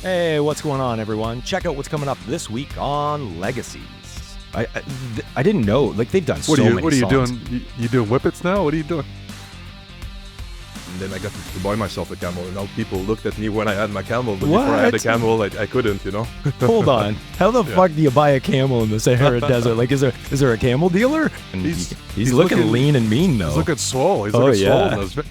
Hey, what's going on, everyone? Check out what's coming up this week on Legacies. I didn't know, like, they've done so many songs. What are you doing? You doing whippets now? What are you doing? And then I got to buy myself a camel, and now people looked at me when I had my camel, but before I had a camel, I couldn't, you know? Hold on. How the fuck do you buy a camel in the Sahara Desert? Like, is there a camel dealer? And he's looking lean and mean, though. He's looking swole. He's looking swole.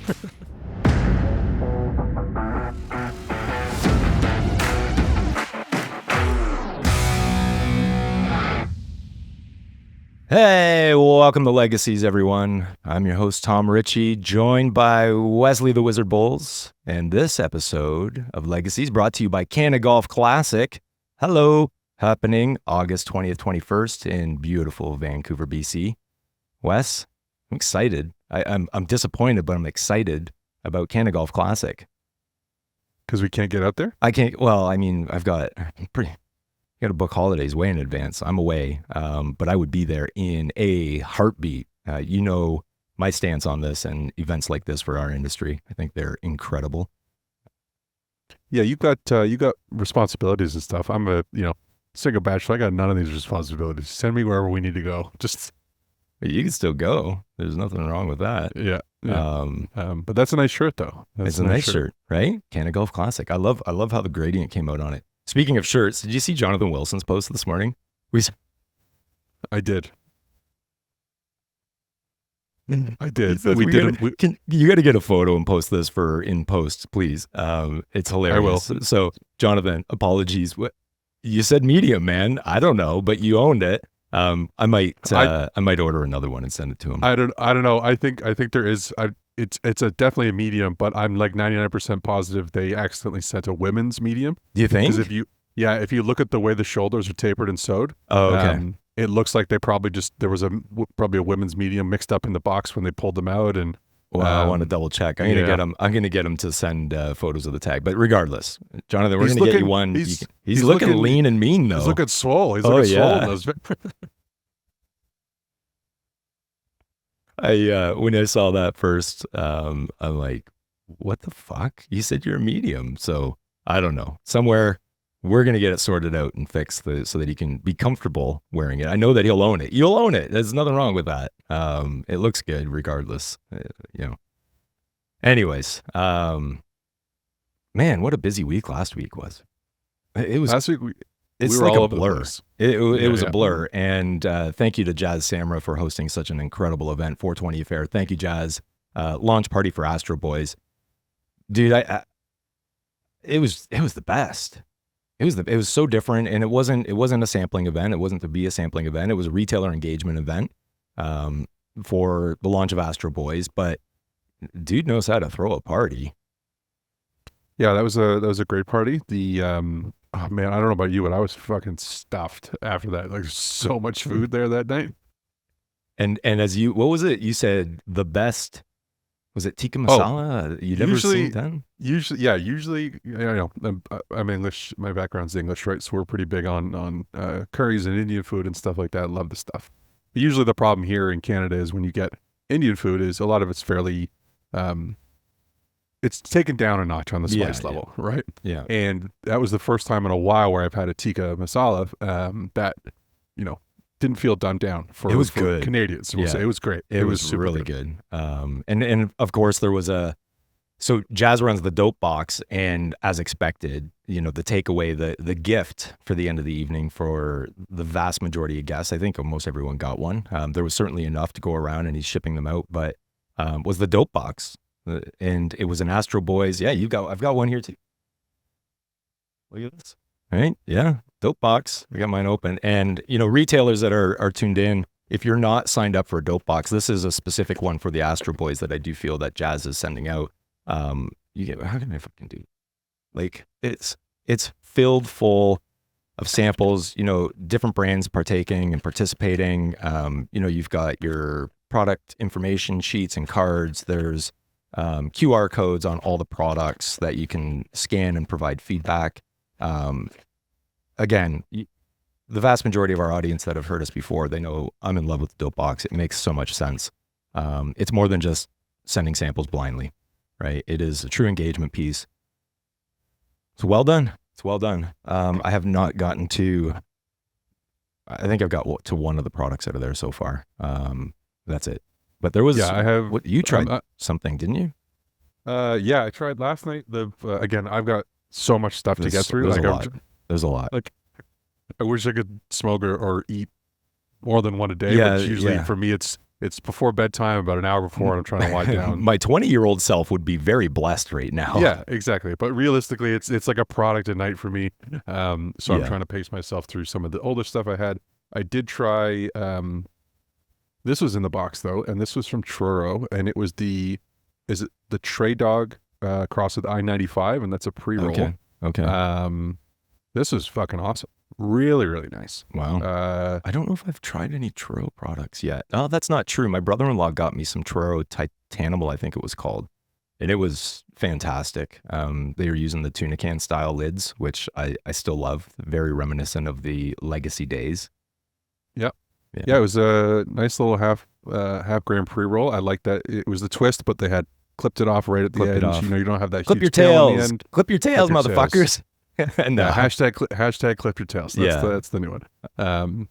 Hey, welcome to Legacies, everyone. I'm your host, Tom Ritchie, joined by Wesley the Wizard Bowles. And this episode of Legacies brought to you by Canna Golf Classic. Hello, happening August 20th, 21st in beautiful Vancouver, BC. Wes, I'm excited. I'm disappointed, but I'm excited about Canna Golf Classic. Because we can't get out there? I can't, well, I mean, I've got to book holidays way in advance. I'm away, but I would be there in a heartbeat. You know my stance on this and events like this for our industry. I think they're incredible. Yeah, you got responsibilities and stuff. I'm a single bachelor. I got none of these responsibilities. Send me wherever we need to go. Just you can still go. There's nothing wrong with that. Yeah. But that's a nice shirt, though. It's a nice shirt, right? Canna Golf Classic. I love how the gradient came out on it. Speaking of shirts, did you see Jonathan Wilson's post this morning? I did. I did. You got to get a photo and post this in post, please. It's hilarious. I will. So, Jonathan, apologies. What you said, medium, man. I don't know, but you owned it. I might order another one and send it to him. I don't know. I think there is. It's definitely a medium, but I'm like 99% positive they accidentally sent a women's medium. Do you think? Because if you look at the way the shoulders are tapered and sewed, it looks like they probably there was probably a women's medium mixed up in the box when they pulled them out. And I want to double check. I'm gonna get him to send photos of the tag. But regardless, Jonathan, we're gonna get you one. He's looking lean and mean, though. He's looking swole. He's looking swole. When I saw that first, I'm like, what the fuck? You said you're a medium. So I don't know. Somewhere we're going to get it sorted out and fixed so that he can be comfortable wearing it. I know that he'll own it. You'll own it. There's nothing wrong with that. It looks good regardless, Anyways, man, what a busy week last week was. It was last week. It's like a blur. It was a blur. And thank you to Jazz Samra for hosting such an incredible event, 420 Affair. Thank you, Jazz. Launch party for Astro Boyz. Dude, it was the best. It was so different, and it wasn't a sampling event. It wasn't to be a sampling event. It was a retailer engagement event for the launch of Astro Boyz. But dude knows how to throw a party. Yeah, that was a great party. Oh man, I don't know about you, but I was fucking stuffed after that. Like, so much food there that night. And as what was it? You said the best, was it tikka masala? You'd never seen done? Usually, I'm English. My background's English, right? So we're pretty big on curries and Indian food and stuff like that. Love the stuff. But usually the problem here in Canada is when you get Indian food is a lot of it's fairly, it's taken down a notch on the spice level, right? Yeah. And that was the first time in a while where I've had a tikka masala that, didn't feel done down for good. Canadians. We'll say. It was great. It was super really good. And of course there was so Jazz runs the dope box, and as expected, the takeaway, the gift for the end of the evening for the vast majority of guests, I think almost everyone got one. There was certainly enough to go around, and he's shipping them out, but was the dope box. And it was an Astro Boyz. Yeah, I've got one here too. Look at this. Right? Yeah. Dope box. I got mine open. And, retailers that are tuned in, if you're not signed up for a dope box, this is a specific one for the Astro Boyz that I do feel that Jazz is sending out. How can I fucking do? Like, it's filled full of samples, different brands partaking and participating. You've got your product information sheets and cards. There's QR codes on all the products that you can scan and provide feedback. Again, the vast majority of our audience that have heard us before, they know I'm in love with the dope box. It makes so much sense. It's more than just sending samples blindly, right? It is a true engagement piece. So well done. It's well done. I have not gotten to. I think I've got to one of the products out of there so far. That's it. But there was. Yeah, I have. What you tried something, didn't you? Yeah, I tried last night. Again, I've got so much stuff to get through. There's a lot. There's a lot. Like, I wish I could smoke or eat more than one a day. Yeah, but usually for me, it's before bedtime, about an hour before, and I'm trying to wind down. My 20-year-old self would be very blessed right now. Yeah, exactly. But realistically, it's like a product a night for me. So I'm trying to pace myself through some of the older stuff I had. I did try. This was in the box though, and this was from Truro, and it was the Dawg crossed with I-95, and that's a pre-roll. Okay. This was fucking awesome. Really, really nice. Wow. I don't know if I've tried any Truro products yet. Oh, that's not true. My brother-in-law got me some Truro Titanimal, I think it was called. And it was fantastic. They were using the tuna can style lids, which I still love. Very reminiscent of the Legacy days. Yep. Yeah, it was a nice little half gram pre-roll. I like that. It was the twist, but they had clipped it off right at the edge. You know, you don't have that clip huge your tail tails. on the end. Clip your tails, Clip your motherfuckers. And hashtag clip your tails. That's the new one.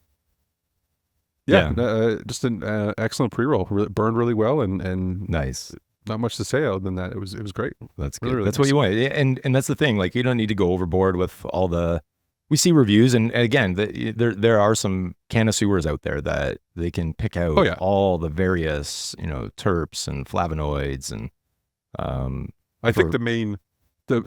Just an excellent pre-roll. Burned really well and nice. Not much to say other than that. It was great. That's good. Really that's nice. What you want. And that's the thing. Like, you don't need to go overboard with all the. We see reviews, and again, there are some connoisseurs out there that they can pick out all the various, terps and flavonoids, and I think the main.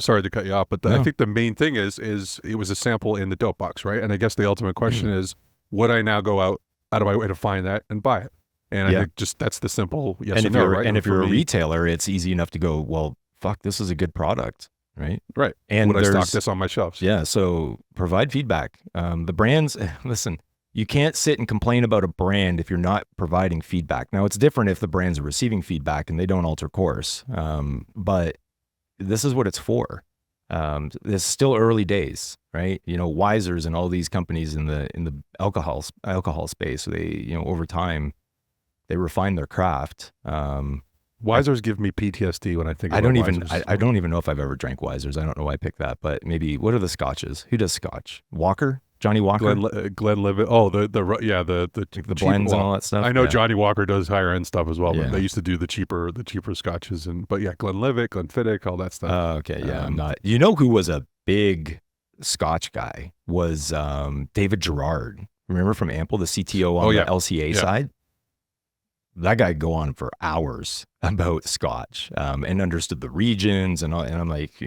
Sorry to cut you off, but I think the main thing is it was a sample in the dope box, right? And I guess the ultimate question is, would I now go out of my way to find that and buy it? And I think just that's the simple yes or no, right? And if you're a retailer, it's easy enough to go, well, fuck, this is a good product, right? Right. And would I stock this on my shelves? Yeah, so provide feedback. The brands, listen, you can't sit and complain about a brand if you're not providing feedback. Now, it's different if the brands are receiving feedback and they don't alter course, but this is what it's for. It's still early days, right? Wisers and all these companies in the alcohol space, they, over time, they refine their craft. Wisers give me PTSD when I think about Wisers. I don't even know if I've ever drank Wisers. I don't know why I picked that, but maybe, what are the scotches? Who does scotch? Walker? Johnny Walker? Glenlivet. Oh, the blends and all that stuff. I know Johnny Walker does higher end stuff as well, but they used to do the cheaper scotches but Glenlivet, Glenfiddich, all that stuff. Oh, okay. Yeah, I'm not. You know who was a big scotch guy was David Gerard. Remember from Ample, the CTO on the LCA side? That guy could go on for hours about scotch and understood the regions and I'm like,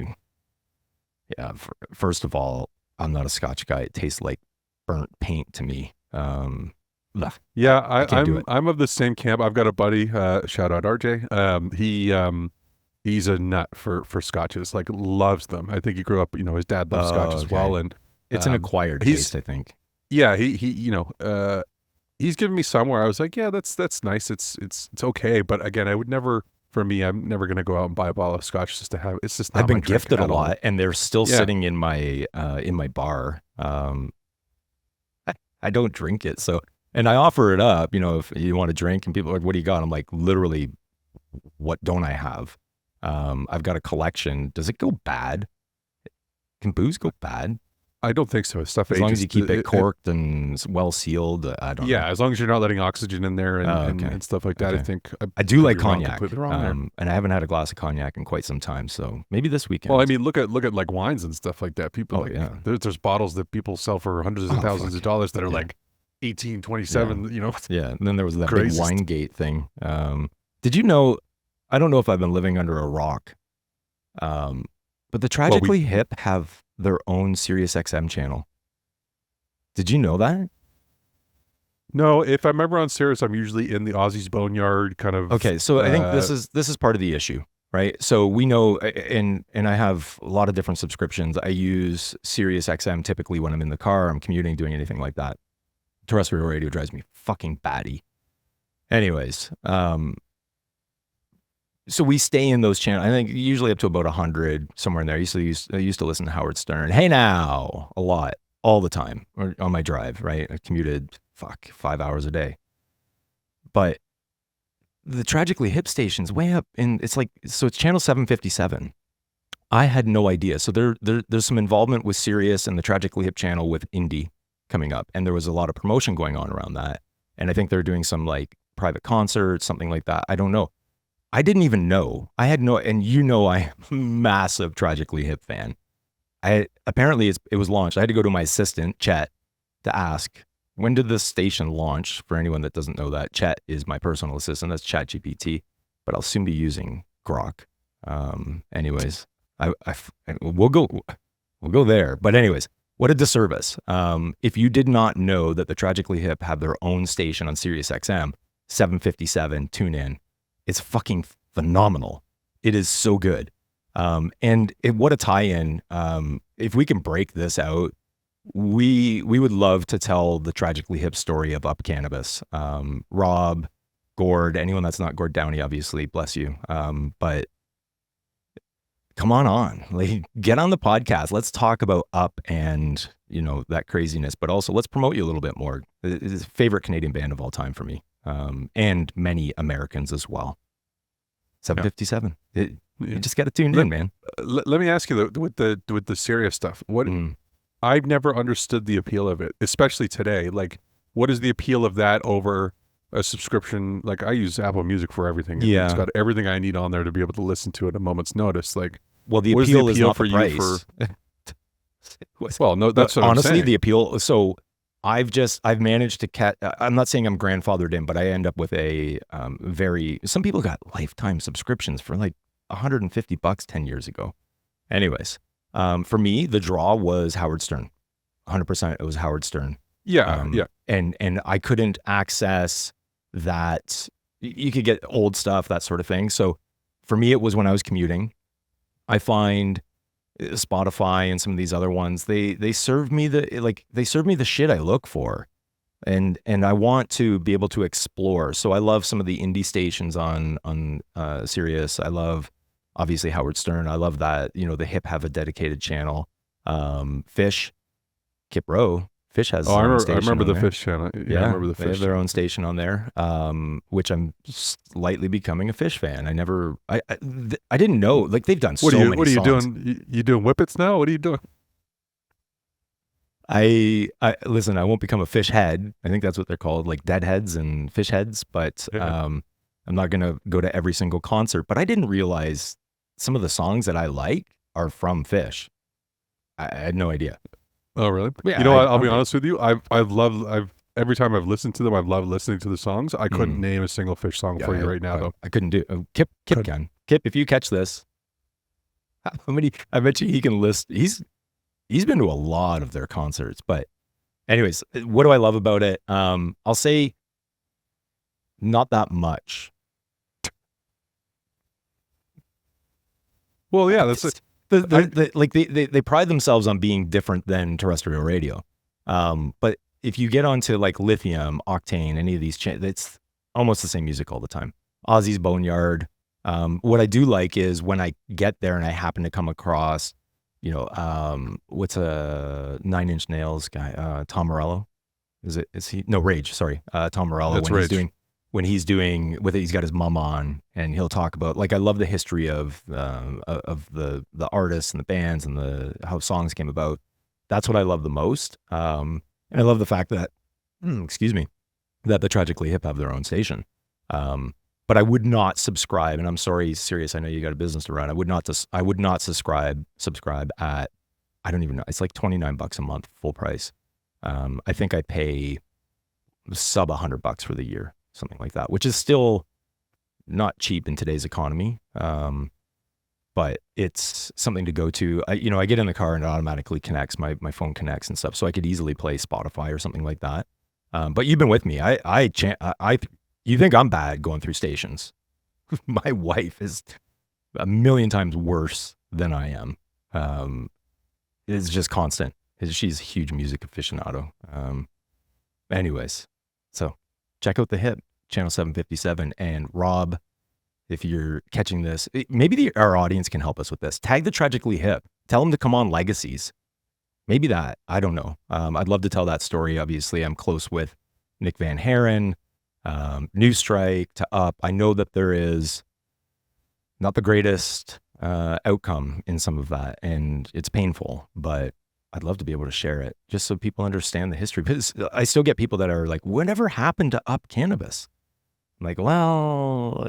first of all, I'm not a scotch guy. It tastes like burnt paint to me. I'm of the same camp. I've got a buddy, shout out RJ. He's a nut for scotches, like loves them. I think he grew up, his dad loves scotch as well. And it's an acquired taste, I think. Yeah. He's given me some where I was like, yeah, that's nice. It's okay. But again, I would never, for me, I'm never going to go out and buy a bottle of scotch just to have. It's just not. I've been gifted a lot, and they're still sitting in my bar. I don't drink it, so and I offer it up. If you want to drink, and people are like, "What do you got?" I'm like, literally, what don't I have? I've got a collection. Does it go bad? Can booze go bad? I don't think so. Stuff as long as you keep it corked and well sealed. I don't know. Yeah, as long as you're not letting oxygen in there and stuff like that. I think I do like cognac, and I haven't had a glass of cognac in quite some time. So maybe this weekend. Well, I mean, look at like wines and stuff like that. People there's bottles that people sell for hundreds of thousands of dollars that are like 18, 27. Yeah, and then there was that big Winegate thing. Did you know? I don't know if I've been living under a rock, but the Tragically Hip have their own Sirius XM channel. Did you know that? No, if I remember on Sirius, I'm usually in the Aussies Boneyard kind of. Okay, so I think this is part of the issue, right? So we know, and I have a lot of different subscriptions. I use Sirius XM typically when I'm in the car, I'm commuting, doing anything like that. Terrestrial radio drives me fucking batty. Anyways, so we stay in those channels. I think usually up to about 100, somewhere in there. I used to listen to Howard Stern. Hey now, a lot, all the time on my drive, right? I commuted 5 hours a day. But the Tragically Hip station's way up, and it's like, so it's channel 757. I had no idea. So there's some involvement with Sirius and the Tragically Hip channel with indie coming up, and there was a lot of promotion going on around that. And I think they're doing some like private concerts, something like that. I don't know. I didn't even know. I had no, and I'm a massive Tragically Hip fan. Apparently it was launched. I had to go to my assistant, Chet, to ask, when did this station launch? For anyone that doesn't know that, Chet is my personal assistant. That's ChatGPT, but I'll soon be using Grok. Anyways, we'll go there. But anyways, what a disservice. If you did not know that the Tragically Hip have their own station on Sirius XM, 757, tune in. It's fucking phenomenal. It is so good. What a tie-in. If we can break this out, we would love to tell the Tragically Hip story of Up Cannabis. Rob, Gord, anyone that's not Gord Downey, obviously, bless you. But come on, like, get on the podcast. Let's talk about Up and, that craziness, but also let's promote you a little bit more. It's a favorite Canadian band of all time for me. And many Americans as well. 757. You just got to tune in, man. Let me ask you, with the serious stuff, what I've never understood the appeal of it, especially today. Like, what is the appeal of that over a subscription? Like, I use Apple Music for everything. Yeah, it's got everything I need on there to be able to listen to it at a moment's notice. Like, well, the appeal is not for the price. Well, no, that's what honestly, I'm saying. The appeal. So I've managed to catch, I'm not saying I'm grandfathered in, but I end up with a some people got lifetime subscriptions for like $150 10 years ago. Anyways, for me, the draw was Howard Stern. 100% it was Howard Stern. Yeah. And I couldn't access that. You could get old stuff, that sort of thing. So for me, it was when I was commuting. I find Spotify and some of these other ones, they serve me the shit I look for. And I want to be able to explore. So I love some of the indie stations on Sirius. I love, obviously, Howard Stern. I love that, the Hip have a dedicated channel. Fish, Kip Rowe. Fish has. I remember the Fish channel. Yeah, I remember the Fish. They have their own station on there, which I'm slightly becoming a Fish fan. I didn't know. Like, they've done so many songs. What are you doing? You doing whippets now? What are you doing? I listen, I won't become a fish head. I think that's what they're called, like deadheads and fish heads. But I'm not going to go to every single concert. But I didn't realize some of the songs that I like are from Fish. I had no idea. Oh, really? Yeah, I'll be honest with you. Every time I've listened to them, I've loved listening to the songs. I couldn't name a single Fish song for you right now, though. I couldn't do it. Kip can. Kip, if you catch this, how many? I bet you he can list. He's been to a lot of their concerts. But anyways, what do I love about it? I'll say not that much. Well, yeah, that's it. They pride themselves on being different than terrestrial radio. But if you get onto like Lithium, Octane, any of these, it's almost the same music all the time. Ozzy's Boneyard. What I do like is when I get there and I happen to come across, what's a 9 Inch Nails guy? Tom Morello. Is he? No, Rage. Sorry. Tom Morello. That's Rage. He's got his mom on, and he'll talk about, like, I love the history of the artists and the bands and how songs came about. That's what I love the most. And I love the fact that, that the Tragically Hip have their own station. But I would not subscribe, and I'm sorry, Sirius, I know you got a business to run. I would not subscribe at, I don't even know. It's like $29 a month, full price. I think I pay sub $100 for the year. Something like that, which is still not cheap in today's economy. But it's something to go to. I get in the car and it automatically connects. My phone connects and stuff, so I could easily play Spotify or something like that. But you've been with me. You think I'm bad going through stations? My wife is a million times worse than I am. It's just constant. She's a huge music aficionado. Anyways, so check out the Hip, channel 757. And Rob, if you're catching this, maybe our audience can help us with this. Tag the Tragically Hip. Tell them to come on Legacies. Maybe that. I don't know. I'd love to tell that story. Obviously, I'm close with Nick Van Haren, New Strike to Up. I know that there is not the greatest outcome in some of that, and it's painful, but I'd love to be able to share it just so people understand the history. Because I still get people that are like, whatever happened to up cannabis? I'm like, well,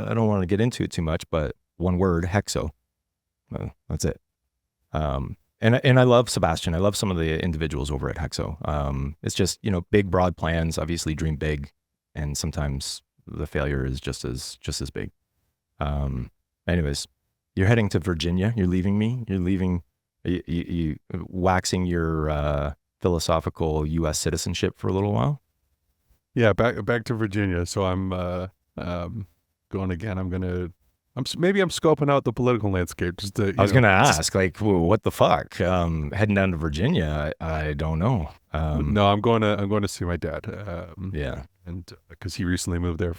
I don't want to get into it too much, but one word, hexo. That's it. And I love Sebastian. I love some of the individuals over at Hexo. It's just, big, broad plans, obviously dream big. And sometimes the failure is just as big. Anyways, you're heading to Virginia. You're leaving me. You're leaving, you waxing your philosophical U.S. citizenship for a little while. Yeah, back to Virginia. So I'm going again. Maybe I'm scoping out the political landscape. Just to, I was going to ask, like, what the fuck? Heading down to Virginia, I don't know. No, I'm going to see my dad. Yeah, and because he recently moved there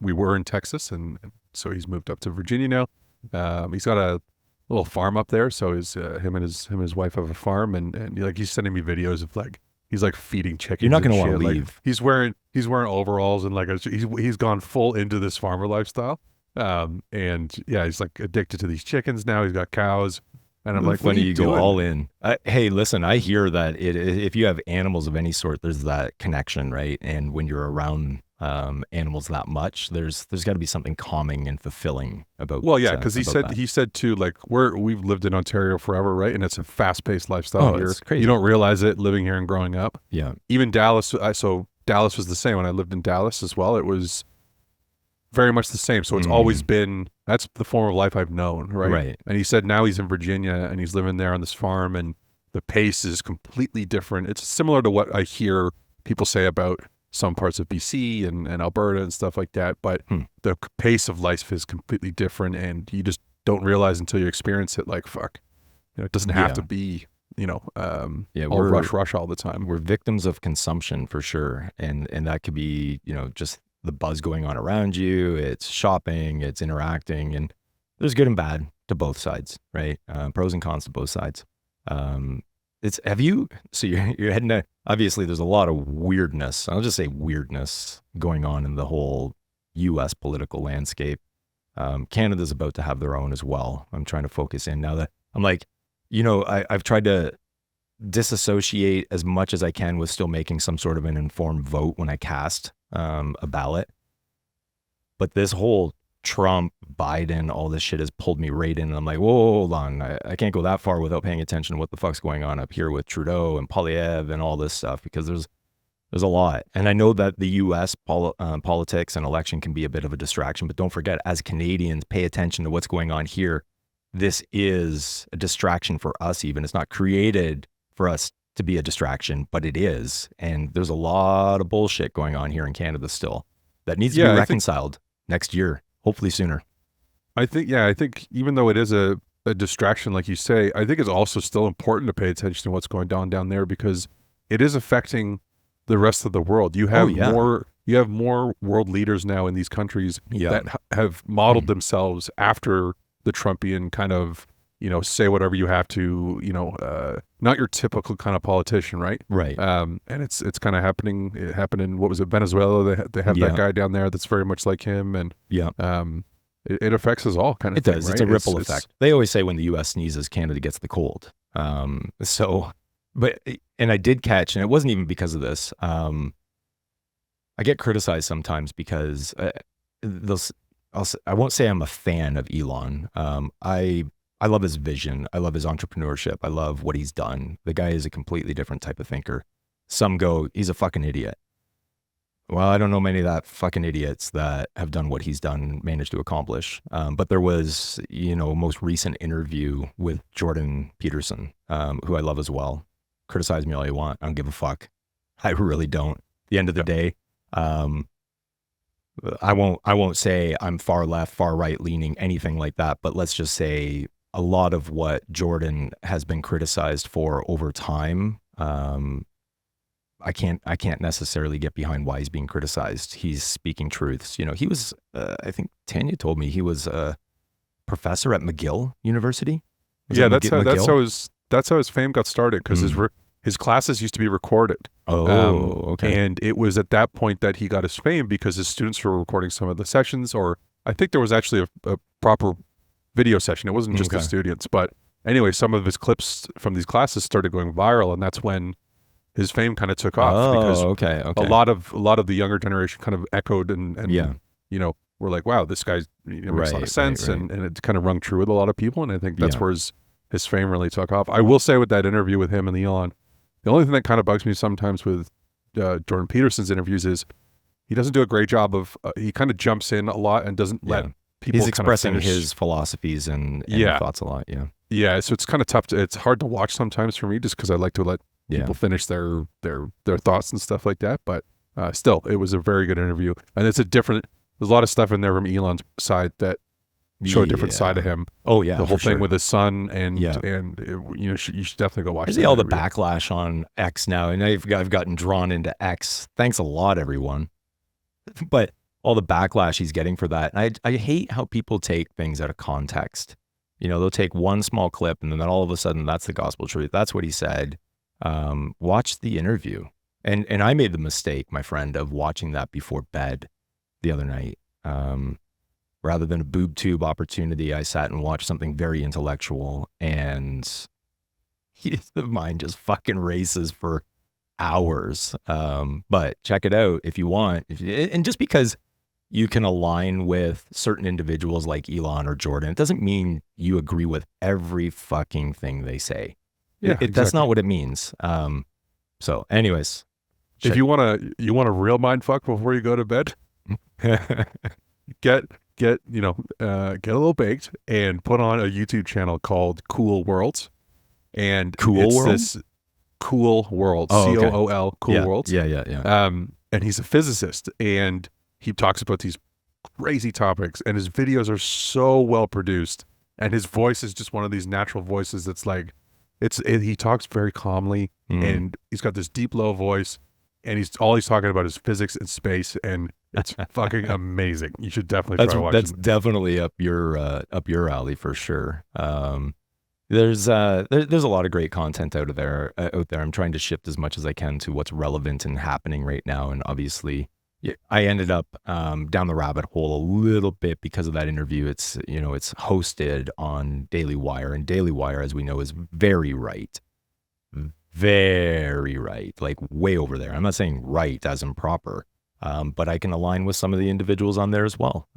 we were in Texas, and so he's moved up to Virginia now. He's got a little farm up there, so him and his wife have a farm, and like he's sending me videos of like he's like feeding chickens. You're not going to want to like, leave. He's wearing overalls and like he's gone full into this farmer lifestyle. And yeah, he's like addicted to these chickens now. He's got cows, and I'm like, funny, you go all in. Hey, listen, I hear that if you have animals of any sort, there's that connection, right? And when you're around animals that much, there's got to be something calming and fulfilling about. Well, yeah, because he said too, like we've lived in Ontario forever, right? And it's a fast-paced lifestyle here. It's crazy. You don't realize it living here and growing up. Yeah. Even Dallas. So Dallas was the same when I lived in Dallas as well. It was very much the same. So it's always been, that's the form of life I've known, right? Right. And he said now he's in Virginia and he's living there on this farm, and the pace is completely different. It's similar to what I hear people say about some parts of BC and Alberta and stuff like that. But the pace of life is completely different, and you just don't realize until you experience it. Like, fuck, it doesn't have to be, all rush all the time. We're victims of consumption for sure. And that could be, just the buzz going on around you. It's shopping, it's interacting, and there's good and bad to both sides, right? Pros and cons to both sides. So you're heading to, obviously there's a lot of weirdness. I'll just say weirdness going on in the whole US political landscape. Canada's about to have their own as well. I'm trying to focus in now that I'm like, I've tried to disassociate as much as I can with still making some sort of an informed vote when I cast a ballot. But this whole Trump, Biden, all this shit has pulled me right in. And I'm like, whoa, hold on. I can't go that far without paying attention to what the fuck's going on up here with Trudeau and Poilievre and all this stuff, because there's a lot. And I know that the U.S. politics and election can be a bit of a distraction, but don't forget, as Canadians, pay attention to what's going on here. This is a distraction for us even. It's not created for us to be a distraction, but it is. And there's a lot of bullshit going on here in Canada still that needs to be reconciled next year, hopefully sooner. I think even though it is a distraction, like you say, I think it's also still important to pay attention to what's going down there, because it is affecting the rest of the world. You have more world leaders now in these countries that have modeled themselves after the Trumpian kind of, say whatever you have to, not your typical kind of politician, right? Right. And it's kind of happening. It happened in, what was it, Venezuela? They have that guy down there that's very much like him, and it affects us all, kind of. It thing, does. right? It's a ripple effect. They always say when the U.S. sneezes, Canada gets the cold. And I did catch, and it wasn't even because of this. I get criticized sometimes because I won't say I'm a fan of Elon. I love his vision. I love his entrepreneurship. I love what he's done. The guy is a completely different type of thinker. Some go, he's a fucking idiot. Well, I don't know many of that fucking idiots that have done what he's done, managed to accomplish. But there was, a most recent interview with Jordan Peterson, who I love as well. Criticize me all you want. I don't give a fuck. I really don't. At the end of the day, I won't say I'm far left, far right leaning, anything like that. But let's just say a lot of what Jordan has been criticized for over time, I can't necessarily get behind why he's being criticized. He's speaking truths. He was, I think Tanya told me he was a professor at McGill University. That's how his fame got started, because his classes used to be recorded. Okay. And it was at that point that he got his fame, because his students were recording some of the sessions, or I think there was actually a proper video session. It wasn't just the students, but anyway, some of his clips from these classes started going viral, and that's when his fame kind of took off because a lot of the younger generation kind of echoed and you know, were like, wow, this guy makes a lot of sense, and it kind of rung true with a lot of people, and I think that's where his fame really took off. I will say with that interview with him and Elon, the only thing that kind of bugs me sometimes with Jordan Peterson's interviews is he doesn't do a great job of he kind of jumps in a lot and doesn't let people. He's expressing his philosophies and thoughts a lot. Yeah, so it's kind of tough. It's hard to watch sometimes for me just because I like to let people finish their thoughts and stuff like that. But still, it was a very good interview, and it's a different. There's a lot of stuff in there from Elon's side that show a different side of him. Oh yeah, the whole thing with his son, and you should definitely go watch. I see all the backlash on X now, and I've gotten drawn into X. Thanks a lot, everyone. But all the backlash he's getting for that, and I hate how people take things out of context. You know, they'll take one small clip, and then all of a sudden, that's the gospel truth. That's what he said. Watch the interview, and I made the mistake, my friend, of watching that before bed the other night. Rather than a boob tube opportunity, I sat and watched something very intellectual, and the mind just fucking races for hours. But check it out if you want. And just because you can align with certain individuals like Elon or Jordan, it doesn't mean you agree with every fucking thing they say. Yeah, that's not what it means. So anyways, if you want a real mind fuck before you go to bed, get a little baked and put on a YouTube channel called Cool Worlds. And Cool Worlds? Cool Worlds. COOL, Cool Worlds. Yeah. And he's a physicist, and he talks about these crazy topics, and his videos are so well produced, and his voice is just one of these natural voices that's like, he talks very calmly, and he's got this deep low voice, and he's talking about is physics and space, and it's fucking amazing. You should definitely try watching. That's definitely up your alley for sure. There's a lot of great content out there. I'm trying to shift as much as I can to what's relevant and happening right now, and obviously I ended up down the rabbit hole a little bit because of that interview. It's hosted on Daily Wire, and Daily Wire, as we know, is very right, like way over there. I'm not saying right as improper, but I can align with some of the individuals on there as well.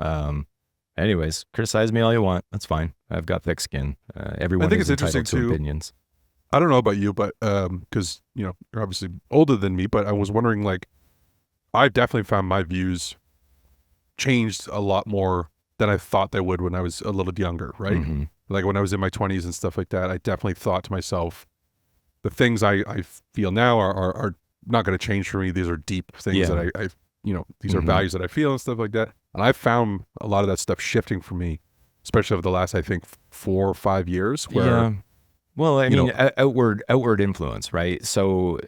Anyways, criticize me all you want. That's fine. I've got thick skin. Everyone I think is it's entitled interesting to too. opinions. I don't know about you, but because you're obviously older than me, but I was wondering, like, I've definitely found my views changed a lot more than I thought they would when I was a little younger, right? Mm-hmm. Like when I was in my 20s and stuff like that, I definitely thought to myself, the things I feel now are not going to change for me. These are deep things that I these are values that I feel and stuff like that. And I found a lot of that stuff shifting for me, especially over the last, I think, 4 or 5 years. Where, well, I mean, outward influence, right? So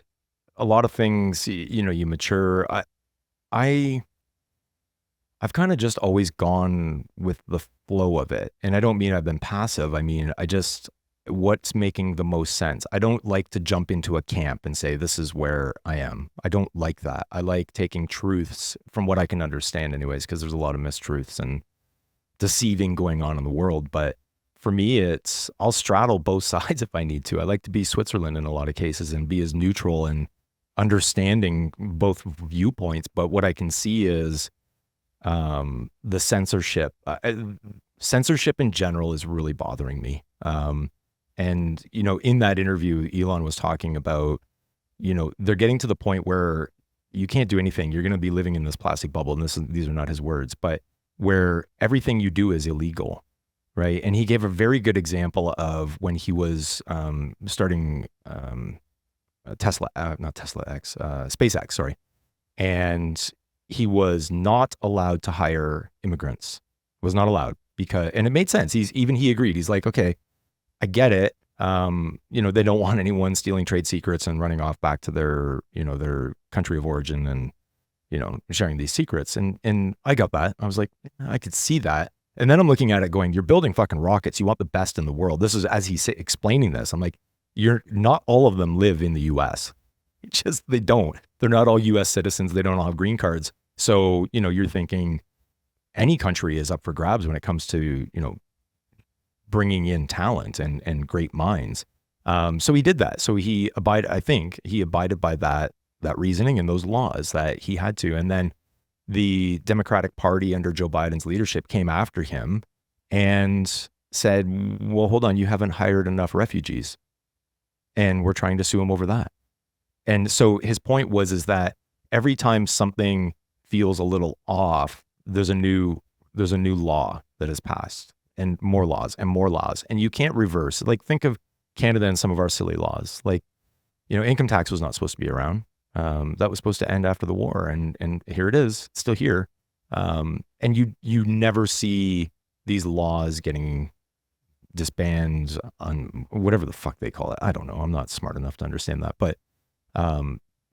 a lot of things, you mature. I've kind of just always gone with the flow of it. And I don't mean I've been passive. I mean, what's making the most sense. I don't like to jump into a camp and say, this is where I am. I don't like that. I like taking truths from what I can understand anyways, because there's a lot of mistruths and deceiving going on in the world. But for me, I'll straddle both sides if I need to. I like to be Switzerland in a lot of cases and be as neutral and understanding both viewpoints. But what I can see is the censorship. Censorship in general is really bothering me. And, in that interview, Elon was talking about, they're getting to the point where you can't do anything. You're going to be living in this plastic bubble. And these are not his words, but where everything you do is illegal, right? And he gave a very good example of when he was starting SpaceX, sorry. And he was not allowed to hire immigrants, was not allowed and it made sense. He agreed. He's like, okay, I get it. They don't want anyone stealing trade secrets and running off back to their country of origin and, sharing these secrets. And I got that. I was like, I could see that. And then I'm looking at it going, you're building fucking rockets. You want the best in the world. This is, as he's explaining this, I'm like, not all of them live in the US. They don't. They're not all US citizens. They don't all have green cards. So, you're thinking any country is up for grabs when it comes to, bringing in talent and great minds. So he did that. So I think he abided by that reasoning and those laws that he had to. And then the Democratic Party under Joe Biden's leadership came after him and said, well, hold on, you haven't hired enough refugees. And we're trying to sue him over that. And so his point is that every time something feels a little off, there's a new law that is passed, and more laws and more laws. And you can't reverse. Like, think of Canada and some of our silly laws. Like, income tax was not supposed to be around. That was supposed to end after the war. And here it is, it's still here. And you never see these laws getting disbanded on whatever the fuck they call it. I don't know. I'm not smart enough to understand that. But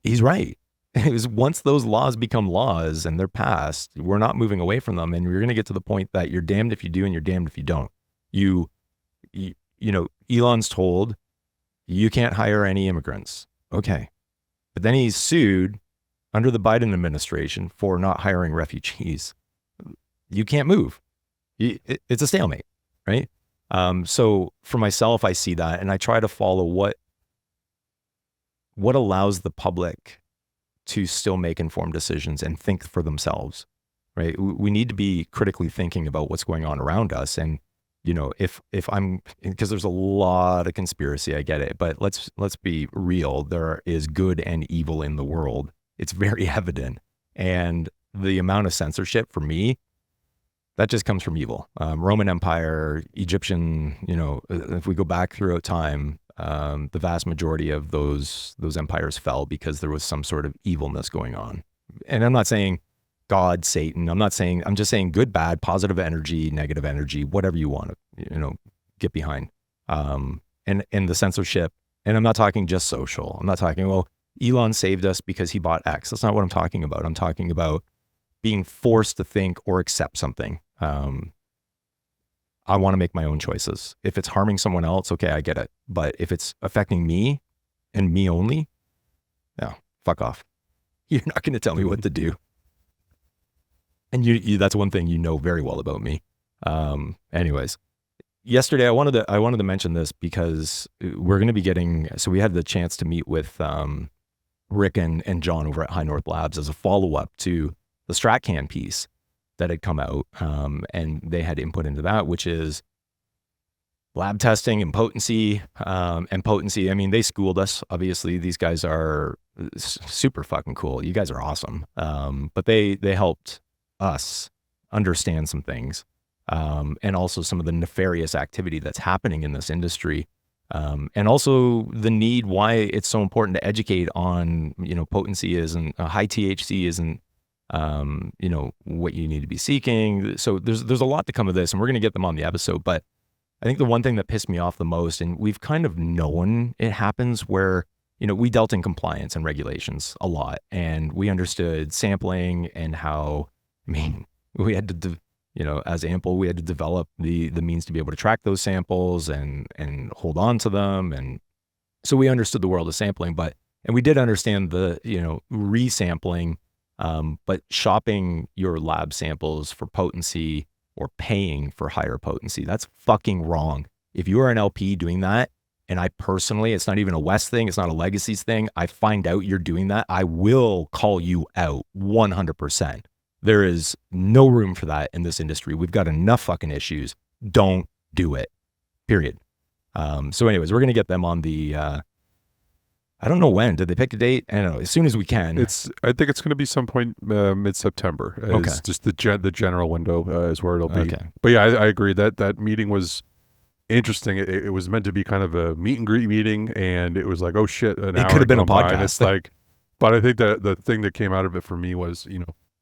he's right. It was once those laws become laws and they're passed, we're not moving away from them. And you're going to get to the point that you're damned if you do and you're damned if you don't. Elon's told you can't hire any immigrants. Okay. But then he's sued under the Biden administration for not hiring refugees. You can't move. It's a stalemate, right? So for myself, I see that, and I try to follow what allows the public to still make informed decisions and think for themselves, right? We need to be critically thinking about what's going on around us. And, if I'm, because there's a lot of conspiracy, I get it, but let's be real. There is good and evil in the world. It's very evident. And the amount of censorship for me, that just comes from evil. Roman Empire, Egyptian, if we go back throughout time, the vast majority of those empires fell because there was some sort of evilness going on. And I'm not saying God, Satan. I'm just saying good, bad, positive energy, negative energy, whatever you want to, get behind. And the censorship. And I'm not talking just social. I'm not talking, well, Elon saved us because he bought X. That's not what I'm talking about. I'm talking about being forced to think or accept something. I want to make my own choices. If it's harming someone else, okay, I get it. But if it's affecting me and me only, no, fuck off. You're not going to tell me what to do. And that's one thing very well about me. Anyways, yesterday I wanted to mention this because we're going to be getting, so we had the chance to meet with Rick and John over at High North Labs as a follow-up to the StratCan piece that had come out, and they had input into that, which is lab testing and potency. I mean, they schooled us. Obviously, these guys are super fucking cool. You guys are awesome. But they helped us understand some things, and also some of the nefarious activity that's happening in this industry, and also the need why it's so important to educate on, potency isn't high THC isn't what you need to be seeking. So there's a lot to come of this, and we're going to get them on the episode. But I think the one thing that pissed me off the most, and we've kind of known it happens, where, we dealt in compliance and regulations a lot, and we understood sampling and how, we had to, as Ample, we had to develop the means to be able to track those samples and hold on to them. And so we understood the world of sampling, and we did understand the, resampling. But shopping your lab samples for potency or paying for higher potency, that's fucking wrong. If you are an LP doing that, and I personally, it's not even a West thing, it's not a Legacies thing, I find out you're doing that, I will call you out 100%. There is no room for that in this industry. We've got enough fucking issues. Don't do it. Period. So anyways, we're going to get them on the, I don't know when. Did they pick a date? I don't know. As soon as we can. I think it's going to be some point mid-September. Okay. Just the general window is where it'll be. Okay. But yeah, I agree that meeting was interesting. It was meant to be kind of a meet and greet meeting, and it was like, oh shit, it could have been a podcast. And it's like, but I think that the thing that came out of it for me was,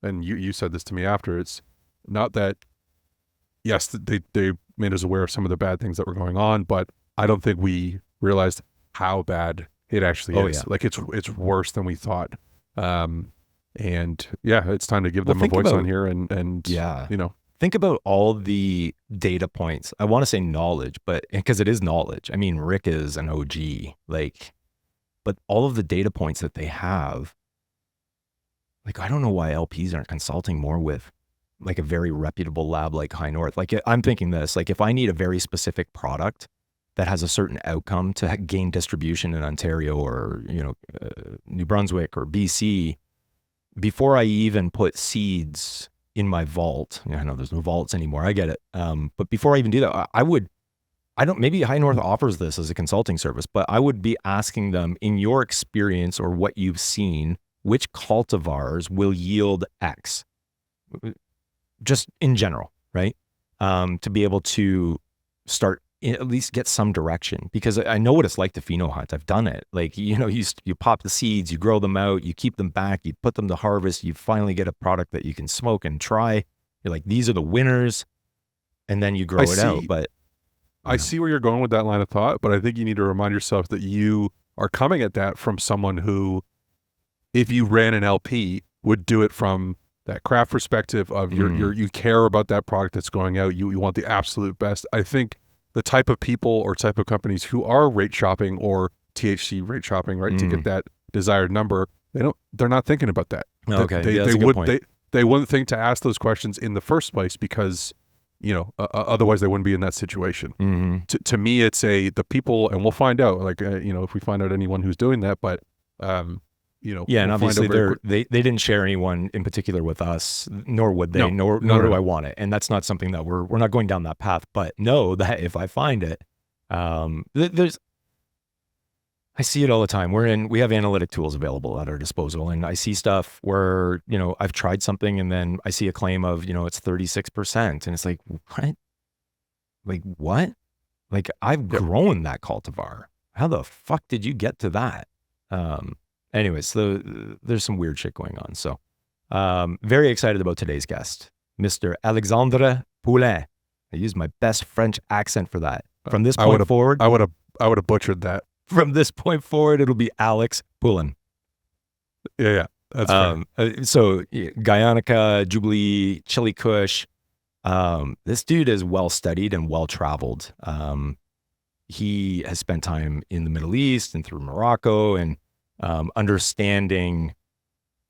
and you said this to me after, it's not that, yes, they made us aware of some of the bad things that were going on, but I don't think we realized how bad it actually is. Yeah. Like it's worse than we thought. And yeah, it's time to give them a voice on here and yeah, think about all the data points. I want to say knowledge, but because it is knowledge. Rick is an OG, but all of the data points that they have, I don't know why LPs aren't consulting more with like a very reputable lab like High North. Like I'm thinking this, like if I need a very specific product that has a certain outcome to gain distribution in Ontario or, New Brunswick or BC, before I even put seeds in my vault, I know there's no vaults anymore, I get it. But before I even do that, maybe High North offers this as a consulting service, but I would be asking them, in your experience or what you've seen, which cultivars will yield X, just in general, right? To be able to start, at least get some direction, because I know what it's like to pheno hunt. I've done it. Like, you pop the seeds, you grow them out, you keep them back, you put them to harvest, you finally get a product that you can smoke and try. You're like, these are the winners, and then you grow it out. But I see where you're going with that line of thought, but I think you need to remind yourself that you are coming at that from someone who, if you ran an LP, would do it from that craft perspective of you care about that product that's going out. You want the absolute best. I think the type of people or type of companies who are rate shopping or THC rate shopping, right, to get that desired number, they're not thinking about that. Okay, that's a good point. They wouldn't think to ask those questions in the first place because, otherwise they wouldn't be in that situation. To me, it's the people, and we'll find out, like, if we find out anyone who's doing that, but, and obviously they didn't share anyone in particular with us, nor would they, nor do I want it. And that's not something that we're not going down that path, but know that if I find it, I see it all the time. We have analytic tools available at our disposal, and I see stuff where, I've tried something and then I see a claim of, it's 36%. And it's like, what? Like, what? Like, I've grown that cultivar. How the fuck did you get to that? Anyways, so there's some weird shit going on. So, very excited about today's guest, Mr. Alexandre Poulin. I used my best French accent for that. From this point forward, I would have butchered that. From this point forward, it'll be Alex Poulin. Yeah, that's fine. So Guyana, Jublee, Chili Kush. This dude is well studied and well traveled. He has spent time in the Middle East and through Morocco, and understanding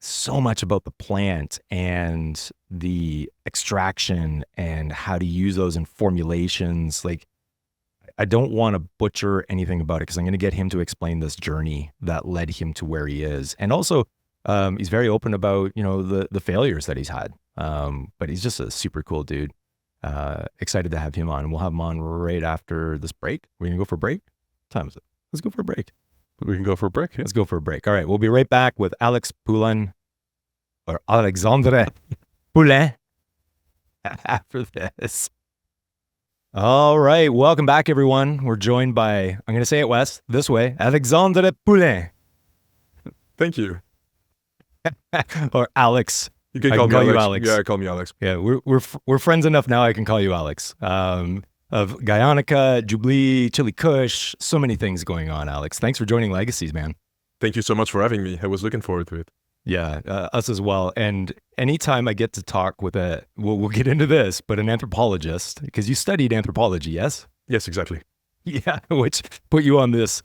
so much about the plant and the extraction and how to use those in formulations. Like, I don't want to butcher anything about it because I'm going to get him to explain this journey that led him to where he is. And also, he's very open about, the failures that he's had. But he's just a super cool dude. Excited to have him on. And we'll have him on right after this break. We're going to go for a break? What time is it? Let's go for a break. We can go for a break. Yeah. Let's go for a break. All right. We'll be right back with Alex Poulin, or Alexandre Poulin, after this. All right. Welcome back, everyone. We're joined by, I'm going to say it, Wes, this way, Alexandre Poulin. Thank you. Or Alex. You can call me Alex. Yeah, call me Alex. Yeah, we're friends enough now I can call you Alex. Of Guyana, Jublee, Chili Kush, so many things going on, Alex. Thanks for joining Legacies, man. Thank you so much for having me. I was looking forward to it. Yeah, us as well. And anytime I get to talk with we'll get into this, but an anthropologist, because you studied anthropology, yes? Yes, exactly. Yeah, which put you on this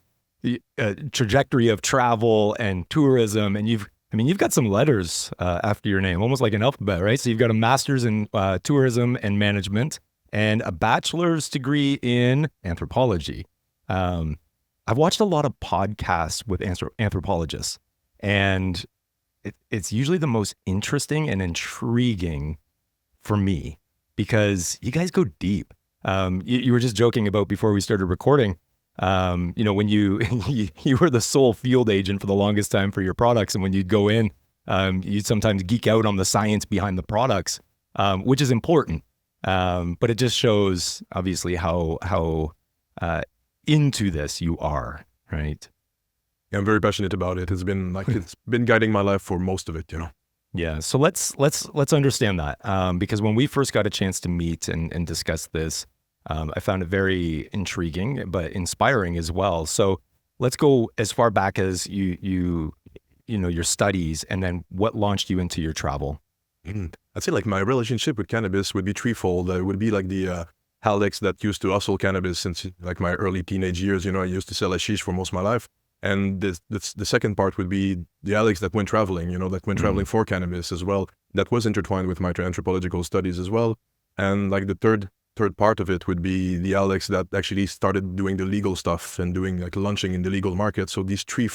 trajectory of travel and tourism, and you've got some letters after your name, almost like an alphabet, right? So you've got a master's in tourism and management and a bachelor's degree in anthropology. I've watched a lot of podcasts with anthropologists, and it's usually the most interesting and intriguing for me because you guys go deep. You were just joking about before we started recording, when you were the sole field agent for the longest time for your products, and when you'd go in, you'd sometimes geek out on the science behind the products, which is important. But it just shows obviously how into this you are, right? Yeah, I'm very passionate about it. It's been guiding my life for most of it, Yeah. So let's understand that, because when we first got a chance to meet and discuss this, I found it very intriguing, but inspiring as well. So let's go as far back as your studies, and then what launched you into your travel. I'd say like my relationship with cannabis would be threefold. It would be like the Alex that used to hustle cannabis since like my early teenage years. I used to sell hashish for most of my life. And the second part would be the Alex that went traveling, that went traveling for cannabis as well. that was intertwined with my anthropological studies as well. And like the third part of it would be the Alex that actually started doing the legal stuff and doing like launching in the legal market. So these three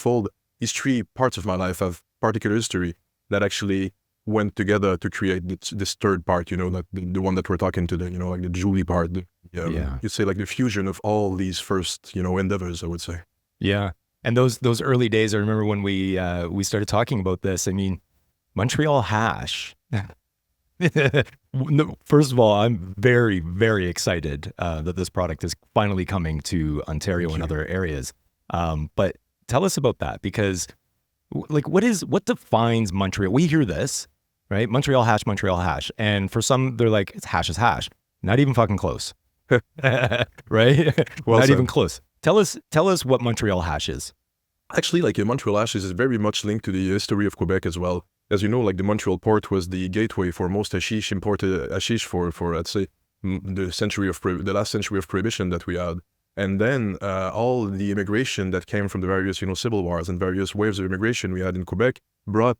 parts of my life have particular history that actually went together to create this third part, that the one that we're talking today, like the Jublee part. You'd say like the fusion of all these first, endeavors, I would say. Yeah. And those early days, I remember when we started talking about this. I mean, Montreal hash. First of all, I'm very, very excited that this product is finally coming to Ontario and other areas. But tell us about that, because like what defines Montreal? We hear this, right? Montreal hash. And for some, they're like, it's hash is hash. Not even fucking close. Right? Well Not said. even close. Tell us what Montreal hash is. Actually, like Montreal hashes is very much linked to the history of Quebec as well. As you know, like the Montreal port was the gateway for most hashish, imported hashish for let's say the last century of prohibition that we had. And then all the immigration that came from the various, civil wars and various waves of immigration we had in Quebec brought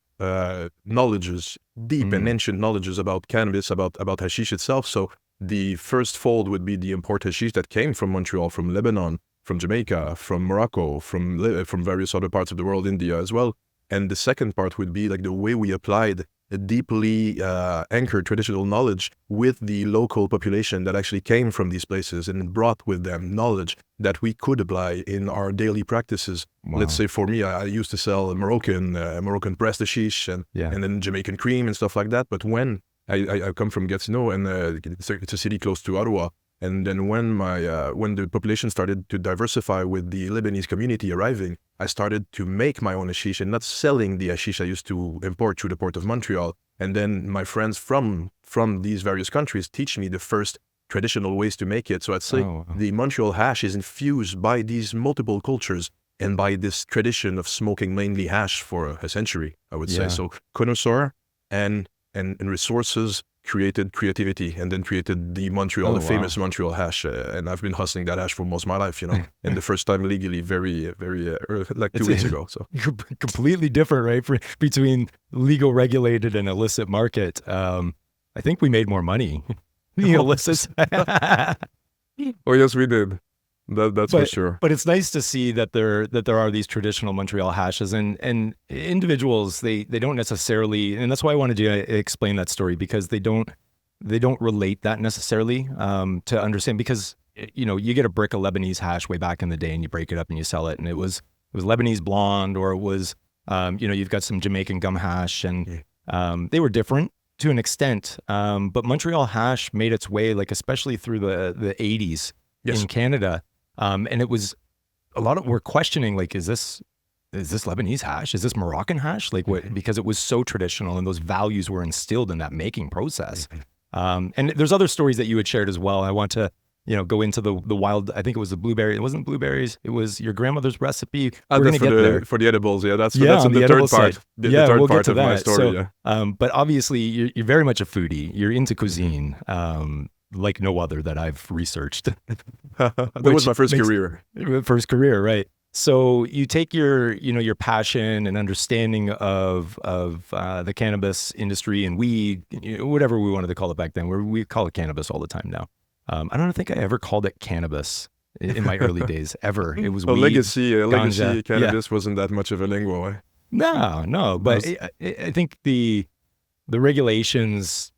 knowledges, deep and ancient knowledges about cannabis, about hashish itself. So the first fold would be the import hashish that came from Montreal, from Lebanon, from Jamaica, from Morocco, from various other parts of the world, India as well. And the second part would be like the way we applied a deeply anchored traditional knowledge with the local population that actually came from these places and brought with them knowledge that we could apply in our daily practices. Wow. Let's say for me, I used to sell Moroccan pressed hashish and then Jamaican cream and stuff like that. But when I come from Gatineau, and it's a city close to Ottawa, and then when the population started to diversify with the Lebanese community arriving, I started to make my own hashish and not selling the hashish I used to import through the port of Montreal. And then my friends from these various countries teach me the first traditional ways to make it. So I'd say the Montreal hash is infused by these multiple cultures and by this tradition of smoking mainly hash for a century, I would say. So connoisseur and resources created creativity, and then created the famous Montreal hash. And I've been hustling that hash for most of my life, and the first time legally very, very, like 2 weeks ago. So completely different, right? Between legal, regulated, and illicit market. I think we made more money. The illicit. Oh yes, we did. That's for sure. But it's nice to see that there are these traditional Montreal hashes, and individuals they don't necessarily, and that's why I wanted to explain that story, because they don't relate that necessarily to understand, because you get a brick of Lebanese hash way back in the day and you break it up and you sell it, and it was Lebanese blonde, or it was you've got some Jamaican gum hash, and they were different to an extent, but Montreal hash made its way, like especially through the 80s in Canada. And it was we're questioning, like, is this Lebanese hash? Is this Moroccan hash? Like what, because it was so traditional and those values were instilled in that making process. And there's other stories that you had shared as well. I want to, go into the wild, I think it was the blueberry. It wasn't blueberries. It was your grandmother's recipe. We're going to get there. For the edibles. Yeah, that's on the third part. Side. The third we'll part get to of that. my story. So, but obviously you're very much a foodie. You're into cuisine. Like no other that I've researched. That was my first career. First career, right? So you take your passion and understanding of the cannabis industry and weed, whatever we wanted to call it back then. We call it cannabis all the time now. I don't think I ever called it cannabis in my early days, ever. It was weed, legacy ganja. cannabis wasn't that much of a lingua. Eh? No, but I think the regulations,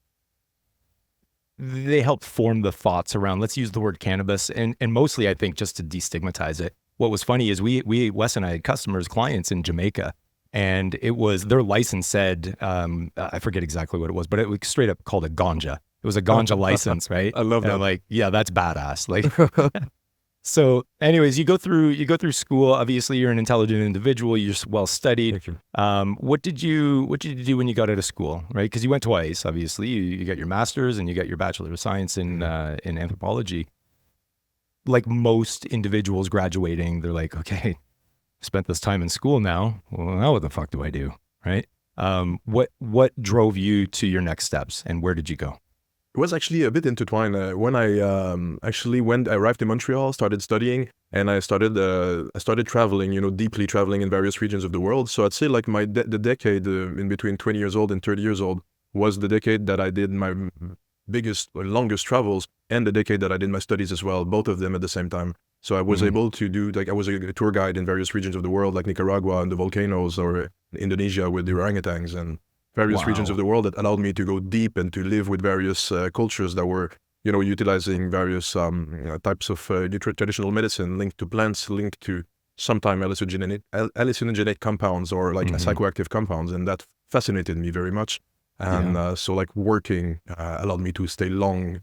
they help form the thoughts around, let's use the word cannabis, and mostly I think just to destigmatize it. What was funny is Wes and I had clients in Jamaica, and it was, their license said, I forget exactly what it was, but it was straight up called a ganja. It was a ganja license, right? I love that. And I'm like, yeah, that's badass. Like, so anyways, you go through school. Obviously you're an intelligent individual. You're well studied. What did you do when you got out of school, right? Because you went twice, obviously. You got your master's and you got your Bachelor of Science in anthropology. Like most individuals graduating, they're like, okay, spent this time in school now. Well, now what the fuck do I do, right? What drove you to your next steps, and where did you go? It was actually a bit intertwined. When I arrived in Montreal, started studying, and I started traveling, deeply traveling in various regions of the world. So I'd say like the decade in between 20 years old and 30 years old was the decade that I did my biggest or longest travels, and the decade that I did my studies as well, both of them at the same time. So I was able to do, like, I was a tour guide in various regions of the world, like Nicaragua and the volcanoes, or Indonesia with the orangutans, and various regions of the world that allowed me to go deep and to live with various cultures that were, you know, utilizing various types of traditional medicine linked to plants, linked to sometimes hallucinogenic compounds or like psychoactive compounds. And that fascinated me very much. And so like working allowed me to stay in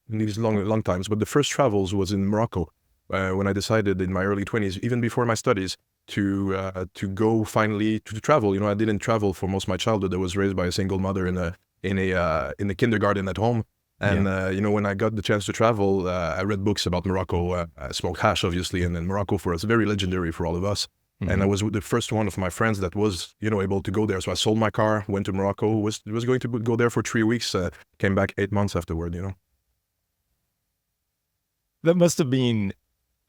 these long times. But the first travels was in Morocco when I decided in my early 20s, even before my studies, to go finally to travel. You know, I didn't travel for most of my childhood. I was raised by a single mother in a kindergarten at home. And, you know, when I got the chance to travel, I read books about Morocco. I smoked hash, obviously, and then Morocco for us, very legendary for all of us. And I was the first one of my friends that was, you know, able to go there. So I sold my car, went to Morocco, was going to go there for 3 weeks, came back 8 months afterward, you know. That must have been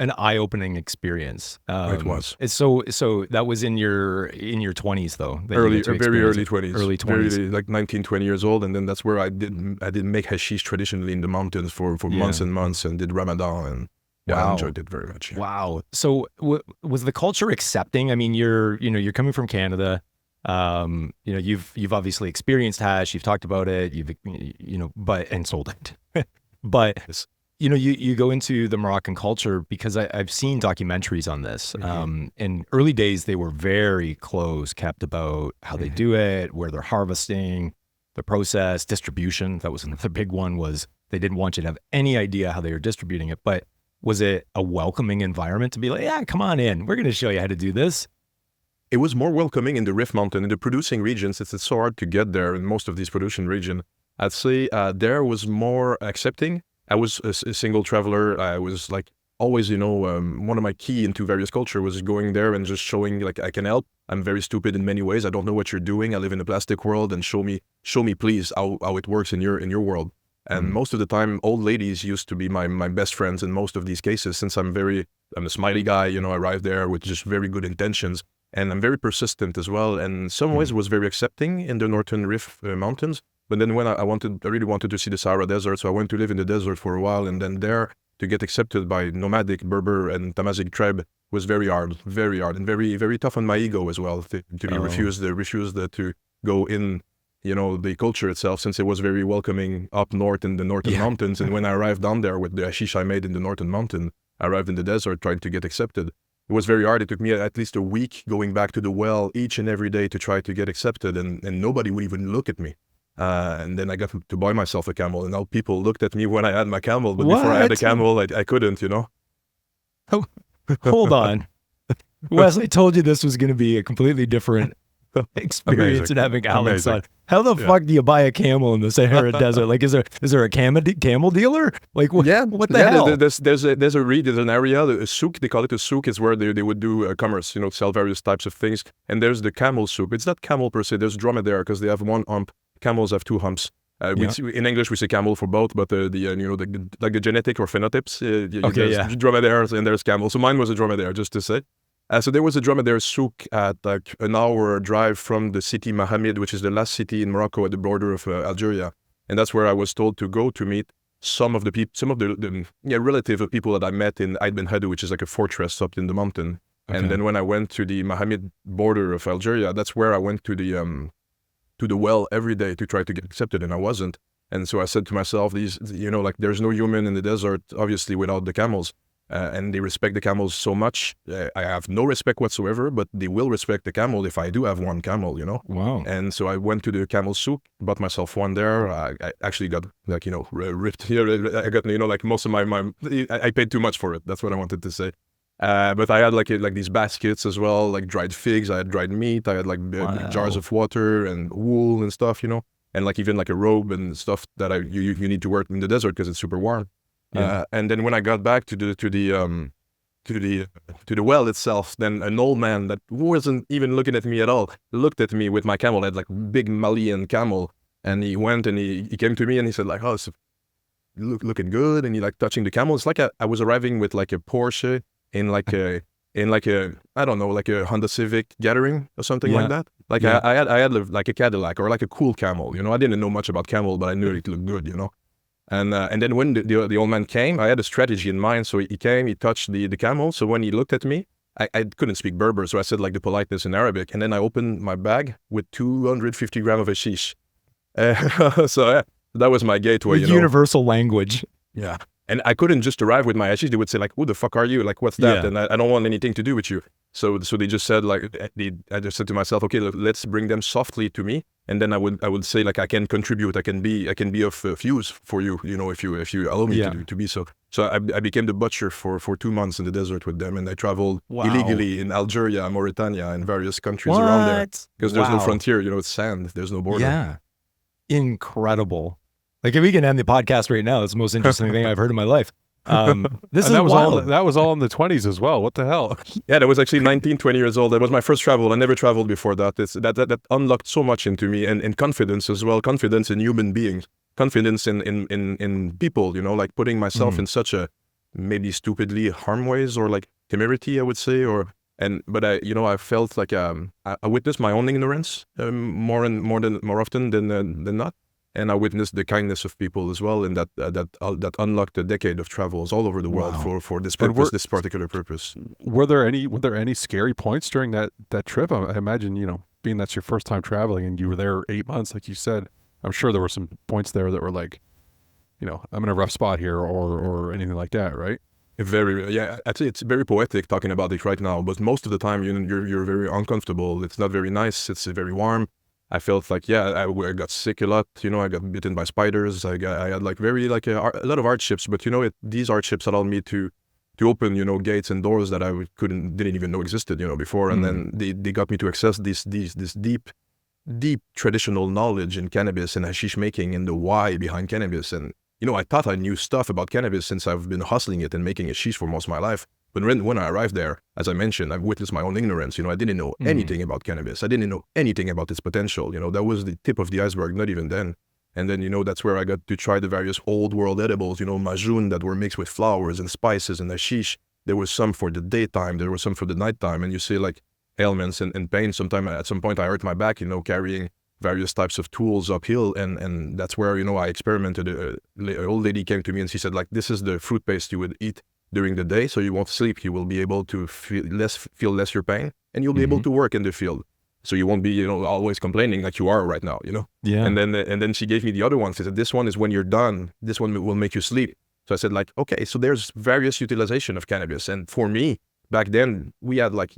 an eye-opening experience. It was. So that was in your 20s though. Very early 20s. Early 20s. Like 19, 20 years old. And then that's where I did make hashish traditionally in the mountains for months and months, and did Ramadan, and I enjoyed it very much. Yeah. Wow. So was the culture accepting? I mean, you're coming from Canada. You know, you've obviously experienced hash, you've talked about it, and sold it. But Yes. you know, you go into the Moroccan culture because I've seen documentaries on this. In early days, they were very close kept about how they do it, where they're harvesting, the process, distribution. That was another big one, was they didn't want you to have any idea how they were distributing it. But was it a welcoming environment to be like, yeah, come on in, we're going to show you how to do this? It was more welcoming in the Rift Mountain, in the producing regions. It's so hard to get there in most of these production regions. I'd say there was more accepting. I was a single traveler. I was like always, you know, one of my key into various culture was going there and just showing like I can help. I'm very stupid in many ways. I don't know what you're doing. I live in a plastic world, and show me please how it works in your world. And most of the time, old ladies used to be my best friends in most of these cases, since I'm a smiley guy, you know, I arrived there with just very good intentions, and I'm very persistent as well. And in some ways was very accepting in the Northern Rift Mountains. But then when I really wanted to see the Sahara Desert, so I went to live in the desert for a while, and then there to get accepted by nomadic Berber and Tamazight tribe was very hard, and very, very tough on my ego as well, to be refused to go in, you know, the culture itself, since it was very welcoming up north in the Northern Mountains. And when I arrived down there with the hashish I made in the Northern Mountain, I arrived in the desert trying to get accepted. It was very hard. It took me at least a week going back to the well each and every day to try to get accepted, and nobody would even look at me. And then I got to buy myself a camel, and now people looked at me when I had my camel, but before I had a camel, I couldn't, you know? Oh, hold on. Wesley told you this was going to be a completely different experience in having Alex on. How the fuck do you buy a camel in the Sahara Desert? Like, is there a camel dealer? Like, what the hell? There's an area, a souk, they call it a souk, is where they would do commerce, you know, sell various types of things. And there's the camel souk. It's not camel per se, there's dromedary, because they have one hump. Camels have two humps. In English, we say camel for both, but the genetic or phenotypes, there's dromedaries and there's camels. So mine was a dromedary, just to say. So there was a dromedary souk at like an hour drive from the city Mohammed, which is the last city in Morocco at the border of Algeria. And that's where I was told to go to meet some of the relative of people that I met in Aïd Ben Hadou, which is like a fortress up in the mountain. Okay. And then when I went to the Mohammed border of Algeria, that's where I went to the well every day to try to get accepted, and I wasn't. And so I said to myself, there's no human in the desert, obviously, without the camels. And they respect the camels so much. I have no respect whatsoever, but they will respect the camel if I do have one camel, you know? Wow. And so I went to the camel souk, bought myself one there. I actually got, ripped here. I got, most of I paid too much for it. That's what I wanted to say. But I had like these baskets as well, like dried figs. I had dried meat. I had jars of water and wool and stuff, you know, and like even like a robe and stuff that you need to wear in the desert because it's super warm. Yeah. And then when I got back to the well itself, then an old man that wasn't even looking at me at all looked at me with my camel. I had like big Malian camel, and he went and he came to me and he said like, "Oh, it's looking good," and he like touching the camel. It's like I was arriving with like a Porsche in like a in like a, I don't know, like a Honda Civic gathering or something like that. Like Yeah. I had like a Cadillac or like a cool camel, you know. I didn't know much about camel, but I knew it looked good, you know. And then when the old man came, I had a strategy in mind. So he came, he touched the camel. So when he looked at me, I couldn't speak Berber, so I said like the politeness in Arabic. And then I opened my bag with 250 grams of hashish. So yeah, that was my gateway, you know. Universal language. Yeah. And I couldn't just arrive with my hashish. They would say like, who the fuck are you? Like, what's that? Yeah. And I don't want anything to do with you. So they just said like, I just said to myself, okay, look, let's bring them softly to me. And then I would say like, I can contribute. I can be of use for you, you know, if you allow me to be so. So I became the butcher for 2 months in the desert with them. And I traveled illegally in Algeria, Mauritania, and various countries around there. Because there's no frontier, you know, it's sand. There's no border. Yeah. Incredible. Like if we can end the podcast right now, it's the most interesting thing I've heard in my life. This is wild. That was all in the 20s as well. What the hell? Yeah, that was actually 19, 20 years old. That was my first travel. I never traveled before that. That unlocked so much into me, and confidence as well. Confidence in human beings. Confidence in people, you know, like putting myself in such a maybe stupidly harm ways or like temerity, I would say, but I felt like I witnessed my own ignorance more often than not. And I witnessed the kindness of people as well, and that unlocked a decade of travels all over the world for this purpose, this particular purpose. Were there any scary points during that trip? I imagine, you know, being that's your first time traveling and you were there 8 months, like you said, I'm sure there were some points there that were like, you know, I'm in a rough spot here or anything like that, right? Actually, it's very poetic talking about it right now, but most of the time you're very uncomfortable. It's not very nice. It's very warm. I felt like, I got sick a lot, you know, I got bitten by spiders. I had like a lot of hardships, but you know, these hardships allowed me to open, you know, gates and doors that I didn't even know existed, you know, before. And then they got me to access this deep traditional knowledge in cannabis and hashish making and the why behind cannabis. And, you know, I thought I knew stuff about cannabis since I've been hustling it and making hashish for most of my life. But when I arrived there, as I mentioned, I've witnessed my own ignorance. You know, I didn't know anything about cannabis. I didn't know anything about its potential. You know, that was the tip of the iceberg, not even then. And then, you know, that's where I got to try the various old world edibles, you know, majoun that were mixed with flowers and spices and hashish. There was some for the daytime. There was some for the nighttime. And you see like ailments and pain. At some point I hurt my back, you know, carrying various types of tools uphill. And that's where, you know, I experimented. An old lady came to me and she said like, this is the fruit paste you would eat during the day, so you won't sleep. You will be able to feel less your pain, and you'll be able to work in the field. So you won't be, you know, always complaining like you are right now, you know. Yeah. And then she gave me the other one. She said, this one is when you're done. This one will make you sleep. So I said like, okay, so there's various utilization of cannabis. And for me, back then we had like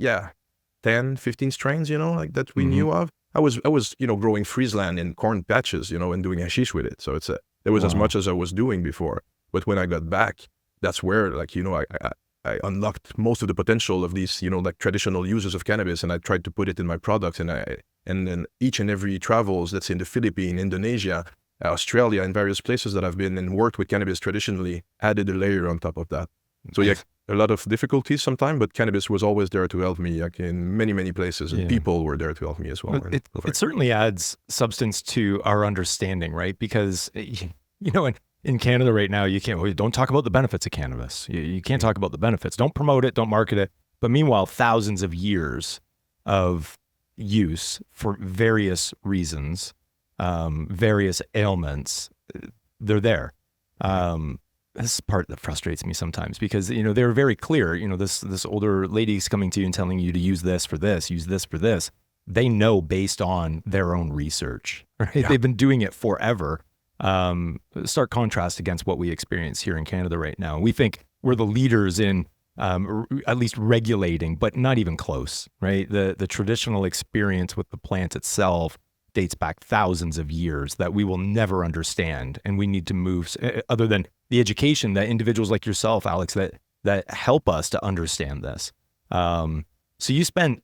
10, 15 strains, you know, like that we knew of. I was you know, growing Friesland in corn patches, you know, and doing hashish with it. So there was as much as I was doing before. But when I got back, that's where, like, you know, I unlocked most of the potential of these, you know, like traditional uses of cannabis, and I tried to put it in my products. And then each and every travels, let's say in the Philippines, Indonesia, Australia, and various places that I've been and worked with cannabis traditionally, added a layer on top of that. So a lot of difficulties sometimes, but cannabis was always there to help me, like in many, many places, and people were there to help me as well. It certainly adds substance to our understanding, right? Because, you know, in Canada right now, don't talk about the benefits of cannabis. You can't talk about the benefits. Don't promote it, don't market it. But meanwhile, thousands of years of use for various reasons, various ailments, they're there. This is the part that frustrates me sometimes because, you know, they're very clear. You know, this older lady's coming to you and telling you to use this for this, use this for this. They know based on their own research, right? Yeah. They've been doing it forever. Stark contrast against what we experience here in Canada right now. We think we're the leaders in at least regulating, but not even close, right? The traditional experience with the plant itself dates back thousands of years that we will never understand, and we need to move, other than the education that individuals like yourself, Alex, that help us to understand this. So you spent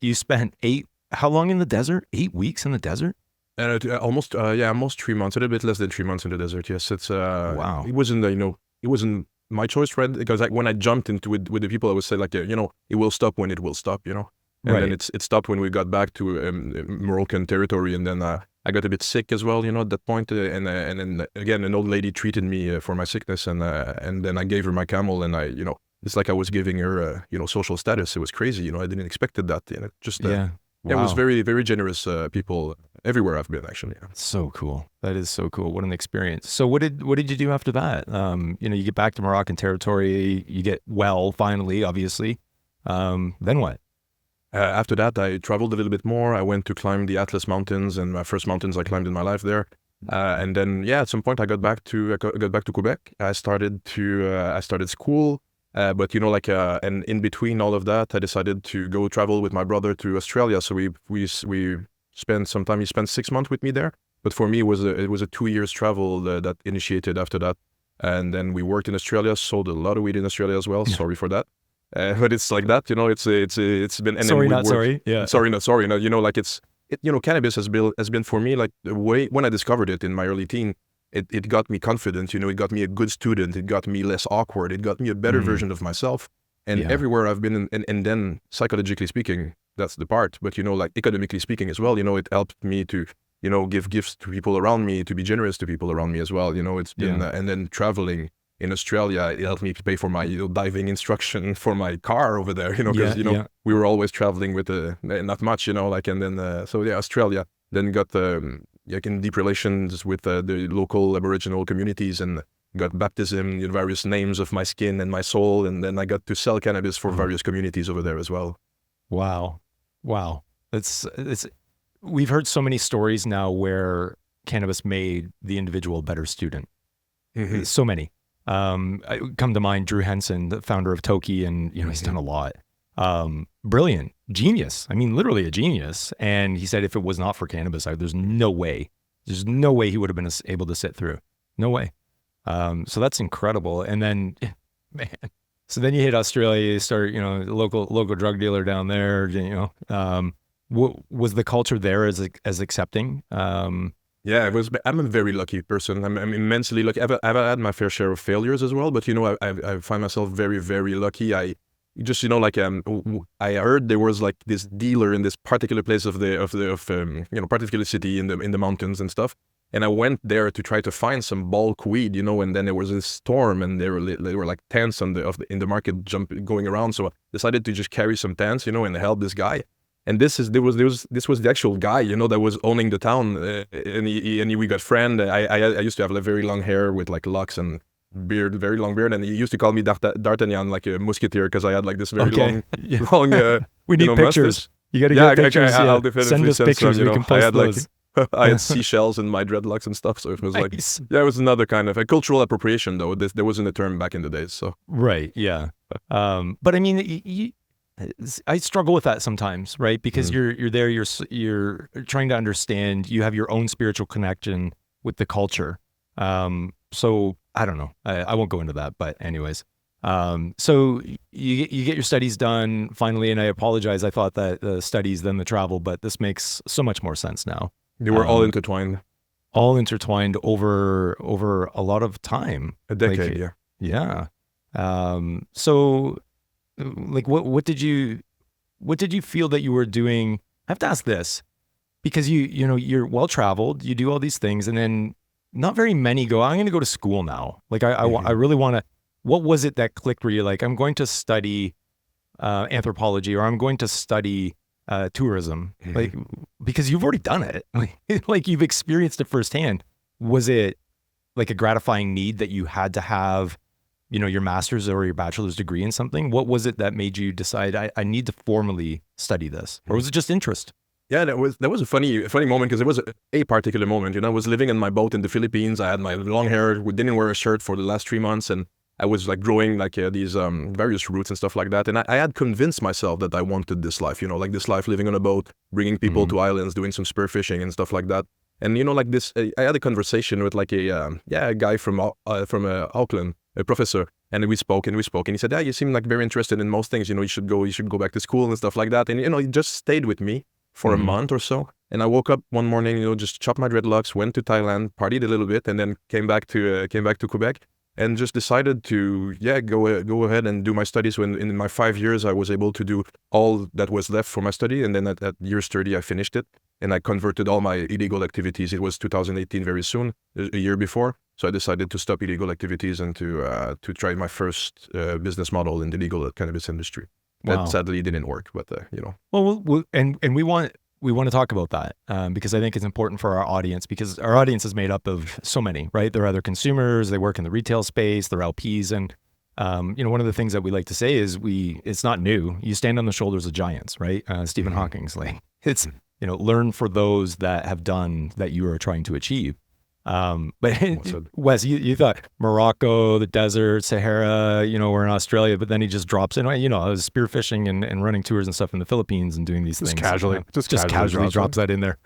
how long in the desert? 8 weeks in the desert? Almost 3 months, a little bit less than 3 months in the desert. Yes, it's wow. It wasn't my choice, right? Because when I jumped into it with the people, I would say like, you know, it will stop when it will stop, you know. And then it stopped when we got back to Moroccan territory, and then I got a bit sick as well, you know, at that point. And then again, an old lady treated me for my sickness, and then I gave her my camel, and it's like I was giving her, social status. It was crazy. I didn't expect that. Just yeah. Wow. It was very, very generous people everywhere I've been, actually. Yeah. So cool. That is so cool. What an experience. So what did you do after that? You get back to Moroccan territory, you get well, finally, obviously. Then what? After that, I traveled a little bit more. I went to climb the Atlas Mountains, and my first mountains I climbed in my life there. And then, at some point I got back to Quebec. I started school. But and in between all of that, I decided to go travel with my brother to Australia. So we spent some time. He spent 6 months with me there. But for me, it was a 2 years travel that initiated after that. And then we worked in Australia, sold a lot of weed in Australia as well. Sorry for that. But it's like that, it's been. And sorry, then not sorry. Yeah. Sorry, not sorry. No, cannabis has been for me like the way when I discovered it in my early teen. It got me confident, it got me a good student, it got me less awkward, it got me a better version of myself. And everywhere I've been, and then psychologically speaking, that's the part. But, economically speaking as well, it helped me to, give gifts to people around me, to be generous to people around me as well. It's been, and then traveling in Australia, it helped me pay for my diving instruction for my car over there, because, we were always traveling with not much, and then, Australia, then got in deep relations with the local Aboriginal communities and got baptism in various names of my skin and my soul. And then I got to sell cannabis for various communities over there as well. Wow. We've heard so many stories now where cannabis made the individual a better student. Mm-hmm. So many. Come to mind, Drew Henson, the founder of Toki, and, he's done a lot. Brilliant, genius. I mean, literally a genius. And he said if it was not for cannabis, there's no way he would have been able to sit through. No way. So that's incredible. And then, man, so then you hit Australia, you start, local drug dealer down there, was the culture there as accepting? Yeah, it was. I'm a very lucky person. I'm immensely lucky. I've had my fair share of failures as well, but I find myself very, very lucky. I heard there was like this dealer in this particular place of particular city in the mountains and stuff, and I went there to try to find some bulk weed, and then there was a storm and there were like tents in the market going around, so I decided to just carry some tents, and help this guy. And this was the actual guy, that was owning the town, and we got friend. I used to have like very long hair with like locks and beard, very long beard, and he used to call me D'Artagnan, like a musketeer, because I had like this very long. We need pictures. Mustache. You got to get pictures. I'll definitely send us pictures. We can post those. I had seashells in my dreadlocks and stuff, so it was nice. It was another kind of a cultural appropriation, though. There wasn't a term back in the days, so. Right. Yeah. But I mean, I struggle with that sometimes, right? Because you're there, you're trying to understand. You have your own spiritual connection with the culture. So I don't know. I won't go into that, but anyways. So you get your studies done finally, and I apologize. I thought that the studies then the travel, but this makes so much more sense now. They were all intertwined. All intertwined over a lot of time. A decade, yeah. Yeah. So, like, what did you feel that you were doing? I have to ask this because you're well traveled. You do all these things, and then not very many go, I'm going to go to school now. Like I really want to. What was it that clicked where you're like, I'm going to study anthropology, or I'm going to study tourism, like, because you've already done it, like you've experienced it firsthand. Was it like a gratifying need that you had to have, your master's or your bachelor's degree in something? What was it that made you decide I need to formally study this, or was it just interest? Yeah, that was a funny moment, because it was a particular moment. I was living in my boat in the Philippines. I had my long hair, didn't wear a shirt for the last 3 months, and I was like growing like these various roots and stuff like that. And I had convinced myself that I wanted this life, like this life, living on a boat, bringing people to islands, doing some spear fishing and stuff like that. And, like this, I had a conversation with like a guy from Auckland, a professor. And we spoke, and he said, you seem like very interested in most things. You should go back to school and stuff like that. And, he just stayed with me for a month or so. And I woke up one morning, just chopped my dreadlocks, went to Thailand, partied a little bit, and then came back to Quebec. And just decided to go ahead and do my studies. When in my 5 years I was able to do all that was left for my study, and then at year 30 I finished it, and I converted all my illegal activities. It was 2018, very soon, a year before. So I decided to stop illegal activities and to try my first business model in the legal cannabis industry. That sadly didn't work, but Well, and we want to talk about that because I think it's important for our audience, because our audience is made up of so many, right? They're either consumers, they work in the retail space, they're LPs, and one of the things that we like to say is it's not new. You stand on the shoulders of giants, right? Stephen Hawking's like, it's, learn for those that have done that you are trying to achieve. But Wes, you thought Morocco, the desert, Sahara, we're in Australia, but then he just drops in, I was spearfishing and running tours and stuff in the Philippines and doing these things. Just casually drops that in there.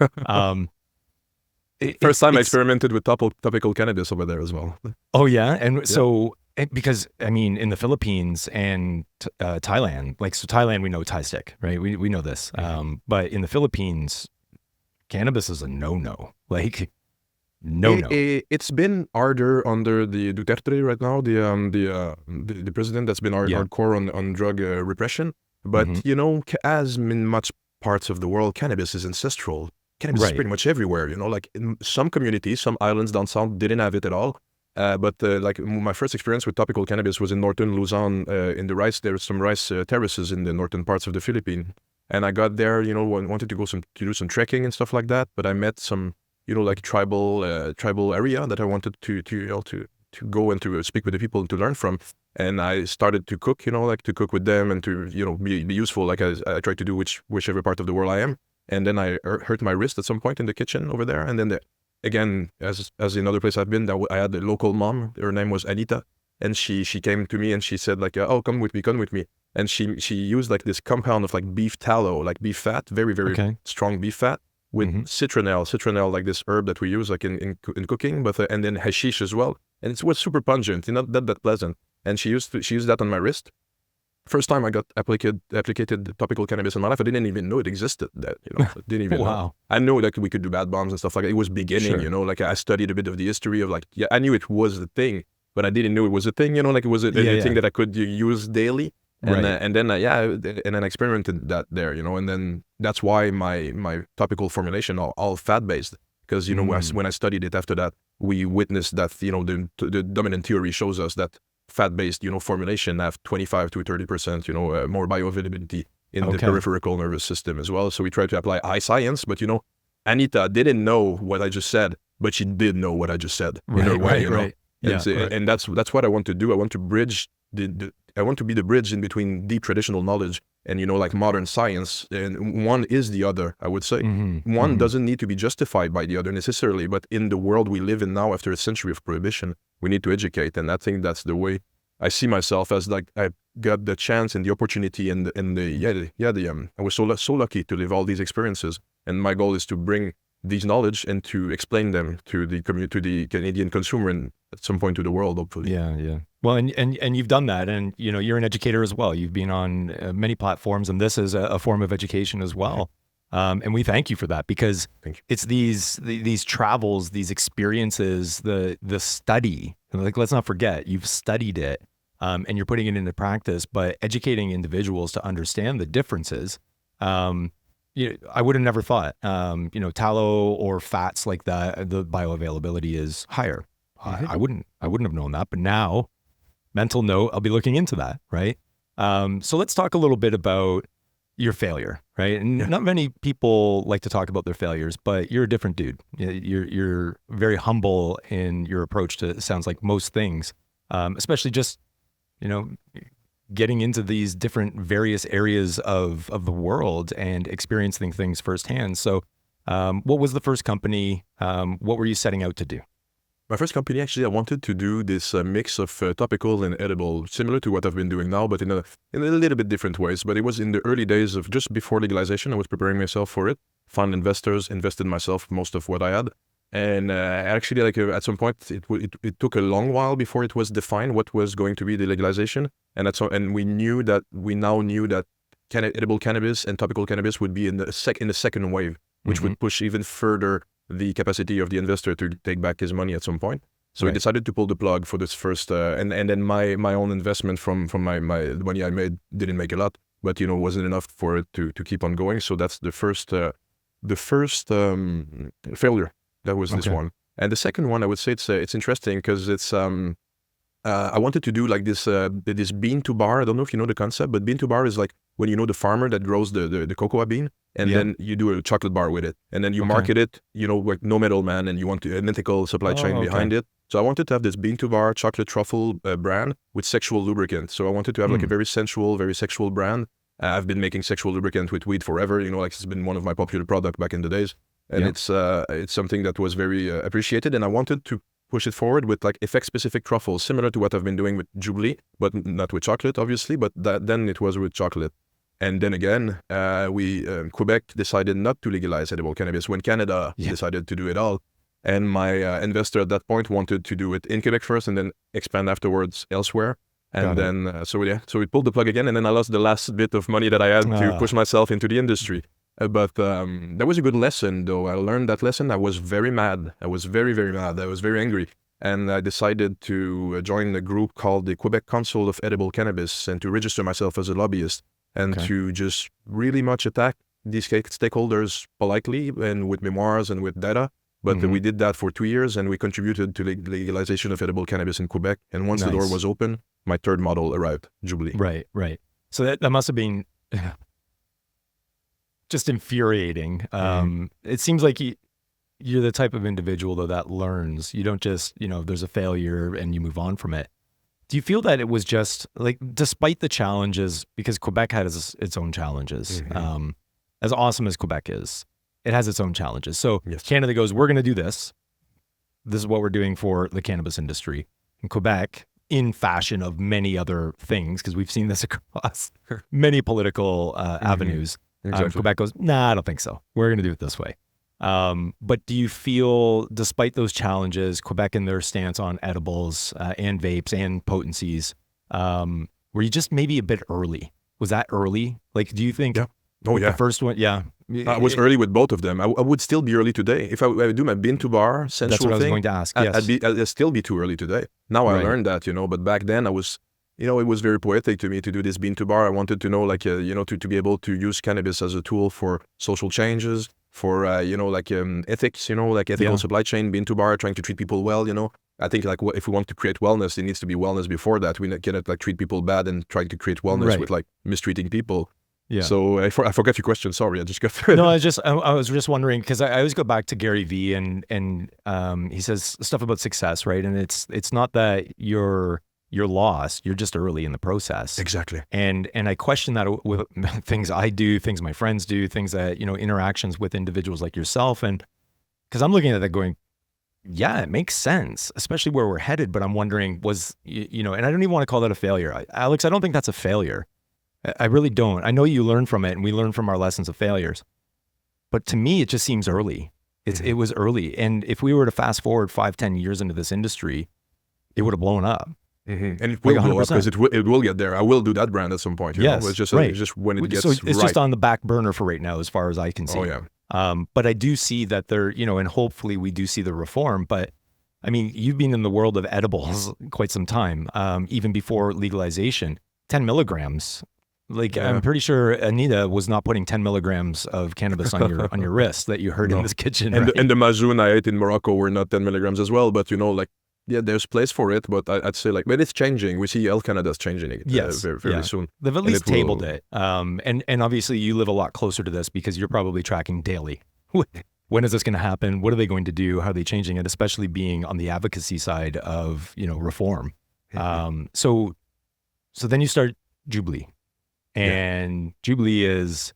First time I experimented with topical cannabis over there as well. Oh yeah. And so, because in the Philippines and Thailand, Thailand, we know Thai stick, right? We know this. But in the Philippines, cannabis is a no-no. It's been harder under the Duterte right now, the president that's been hardcore on drug repression. But as in much parts of the world, cannabis is ancestral. Cannabis is pretty much everywhere. In some communities, some islands down south didn't have it at all. But my first experience with topical cannabis was in northern Luzon. In the rice, there were some rice terraces in the northern parts of the Philippines, and I got there. Wanted to go to do some trekking and stuff like that. But I met some tribal area that I wanted to go and to speak with the people and to learn from. And I started to cook, to cook with them and to, be useful. I try to do whichever part of the world I am. And then I hurt my wrist at some point in the kitchen over there. And then again, as in other place I've been, I had a local mom. Her name was Anita. And she came to me and she said oh, come with me. And she used this compound of beef tallow, beef fat, very, very strong beef fat, with citronelle, this herb that we use in cooking, but and then hashish as well, and it was super pungent, not that pleasant. And she used that on my wrist. First time I got applicated topical cannabis in my life, I didn't even know it existed. That I didn't even know. I know we could do bad bombs and stuff like that. It was beginning, I studied a bit of the history of I knew it was a thing, but I didn't know it was a thing. It was a thing that I could use daily. And then I experimented that there, and then that's why my topical formulation are all fat-based, because, when I studied it after that, we witnessed that, the dominant theory shows us that fat-based, formulation have 25 to 30%, more bioavailability in the peripheral nervous system as well. So we try to apply high science, but, Anita didn't know what I just said, but she did know what I just said in her way, And that's what I want to do. I want to bridge I want to be the bridge in between deep traditional knowledge and, modern science. And one is the other, I would say. One doesn't need to be justified by the other necessarily, but in the world we live in now, after a century of prohibition, we need to educate. And I think that's the way I see myself, as I got the chance and the opportunity I was so lucky to live all these experiences. And my goal is to bring these knowledge and to explain them to the community, to the Canadian consumer, and at some point to the world, hopefully. Yeah. Well, and you've done that, and you're an educator as well. You've been on many platforms, and this is a form of education as well. And we thank you for that, because it's these travels, these experiences, the study. Let's not forget, you've studied it, and you're putting it into practice. But educating individuals to understand the differences. I would have never thought, tallow or fats like that, the bioavailability is higher. I wouldn't have known that, but now, mental note, I'll be looking into that, right? So let's talk a little bit about your failure, right? And not many people like to talk about their failures, but you're a different dude. You're very humble in your approach to, it sounds like, most things, especially just, getting into these different various areas of the world and experiencing things firsthand. So what was the first company? What were you setting out to do? My first company, actually, I wanted to do this mix of topical and edible, similar to what I've been doing now, but in a little bit different ways. But it was in the early days of just before legalization. I was preparing myself for it, found investors, invested myself most of what I had. And actually, at some point, it took a long while before it was defined what was going to be the legalization. And we now knew that edible cannabis and topical cannabis would be in the second wave, which would push even further the capacity of the investor to take back his money at some point. So we decided to pull the plug for this first, and then my own investment from my the money I made didn't make a lot, but wasn't enough for it to keep on going. So that's the first failure. That was this one. And the second one, I would say it's interesting because it's I wanted to do like this bean to bar. I don't know if you know the concept, but bean to bar is like when you know the farmer that grows the cocoa bean, and then you do a chocolate bar with it, and then you market it, you know, like no middleman, and you want an ethical supply chain behind it. So I wanted to have this bean to bar chocolate truffle brand with sexual lubricant. So I wanted to have like a very sensual, very sexual brand. I've been making sexual lubricant with weed forever. You know, like it's been one of my popular products back in the days, and it's something that was very appreciated, and I wanted to push it forward with like effect-specific truffles, similar to what I've been doing with Jublee, but not with chocolate, obviously. But then it was with chocolate. And then again, Quebec decided not to legalize edible cannabis when Canada decided to do it all. And my investor at that point wanted to do it in Quebec first and then expand afterwards elsewhere. And then, so we pulled the plug again. And then I lost the last bit of money that I had to push myself into the industry. But that was a good lesson, though. I learned that lesson. I was very mad. I was very, very mad. I was very angry. And I decided to join a group called the Quebec Council of Edible Cannabis and to register myself as a lobbyist and to just really much attack these stakeholders politely and with memoirs and with data. But we did that for 2 years, and we contributed to the legalization of edible cannabis in Quebec. And once the door was open, my third model arrived, Jublee. Right. So that must have been just infuriating. It seems like you're the type of individual, though, that learns. You don't just, you know, there's a failure and you move on from it. Do you feel that it was just, like, despite the challenges, because Quebec has its own challenges, as awesome as Quebec is, it has its own challenges. So Canada goes, we're going to do this. This is what we're doing for the cannabis industry. In Quebec, in fashion of many other things, because we've seen this across many political avenues, Quebec goes, nah, I don't think so. We're going to do it this way. But do you feel, despite those challenges, Quebec and their stance on edibles and vapes and potencies, were you just maybe a bit early? Was that early? Like, do you think the first one? I was early with both of them. I would still be early today. If I do my bin to bar sensual that's what I was thing, going to ask. I'd still be too early today. Now I learned that, you know, but back then I was, you know, it was very poetic to me to do this bean to bar. I wanted to know, like, you know, to be able to use cannabis as a tool for social changes, for, you know, like ethics, you know, like ethical supply chain, bean to bar, trying to treat people well, you know. I think, like, if we want to create wellness, it needs to be wellness before that. We cannot, like, treat people bad and try to create wellness with, like, mistreating people. Yeah. So I forgot your question. Sorry, I just got through it. No, I was just wondering, because I always go back to Gary Vee and he says stuff about success, right? And it's not that you're lost, you're just early in the process. Exactly. And I question that with things I do, things my friends do, things that, you know, interactions with individuals like yourself. And because I'm looking at that going, yeah, it makes sense, especially where we're headed. But I'm wondering, you know, and I don't even want to call that a failure. Alex, I don't think that's a failure. I really don't. I know you learn from it, and we learn from our lessons of failures. But to me, it just seems early. It was early. And if we were to fast forward 5-10 years into this industry, it would have blown up. And it will blow up because it will get there. I will do that brand at some point. You know? It's just it's just when it gets so it's just on the back burner for right now, as far as I can see. Oh yeah. But I do see that there, you know, and hopefully we do see the reform. But I mean, you've been in the world of edibles quite some time, even before legalization. 10 milligrams. Like, I'm pretty sure Anita was not putting 10 milligrams of cannabis on your wrist that you heard in this kitchen. And, right? and the mazoon I ate in Morocco were not 10 milligrams as well. But, you know, like, yeah, there's place for it. But I'd say, like, but it's changing. We see Health Canada's changing it very soon. They've at least tabled it. And obviously you live a lot closer to this because you're probably tracking daily. When is this going to happen? What are they going to do? How are they changing it? Especially being on the advocacy side of, you know, reform. So then you start Jublee. And Jublee is,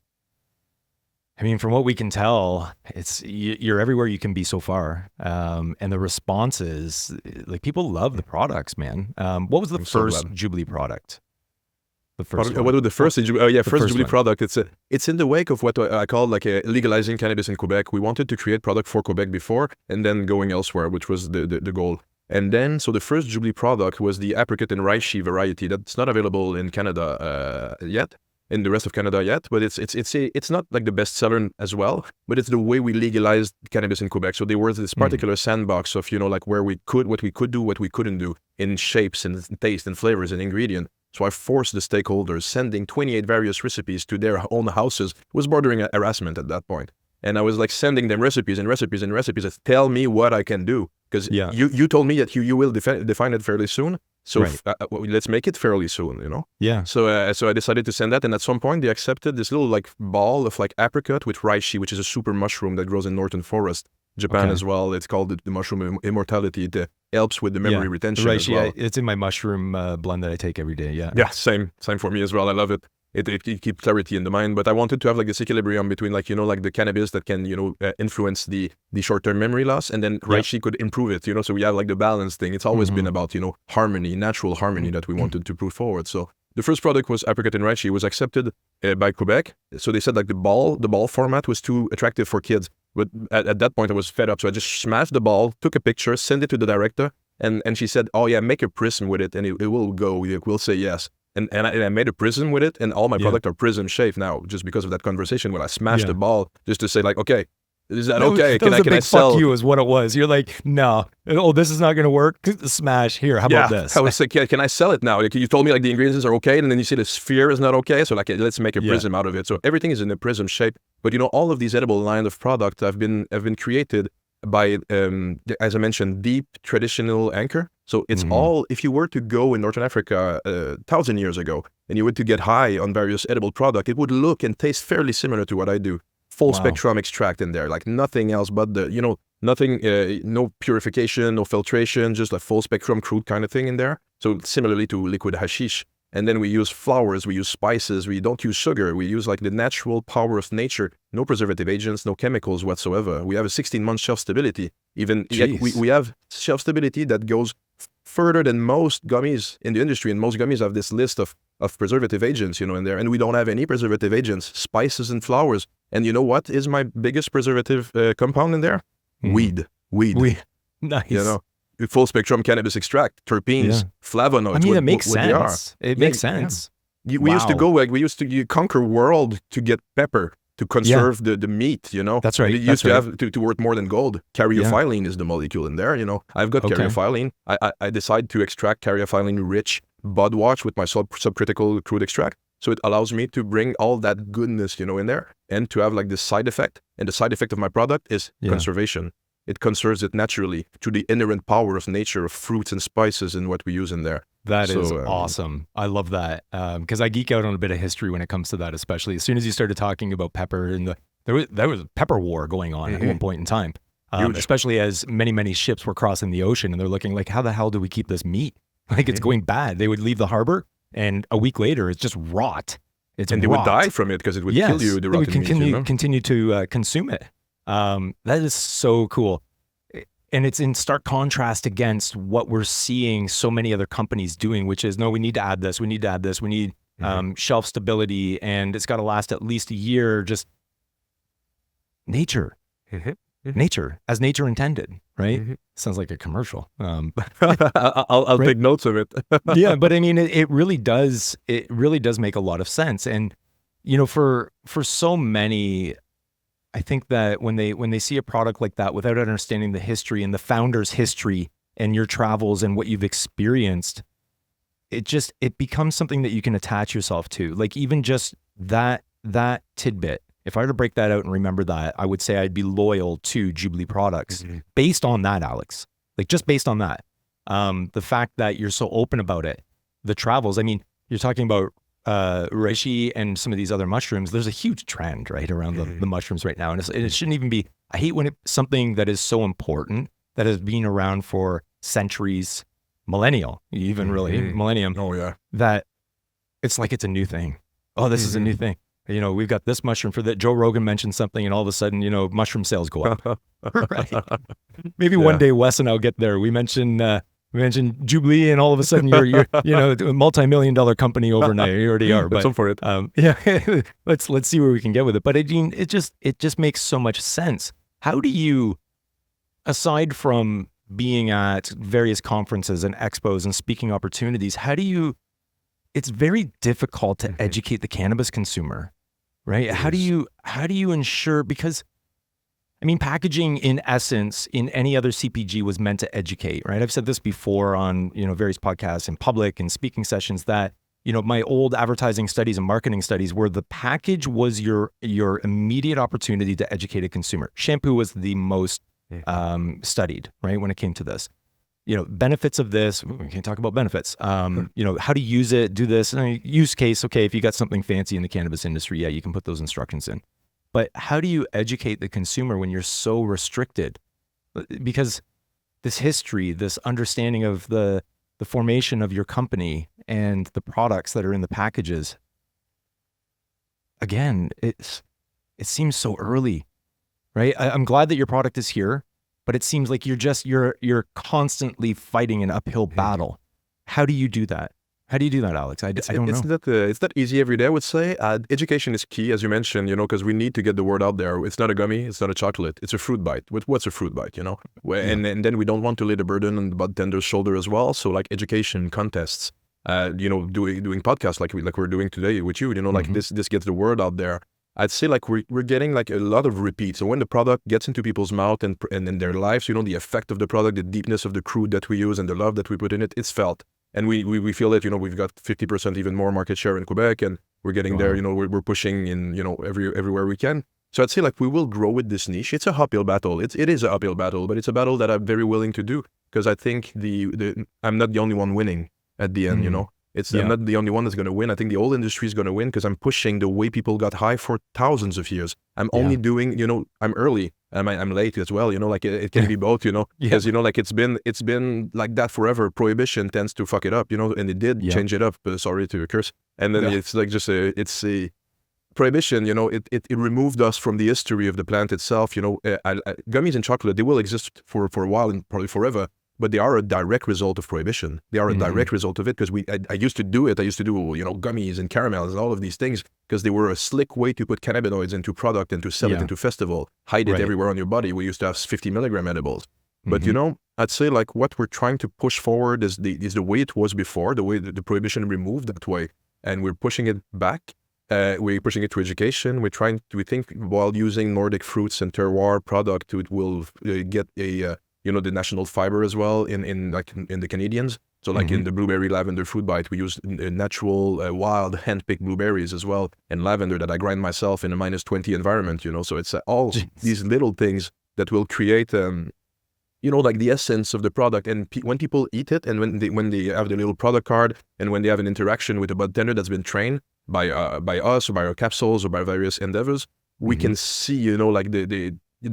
I mean, from what we can tell, you're everywhere you can be so far. And the response is, like, people love the products, man. What was the first Jublee product? The first one. What was the first? First Jublee product. It's in the wake of what I call, like, legalizing cannabis in Quebec. We wanted to create product for Quebec before and then going elsewhere, which was the goal. And then, so the first Jublee product was the apricot and reishi variety that's not available in Canada yet, in the rest of Canada yet, but it's not like the best seller as well, but it's the way we legalized cannabis in Quebec. So there was this particular sandbox of, you know, like what we could do, what we couldn't do in shapes and taste and flavors and ingredient. So I forced the stakeholders, sending 28 various recipes to their own houses. It was bordering harassment at that point. And I was like sending them recipes and recipes and recipes that tell me what I can do. Because you told me that you will define it fairly soon. So let's make it fairly soon, you know? Yeah. So I decided to send that. And at some point they accepted this little like ball of like apricot with reishi, which is a super mushroom that grows in northern forest, Japan as well. It's called the mushroom immortality. It helps with the memory retention reishi, as well. It's in my mushroom blend that I take every day. Yeah. Yeah, same for me as well. I love it. It keeps clarity in the mind, but I wanted to have like this equilibrium between like, you know, like the cannabis that can, you know, influence the short-term memory loss, and then reishi could improve it, you know, so we have like the balance thing. It's always been about, you know, harmony, natural harmony that we wanted to put forward. So the first product was apricot and reishi. It was accepted by Quebec. So they said like the ball format was too attractive for kids. But at that point I was fed up. So I just smashed the ball, took a picture, sent it to the director, and she said, oh yeah, make a prism with it and it will go. We'll say yes. And I made a prism with it, and all my products are prism shaped now, just because of that conversation when I smashed the ball, just to say like, okay, is that okay? Can I sell? Fuck you is what it was. You're like, no, this is not going to work. Smash here. How about this? I was like, can I sell it now? Like, you told me like the ingredients are okay, and then you say the sphere is not okay. So like, let's make a prism out of it. So everything is in a prism shape. But you know, all of these edible line of product have been created by, as I mentioned, deep traditional anchor. So it's all, if you were to go in Northern Africa 1,000 years ago, and you were to get high on various edible product, it would look and taste fairly similar to what I do. Full spectrum extract in there, like nothing else but the, you know, nothing, no purification, no filtration, just a full spectrum crude kind of thing in there. So similarly to liquid hashish. And then we use flowers, we use spices, we don't use sugar, we use like the natural power of nature, no preservative agents, no chemicals whatsoever. We have a 16-month shelf stability. Even we have shelf stability that goes further than most gummies in the industry, and most gummies have this list of preservative agents, you know, in there, and we don't have any preservative agents, spices and flowers. And you know what is my biggest preservative compound in there? Weed. Nice. You know, full spectrum cannabis extract, terpenes, flavonoids. I mean, it makes sense. It makes sense. We used to go, like, we used to conquer world to get pepper, to conserve the meat, you know. That's right. It used to have to worth more than gold. Caryophyllene is the molecule in there, you know. I've got caryophyllene. I decide to extract caryophyllene rich bud wash with my subcritical crude extract. So it allows me to bring all that goodness, you know, in there, and to have like this side effect. And the side effect of my product is conservation. It conserves it naturally through the inherent power of nature, of fruits and spices and what we use in there. That is awesome. I love that, because I geek out on a bit of history when it comes to that, especially as soon as you started talking about pepper, and there was a pepper war going on at one point in time, especially as many ships were crossing the ocean, and they're looking like, how the hell do we keep this meat? Like, it's going bad. They would leave the harbor, and a week later, it's just rot. They would die from it because it would kill you. The rotten meat, continue to consume it. That is so cool. And it's in stark contrast against what we're seeing so many other companies doing, which is, no, we need to add this, we need to add this, we need shelf stability, and it's got to last at least a year. Just nature, nature as nature intended, right? Sounds like a commercial. I'll take notes of it. Yeah, but I mean, it really does. It really does make a lot of sense. And you know, for so many, I think that when they see a product like that without understanding the history and the founder's history and your travels and what you've experienced, it becomes something that you can attach yourself to. Like, even just that tidbit, if I were to break that out and remember that, I would say I'd be loyal to Jublee products based on that, Alex. Like, just based on that. The fact that you're so open about it, the travels. I mean, you're talking about reishi and some of these other mushrooms. There's a huge trend, right, around the mushrooms right now. And it shouldn't even be, I hate when it's something that is so important, that has been around for centuries, millennial, even really, millennium. Oh, yeah. That it's like it's a new thing. Oh, this is a new thing. You know, we've got this mushroom for that. Joe Rogan mentioned something, and all of a sudden, you know, mushroom sales go up. Right. Maybe one day Wes and I'll get there. We mentioned Jublee, and all of a sudden you're you know, a multi-million-dollar company overnight. You already are, but up for it. Yeah, let's see where we can get with it. But it just makes so much sense. How do you, aside from being at various conferences and expos and speaking opportunities, it's very difficult to educate the cannabis consumer, right? How do you ensure, because I mean, packaging in essence in any other CPG was meant to educate, right? I've said this before on, you know, various podcasts in public and speaking sessions, that my old advertising studies and marketing studies where the package was your immediate opportunity to educate a consumer. Shampoo was the most studied, right? When it came to this, benefits of this, we can't talk about benefits. How to use it, do this, use case. Okay. If you got something fancy in the cannabis industry, yeah, you can put those instructions in, but how do you educate the consumer when you're so restricted? Because this history, this understanding of the formation of your company and the products that are in the packages, again, it seems so early, right? I'm glad that your product is here, but it seems like you're constantly fighting an uphill battle. How do you do that? How do you do that, Alex? I don't know. It's not easy every day, I would say. Education is key, as you mentioned, because we need to get the word out there. It's not a gummy, it's not a chocolate, it's a fruit bite. What's a fruit bite, And then we don't want to lay the burden on the bartender's shoulder as well. So like education contests, doing podcasts like we're doing today with you, like this gets the word out there. I'd say like we're getting like a lot of repeats. So when the product gets into people's mouth and in their lives, the effect of the product, the deepness of the crude that we use and the love that we put in it, it's felt. And we feel it, we've got 50% even more market share in Quebec, and we're getting there, we're pushing in, everywhere we can. So I'd say like we will grow with this niche. It's a uphill battle. It is a uphill battle, but it's a battle that I'm very willing to do because I think I'm not the only one winning at the end, I'm not the only one that's going to win. I think the whole industry is going to win because I'm pushing the way people got high for thousands of years. I'm only doing, I'm early. I'm late as well, like it can be both, because, like it's been like that forever. Prohibition tends to fuck it up, and it did change it up. Sorry to curse. And then it's like it's a prohibition, it removed us from the history of the plant itself. Gummies and chocolate, they will exist for a while and probably forever. But they are a direct result of prohibition. They are a direct result of it because I used to do it. I used to do, gummies and caramels and all of these things because they were a slick way to put cannabinoids into product and to sell it into festival, hide it everywhere on your body. We used to have 50 milligram edibles. But, I'd say like what we're trying to push forward is the way it was before, the way that the prohibition removed that way. And we're pushing it back. We're pushing it to education. We think while using Nordic fruits and terroir product, it will get a... the national fiber as well in the Canadians. So like in the blueberry lavender fruit bite, we use natural wild hand-picked blueberries as well and lavender that I grind myself in a -20 environment, So it's all these little things that will create, like the essence of the product. And when people eat it and when they have the little product card and when they have an interaction with a bartender that's been trained by us or by our capsules or by various endeavors, we can see, like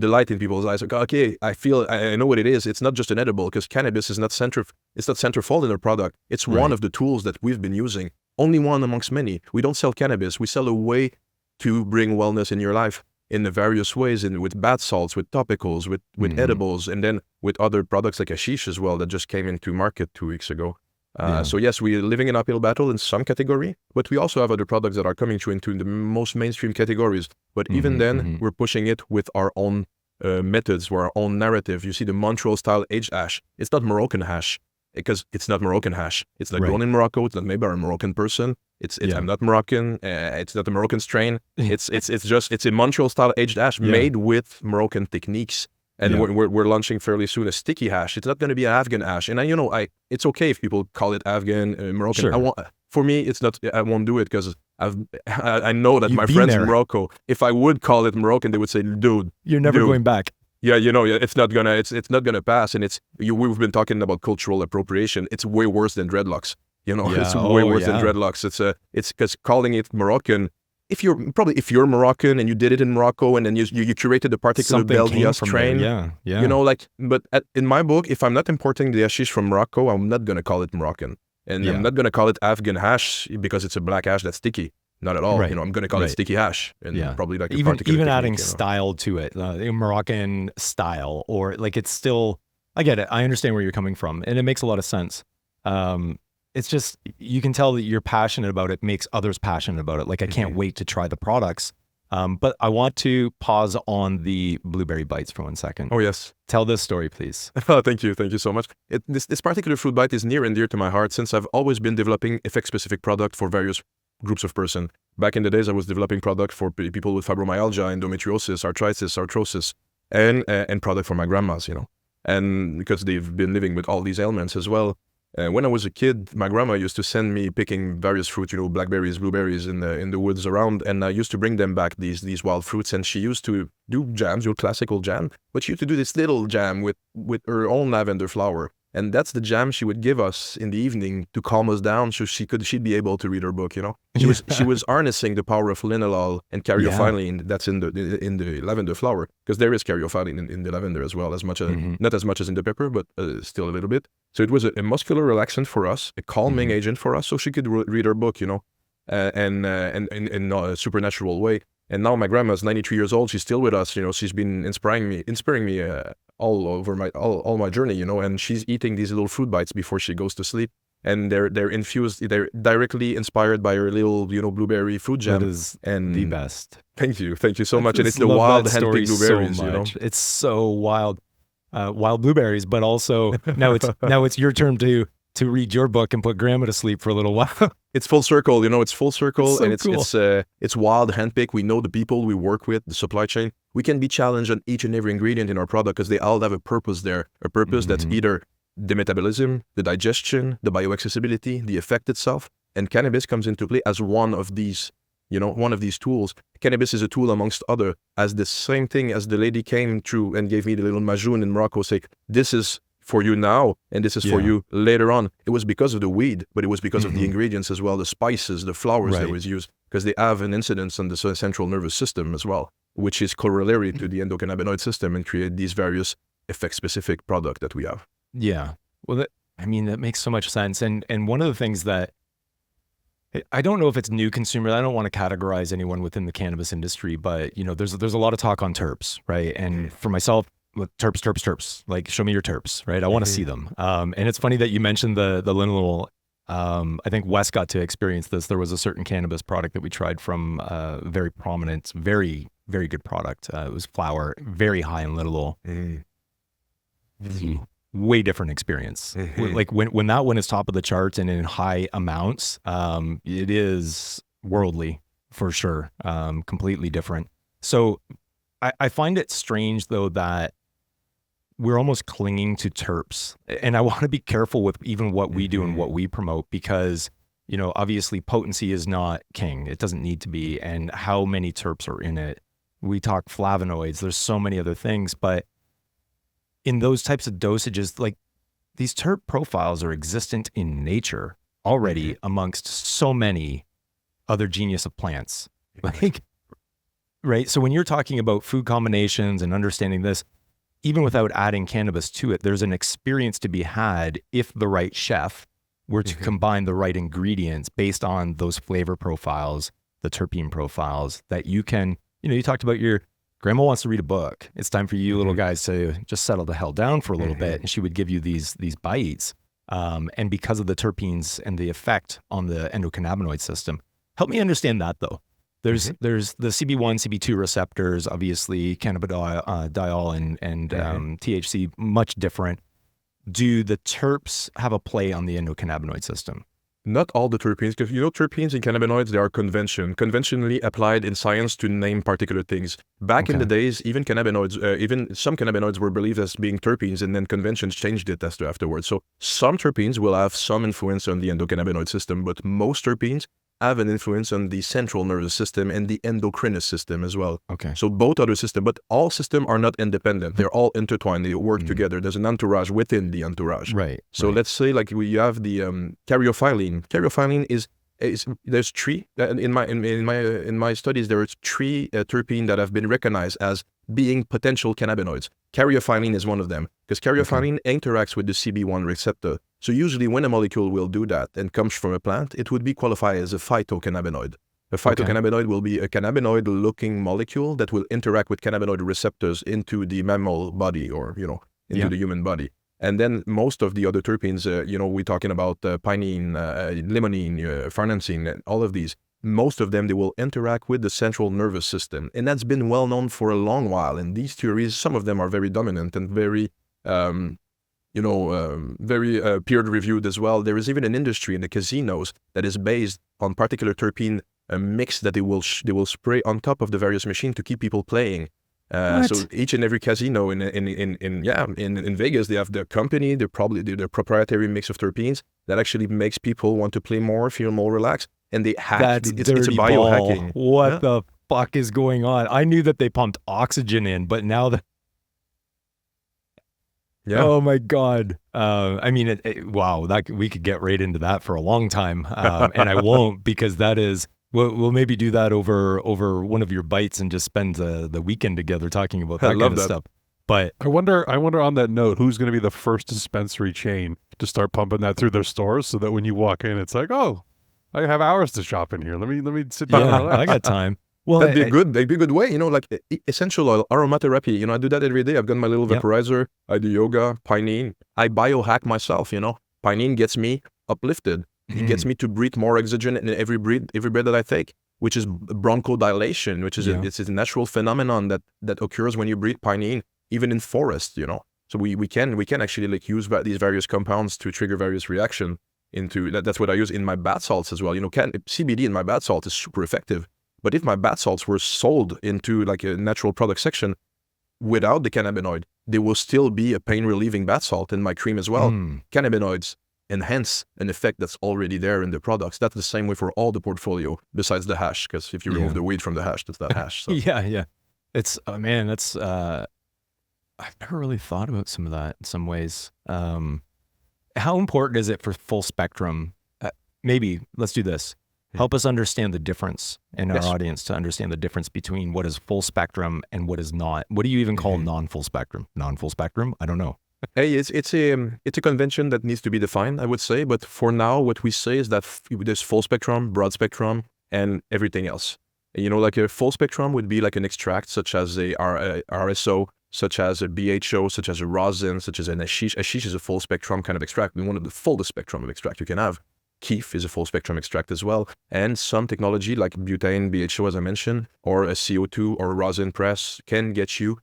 the light in people's eyes. Like, okay, I know what it is. It's not just an edible because cannabis is not centerfold in our product. It's one of the tools that we've been using. Only one amongst many. We don't sell cannabis. We sell a way to bring wellness in your life in the various ways, with bath salts, with topicals, with edibles, and then with other products like hashish as well that just came into market 2 weeks ago. So yes, we're living an uphill battle in some category, but we also have other products that are coming into the most mainstream categories. But even then, we're pushing it with our own methods, or our own narrative. You see the Montreal style aged hash. It's not Moroccan hash because it's not Moroccan hash. It's not grown in Morocco. It's not made by a Moroccan person. I'm not Moroccan. It's not a Moroccan strain. It's a Montreal style aged hash made with Moroccan techniques. And we're launching fairly soon a sticky hash. It's not going to be an Afghan hash. And it's okay if people call it Afghan, Moroccan. Sure. For me, it's not. I won't do it because I know that my friends in Morocco, if I would call it Moroccan, they would say, "Dude, you're never going back." Yeah, it's not gonna pass. And we've been talking about cultural appropriation. It's way worse than dreadlocks. It's way worse than dreadlocks. It's because calling it Moroccan. If you're Moroccan and you did it in Morocco and then you curated the particular Belgian strain, but in my book, if I'm not importing the hashish from Morocco, I'm not going to call it Moroccan. And I'm not going to call it Afghan hash because it's a black hash that's sticky. Not at all. I'm going to call it sticky hash. And probably like even adding style to it, Moroccan style, or like it's still, I get it. I understand where you're coming from and it makes a lot of sense. It's just, you can tell that you're passionate about it, makes others passionate about it. Like, I can't wait to try the products. But I want to pause on the blueberry bites for 1 second. Oh, yes. Tell this story, please. Thank you. Thank you so much. This particular fruit bite is near and dear to my heart since I've always been developing effect-specific product for various groups of person. Back in the days, I was developing product for people with fibromyalgia, endometriosis, arthritis, arthrosis, and product for my grandmas, and because they've been living with all these ailments as well. When I was a kid, my grandma used to send me picking various fruits, blackberries, blueberries in the woods around, and I used to bring them back these wild fruits. And she used to do jams, your classical jam, but she used to do this little jam with her own lavender flower. And that's the jam she would give us in the evening to calm us down, so she'd be able to read her book. She was harnessing the power of linalool and caryophyllene that's in the lavender flower, because there is caryophyllene in the lavender as well, as much as not as much as in the pepper, but still a little bit. So it was a muscular relaxant for us, a calming agent for us, so she could read her book, and in a supernatural way. And now my grandma's 93 years old. She's still with us. She's been inspiring me all over all my journey. And she's eating these little fruit bites before she goes to sleep. And they're infused. They're directly inspired by her little blueberry fruit jam. That is the best. Thank you so much. And it's the wild handpicked blueberries. So much. It's so wild, wild blueberries. But also now it's your turn to read your book and put grandma to sleep for a little while. It's full circle, it's full circle, it's so and cool. It's wild handpicked. We know the people we work with, the supply chain. We can be challenged on each and every ingredient in our product because they all have a purpose there. A purpose that's either the metabolism, the digestion, the bioaccessibility, the effect itself. And cannabis comes into play as one of these, one of these tools. Cannabis is a tool amongst other, as the same thing as the lady came through and gave me the little majoun in Morocco, say, this is for you now, and this is for you later on. It was because of the weed, but it was because of the ingredients as well, the spices, the flowers that was used, because they have an incidence on the central nervous system as well, which is corollary to the endocannabinoid system, and create these various effect-specific product that we have. Yeah. Well, that makes so much sense. And one of the things that, I don't know if it's new consumer, I don't want to categorize anyone within the cannabis industry, but there's a lot of talk on terps, right? And for myself, terps, like show me your terps, right? I want to see them. And it's funny that you mentioned the linalool. I think Wes got to experience this. There was a certain cannabis product that we tried from a very prominent, very, very good product. It was flower, very high in linalool. Way different experience. Like when that one is top of the charts and in high amounts, it is worldly for sure. Completely different. So I find it strange though that we're almost clinging to terps, and I want to be careful with even what we do and what we promote, because obviously potency is not king. It doesn't need to be. And how many terps are in it? We talk flavonoids, there's so many other things, but in those types of dosages, like these terp profiles are existent in nature already amongst so many other genius of plants. Like, right? So when you're talking about food combinations and understanding this, even without adding cannabis to it, there's an experience to be had if the right chef were to combine the right ingredients based on those flavor profiles, the terpene profiles that you can, you talked about your grandma wants to read a book. It's time for you little guys to just settle the hell down for a little bit. And she would give you these bites. And because of the terpenes and the effect on the endocannabinoid system, help me understand that though. There's the CB1, CB2 receptors, obviously cannabidiol and THC, much different. Do the terps have a play on the endocannabinoid system? Not all the terpenes, because terpenes and cannabinoids, they are conventionally applied in science to name particular things. Back in the days, even cannabinoids, even some cannabinoids were believed as being terpenes, and then conventions changed it afterwards. So some terpenes will have some influence on the endocannabinoid system, but most terpenes have an influence on the central nervous system and the endocrinous system as well. Okay. So both other systems, but all systems are not independent. They're all intertwined. They work together. There's an entourage within the entourage. Right. So let's say like we have the caryophyllene. Caryophyllene is there's three in my studies. There are three terpene that have been recognized as being potential cannabinoids. Caryophyllene is one of them, because caryophyllene interacts with the CB1 receptor. So usually when a molecule will do that and comes from a plant, it would be qualified as a phytocannabinoid. A phytocannabinoid will be a cannabinoid-looking molecule that will interact with cannabinoid receptors into the mammal body, or into the human body. And then most of the other terpenes, we're talking about pinene, limonene, farnesene, all of these. Most of them, they will interact with the central nervous system. And that's been well known for a long while. And these theories, some of them are very dominant and very, very peer-reviewed as well. There is even an industry in the casinos that is based on particular terpene mix that they will spray on top of the various machines to keep people playing. So each and every casino in Vegas, they have their company, their proprietary mix of terpenes that actually makes people want to play more, feel more relaxed, and they hack. It's a biohacking. What the fuck is going on? I knew that they pumped oxygen in, but now that oh my God. I mean, wow, that we could get right into that for a long time. And I won't, because that is, we'll maybe do that over one of your bites and just spend the weekend together talking about that kind of stuff. But I wonder on that note, who's going to be the first dispensary chain to start pumping that through their stores, so that when you walk in, it's like, oh, I have hours to shop in here. Let me sit down. Yeah, I got time. Well, that'd be a good way, like essential oil, aromatherapy. I do that every day. I've got my little vaporizer. I do yoga, pinene. I biohack myself. Pinene gets me uplifted. It gets me to breathe more oxygen in every breath that I take, which is bronchodilation, which is it's a natural phenomenon that occurs when you breathe pinene, even in forests. So we can actually use these various compounds to trigger various reaction into that. That's what I use in my bath salts as well. CBD in my bath salt is super effective. But if my bath salts were sold into a natural product section without the cannabinoid, there will still be a pain relieving bath salt in my cream as well. Cannabinoids enhance an effect that's already there in the products. That's the same way for all the portfolio, besides the hash, because if you remove the weed from the hash, that's not hash. So. Yeah. It's, man, that's, I've never really thought about some of that in some ways. How important is it for full spectrum? Maybe let's do this. Help us understand the difference in our audience, to understand the difference between what is full spectrum and what is not. What do you even call non-full spectrum? Non-full spectrum? I don't know. Hey, it's a convention that needs to be defined, I would say. But for now, what we say is that there's full spectrum, broad spectrum, and everything else. Like a full spectrum would be like an extract, such as a RSO, such as a BHO, such as a rosin, such as an hashish. Hashish is a full spectrum kind of extract, and one of the fullest spectrum of extract you can have. Keef is a full spectrum extract as well. And some technology like butane, BHO, as I mentioned, or a CO2 or a rosin press can get you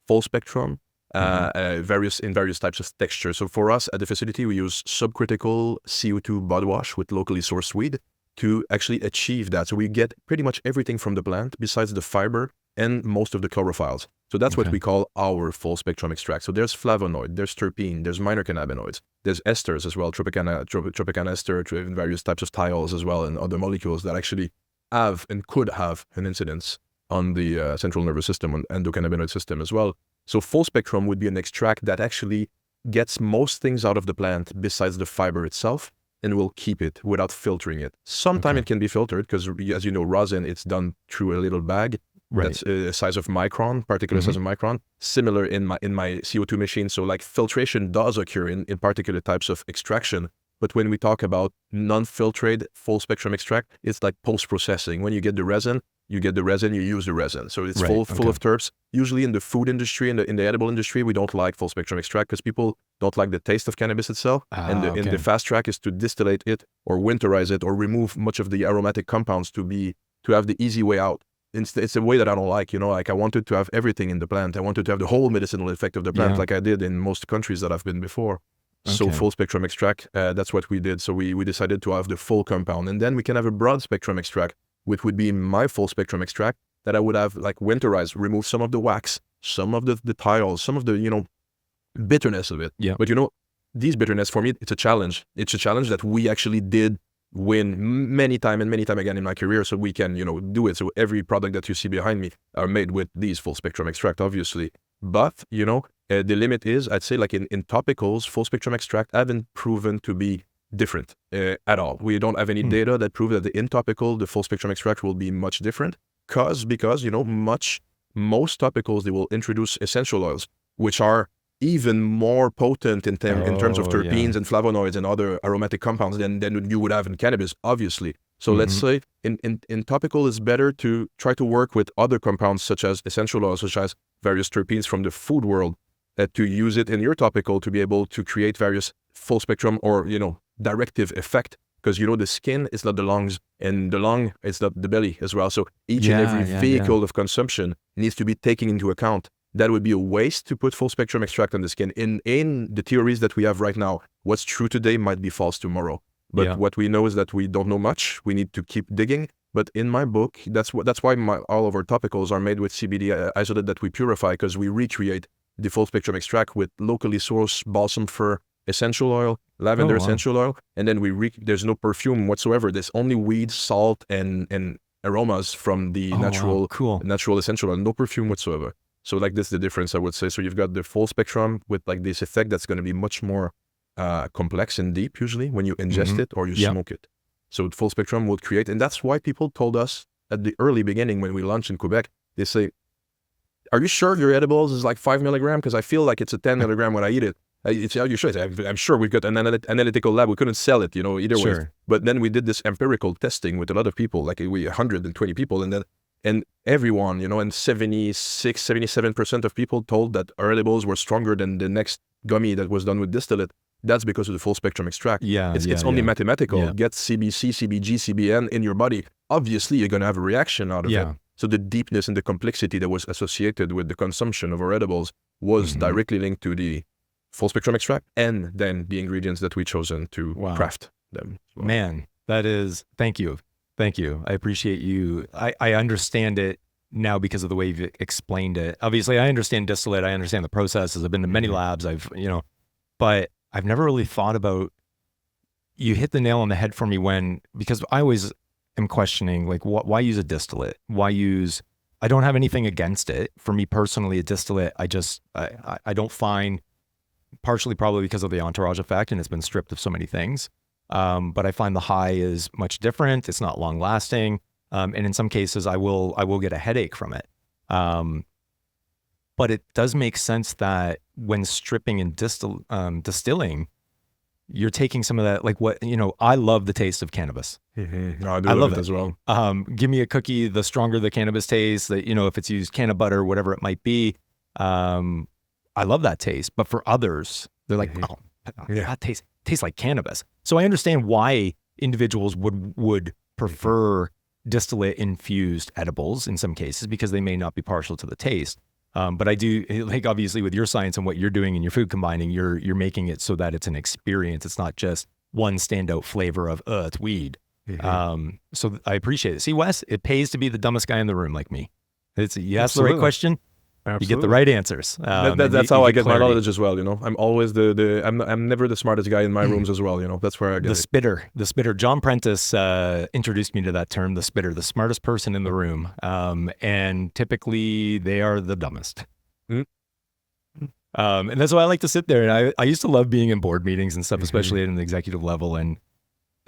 full spectrum, various types of texture. So for us at the facility, we use subcritical CO2 bud wash with locally sourced weed to actually achieve that. So we get pretty much everything from the plant besides the fiber and most of the chlorophylls. So that's what we call our full spectrum extract. So there's flavonoid, there's terpene, there's minor cannabinoids, there's esters as well, tropicana ester, and various types of thiols as well, and other molecules that actually have and could have an incidence on the central nervous system, on endocannabinoid system as well. So full spectrum would be an extract that actually gets most things out of the plant besides the fiber itself, and will keep it without filtering it. Sometimes it can be filtered, because as you know, rosin, it's done through a little bag. That's a size of micron, particular size of micron, similar in my CO2 machine. So filtration does occur in particular types of extraction. But when we talk about non-filtrated full spectrum extract, it's like post-processing. When you get the resin, you use the resin. So it's full of terps. Usually in the food industry, in the edible industry, we don't like full spectrum extract because people don't like the taste of cannabis itself. And the fast track is to distillate it or winterize it or remove much of the aromatic compounds to have the easy way out. It's a way that I don't like, I wanted to have everything in the plant. I wanted to have the whole medicinal effect of the plant, like I did in most countries that I've been before. So full spectrum extract, that's what we did. So we decided to have the full compound. And then we can have a broad spectrum extract, which would be my full spectrum extract, that I would have winterized, remove some of the wax, some of the thiols, some of the, bitterness of it. Yeah. But these bitterness, for me, it's a challenge. It's a challenge that we actually did win many time again in my career, so we can do it. So every product that you see behind me are made with these full spectrum extract, obviously. But the limit is, I'd say, in topicals, full spectrum extract haven't proven to be different at all. We don't have any data that prove that in topical the full spectrum extract will be much different, because most topicals, they will introduce essential oils, which are even more potent in terms of terpenes and flavonoids and other aromatic compounds than you would have in cannabis, obviously. So let's say in topical, it's better to try to work with other compounds such as essential oils, such as various terpenes from the food world, to use it in your topical to be able to create various full spectrum or, directive effect. Because, the skin is not the lungs, and the lung is not the belly as well. So each and every vehicle of consumption needs to be taken into account. That would be a waste to put full spectrum extract on the skin. In the theories that we have right now, what's true today might be false tomorrow. But what we know is that we don't know much. We need to keep digging. But in my book, that's why all of our topicals are made with CBD isolate that we purify, because we recreate the full spectrum extract with locally sourced balsam fir essential oil, lavender essential oil, and then there's no perfume whatsoever. There's only weed, salt, and aromas from the natural essential oil. No perfume whatsoever. So like this is the difference, I would say. So you've got the full spectrum with like this effect that's going to be much more complex and deep usually when you ingest it or you smoke it. So full spectrum would create, and that's why people told us at the early beginning when we launched in Quebec, they say, "Are you sure your edibles is like 5 milligram? Because I feel like it's a 10 milligram when I eat it." Are you sure? I'm sure we've got an analytical lab. We couldn't sell it, either way. But then we did this empirical testing with a lot of people, like 120 people, and everyone, and 77% of people told that our edibles were stronger than the next gummy that was done with distillate. That's because of the full spectrum extract. It's only mathematical. Get CBC, CBG, CBN in your body. Obviously, you're going to have a reaction out of it. So the deepness and the complexity that was associated with the consumption of our edibles was directly linked to the full spectrum extract and then the ingredients that we chosen to craft them. Man, thank you. Thank you. I appreciate you. I understand it now because of the way you've explained it. Obviously, I understand distillate. I understand the processes. I've been to many labs. But I've never really thought about, you hit the nail on the head for me because I always am questioning, like, why use a distillate? I don't have anything against it. For me personally, a distillate, I don't find, partially probably because of the entourage effect, and it's been stripped of so many things. But I find the high is much different. It's not long lasting. And in some cases I will get a headache from it. But it does make sense that when stripping and distilling, you're taking some of that, like I love the taste of cannabis. No, I love it as well. Give me a cookie, the stronger the cannabis tastes, that, if it's used canna butter, whatever it might be. I love that taste. But for others, they're like, that tastes like cannabis. So I understand why individuals would prefer distillate infused edibles in some cases, because they may not be partial to the taste. But I do, like, obviously with your science and what you're doing and your food combining, you're making it so that it's an experience. It's not just one standout flavor of, it's weed. So I appreciate it. See, Wes, it pays to be the dumbest guy in the room like me. You ask the right question, you get the right answers. That's how I get my knowledge as well. I'm always I'm never the smartest guy in my rooms as well. That's where I get the spitter. John Prentice introduced me to that term, the spitter, the smartest person in the room. And typically they are the dumbest. And that's why I like to sit there. And I used to love being in board meetings and stuff, especially at an executive level. And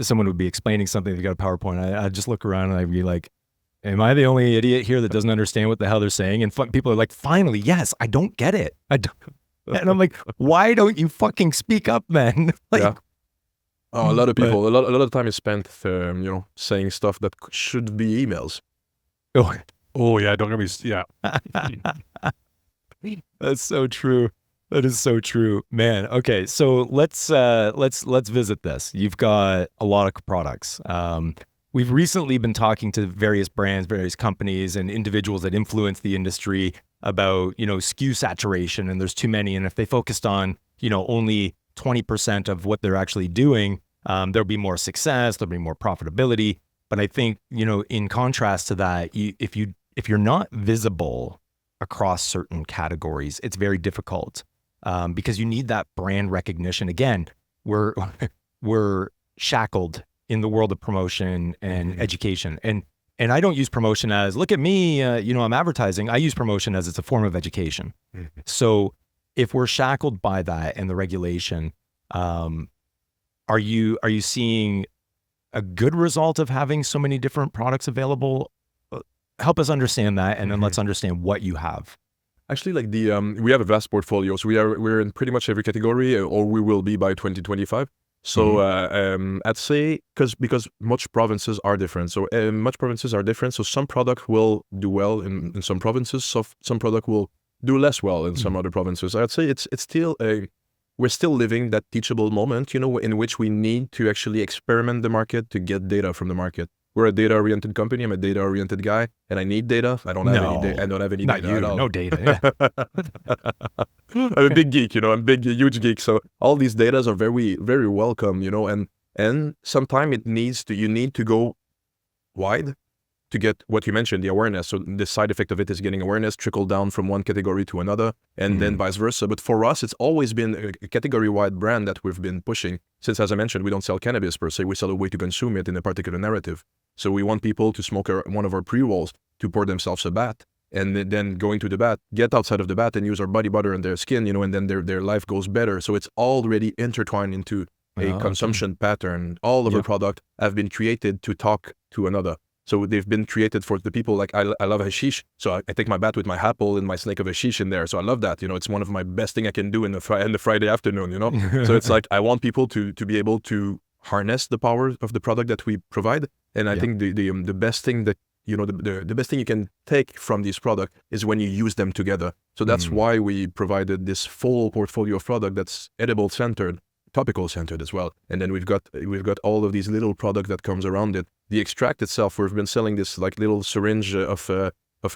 someone would be explaining something, they got a PowerPoint. I'd just look around and I'd be like, am I the only idiot here that doesn't understand what the hell they're saying? And people are like, finally, yes, I don't get it. I don't. And I'm like, why don't you fucking speak up, man? A lot of people, a lot of time is spent, saying stuff that should be emails. Oh yeah, don't get me. Yeah. That's so true. That is so true, man. Okay, so let's visit this. You've got a lot of products. We've recently been talking to various brands, various companies, and individuals that influence the industry about, SKU saturation, and there's too many. And if they focused on, only 20% of what they're actually doing, there'll be more success, there'll be more profitability. But I think, in contrast to that, if you're not visible across certain categories, it's very difficult, because you need that brand recognition. Again, we're shackled in the world of promotion and education. And I don't use promotion as, look at me, I'm advertising. I use promotion as it's a form of education. So if we're shackled by that and the regulation, are you seeing a good result of having so many different products available? Help us understand that, and then let's understand what you have. Actually, like we have a vast portfolio. So we're in pretty much every category, or we will be by 2025. So I'd say because much provinces are different. So So some product will do well in some provinces. So some product will do less well in some other provinces. I'd say it's still we're still living that teachable moment, in which we need to actually experiment the market to get data from the market. We're a data-oriented company. I'm a data-oriented guy, and I need data. I don't have any data at all. No data. Yeah. I'm a big geek, I'm a huge geek. So all these datas are very, very welcome, and sometimes you need to go wide to get what you mentioned, the awareness. So the side effect of it is getting awareness, trickle down from one category to another, and then vice versa. But for us, it's always been a category-wide brand that we've been pushing. Since, as I mentioned, we don't sell cannabis per se, we sell a way to consume it in a particular narrative. So we want people to smoke one of our pre-rolls, to pour themselves a bath, and then going to the bath, get outside of the bath and use our body butter on their skin, and then their life goes better. So it's already intertwined into a consumption pattern. All of our product have been created to talk to another. So they've been created for the people. Like I love hashish, so I take my bath with my apple and my snake of hashish in there. So I love that. It's one of my best thing I can do in the Friday afternoon. So it's like I want people to be able to harness the power of the product that we provide. And I think the best thing that the best thing you can take from this product is when you use them together. So that's why we provided this full portfolio of product that's edible centered, topical centered as well. And then we've got all of these little product that comes around it. The extract itself, we've been selling this like little syringe of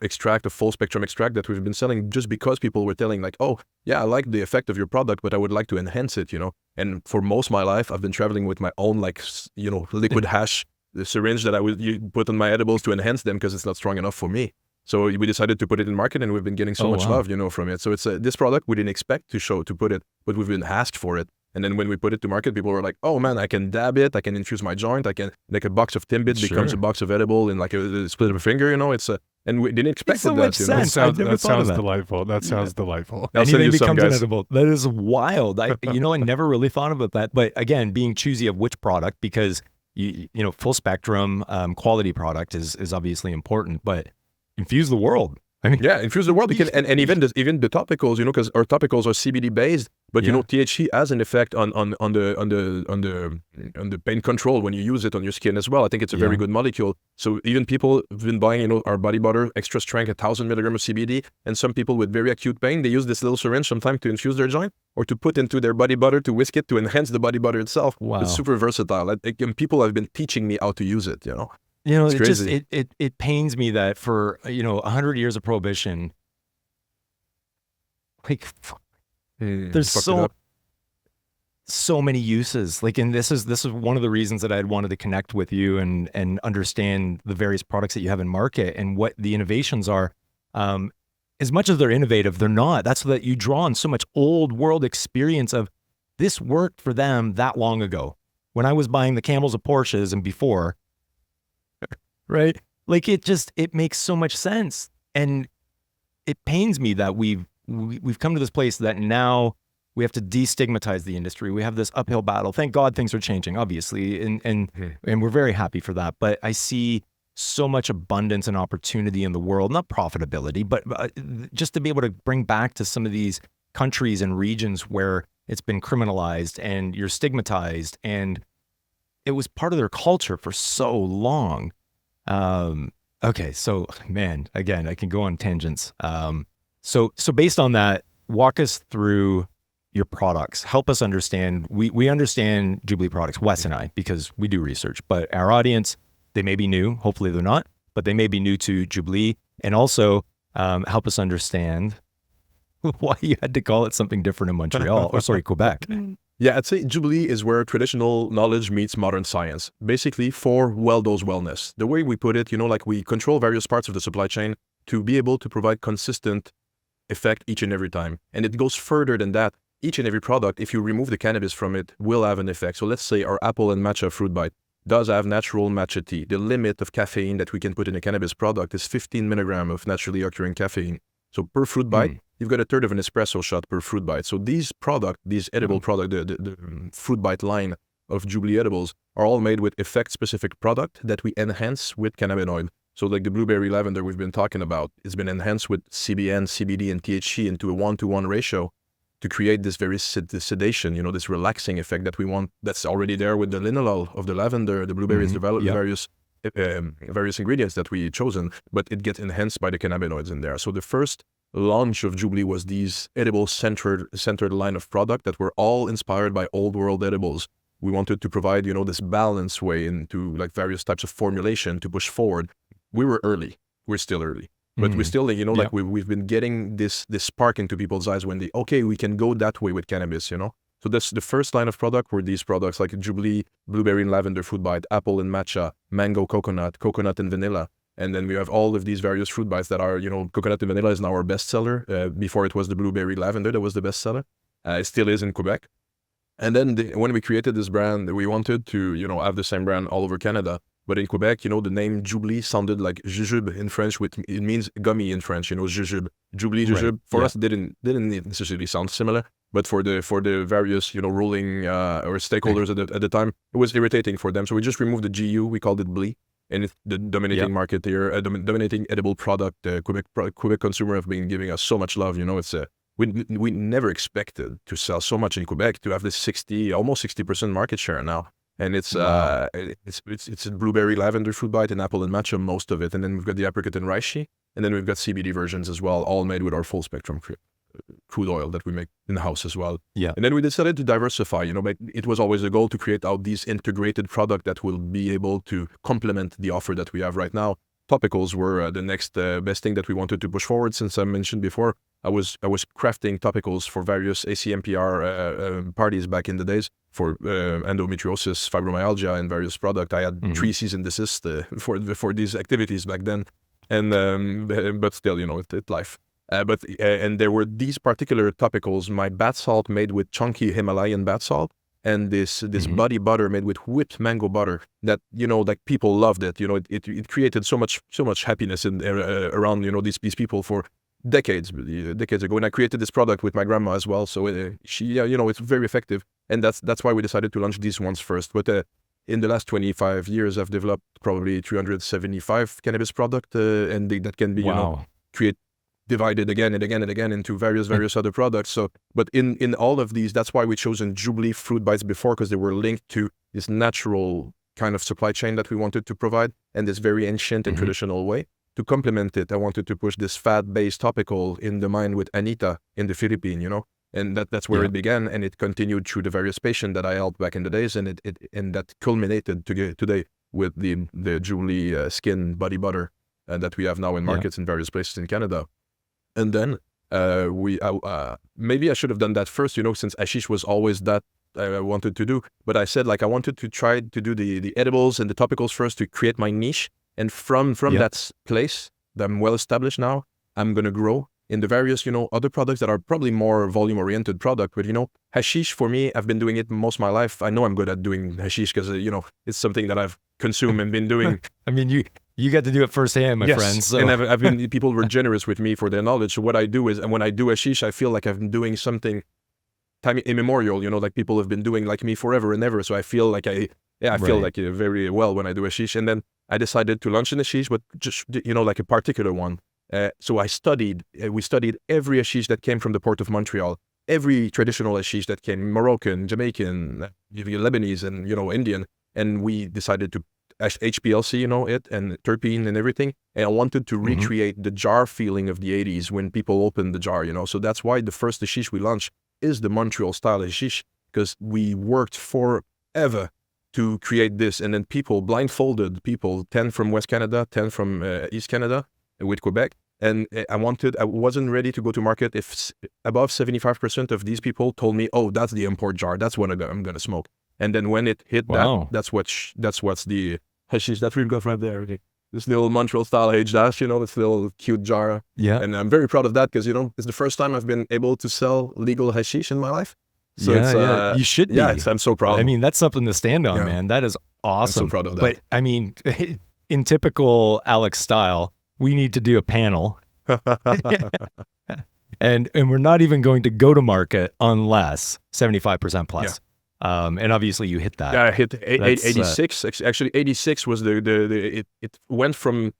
extract, of full spectrum extract that we've been selling just because people were telling like, oh yeah, I like the effect of your product, but I would like to enhance it, And for most of my life, I've been traveling with my own liquid hash, the syringe that I would put on my edibles to enhance them because it's not strong enough for me. So we decided to put it in market, and we've been getting so much love, from it. So it's this product we didn't expect to put it, but we've been asked for it. And then when we put it to market, people were like, oh man, I can dab it, I can infuse my joint, I can, like a box of Timbit becomes a box of edible in like a split of a finger, and we didn't expect so that. Much sense. That sounds delightful. That sounds delightful. Anything becomes an edible. That is wild. I never really thought about that. But again, being choosy of which product, because full spectrum quality product is obviously important, but infuse the world. I mean, yeah, infuse the world. And even the topicals, because our topicals are CBD based, but THC has an effect on the pain control when you use it on your skin as well. I think it's a very good molecule. So even people have been buying, our body butter, extra strength, 1,000 milligrams of CBD, and some people with very acute pain, they use this little syringe sometimes to infuse their joint or to put into their body butter to whisk it to enhance the body butter itself. Wow. It's super versatile. And people have been teaching me how to use it. It's crazy. It pains me that for 100 years of prohibition, like there's so many uses. Like, and this is one of the reasons that I had wanted to connect with you and understand the various products that you have in market and what the innovations are. As much as they're innovative, they're not. That's that you draw on so much old world experience of this worked for them that long ago when I was buying the Camels of Porsches and before. Right? Like it makes so much sense. And it pains me that we've come to this place that now we have to destigmatize the industry. We have this uphill battle. Thank God things are changing, obviously. And we're very happy for that. But I see so much abundance and opportunity in the world, not profitability, but just to be able to bring back to some of these countries and regions where it's been criminalized and you're stigmatized and it was part of their culture for so long. Okay, so man, again, I can go on tangents. So based on that, walk us through your products. Help us understand. We understand Jublee products, Wes and I, because we do research. But our audience, they may be new. Hopefully they're not, but they may be new to Jublee. And also help us understand why you had to call it something different in Montreal, or sorry, Quebec. Yeah, I'd say Jublee is where traditional knowledge meets modern science, basically for well-dose wellness. The way we put it, like we control various parts of the supply chain to be able to provide consistent effect each and every time. And it goes further than that. Each and every product, if you remove the cannabis from it, will have an effect. So let's say our apple and matcha fruit bite does have natural matcha tea. The limit of caffeine that we can put in a cannabis product is 15 milligrams of naturally occurring caffeine. So per fruit bite, you've got a third of an espresso shot per fruit bite. So these edible product, the fruit bite line of Jublee edibles are all made with effect-specific product that we enhance with cannabinoid. So like the blueberry lavender we've been talking about, it's been enhanced with CBN, CBD, and THC into a 1-to-1 ratio to create this very sedation, this relaxing effect that we want. That's already there with the linalool of the lavender, the blueberries, the various ingredients that we chosen, but it gets enhanced by the cannabinoids in there. So the first launch of Jublee was these edible centered line of product that were all inspired by old world edibles. We wanted to provide, this balanced way into like various types of formulation to push forward. We were early. We're still early. But we still, like we've been getting this spark into people's eyes when we can go that way with cannabis, So that's the first line of product were these products like Jublee, blueberry and lavender fruit bite, apple and matcha, mango, coconut and vanilla. And then we have all of these various fruit bites that are, coconut and vanilla is now our bestseller. Before it was the blueberry lavender that was the bestseller. It still is in Quebec. And then when we created this brand, we wanted to, have the same brand all over Canada. But in Quebec, the name Jublee sounded like jujube in French, which it means gummy in French, jujube. Jublee, jujube. Right. For us, it didn't necessarily sound similar. But for the various, ruling or stakeholders at the time, it was irritating for them. So we just removed the GU, we called it Blee. And it's the dominating market here, dominating edible product. Quebec consumer have been giving us so much love. It's we never expected to sell so much in Quebec, to have this almost 60% market share now. And it's it's a blueberry lavender fruit bite and apple and matcha, most of it. And then we've got the apricot and reishi. And then we've got CBD versions as well, all made with our full spectrum crude oil that we make in the house as well. Yeah. And then we decided to diversify. It was always a goal to create out these integrated product that will be able to complement the offer that we have right now. Topicals were the next best thing that we wanted to push forward. Since I mentioned before, I was crafting topicals for various ACMPR parties back in the days for endometriosis, fibromyalgia, and various products. I had 3 cease and desist for these activities back then, and but still, it's life. And there were these particular topicals, my bath salt made with chunky Himalayan bath salt, and this body butter made with whipped mango butter that, like people loved it. It created so much happiness around, these people for decades ago. And I created this product with my grandma as well. So it's very effective. And that's why we decided to launch these ones first. But in the last 25 years, I've developed probably 375 cannabis products, and that can be, divided again and again and again into various other products. So, but in all of these, that's why we chosen Jublee fruit bites before, because they were linked to this natural kind of supply chain that we wanted to provide, and this very ancient and traditional way. To complement it, I wanted to push this fat-based topical in the mind with Anita in the Philippines, and that's where it began, and it continued through the various patients that I helped back in the days, and that culminated today with the Jublee skin body butter that we have now in markets in various places in Canada. And then maybe I should have done that first, since hashish was always that I wanted to do. But I said, I wanted to try to do the edibles and the topicals first to create my niche. And from that place that I'm well established now, I'm going to grow in the various, other products that are probably more volume-oriented product. But, hashish, for me, I've been doing it most of my life. I know I'm good at doing hashish because, it's something that I've consumed and been doing. I mean, you get to do it firsthand, my friends. So. And I've been, people were generous with me for their knowledge. So what I do is, and when I do hashish, I feel like I've been doing something time immemorial, like people have been doing like me forever and ever. So I feel like I feel like very well when I do hashish. And then I decided to launch an hashish, but just, like a particular one. So we studied every hashish that came from the port of Montreal, every traditional hashish that came, Moroccan, Jamaican, Lebanese, and, Indian. And we decided to HPLC, it, and terpene and everything. And I wanted to recreate the jar feeling of the 80s when people opened the jar, So that's why the first hashish we launched is the Montreal style hashish, because we worked forever to create this. And then blindfolded people, 10 from West Canada, 10 from East Canada with Quebec. And I wasn't ready to go to market if above 75% of these people told me, oh, that's the import jar. That's what I'm going to smoke. And then when it hit that's what's the hashish that we've got right there. This little Montreal style H-dash, this little cute jar. Yeah. And I'm very proud of that because, it's the first time I've been able to sell legal hashish in my life. So you should be. Yeah, I'm so proud. I mean, that's something to stand on, man. That is awesome. I'm so proud of that. But I mean, in typical Alex style, we need to do a panel. and we're not even going to go to market unless 75% plus. Yeah. And obviously you hit that. Yeah, I hit 86. Actually, 86 was it went from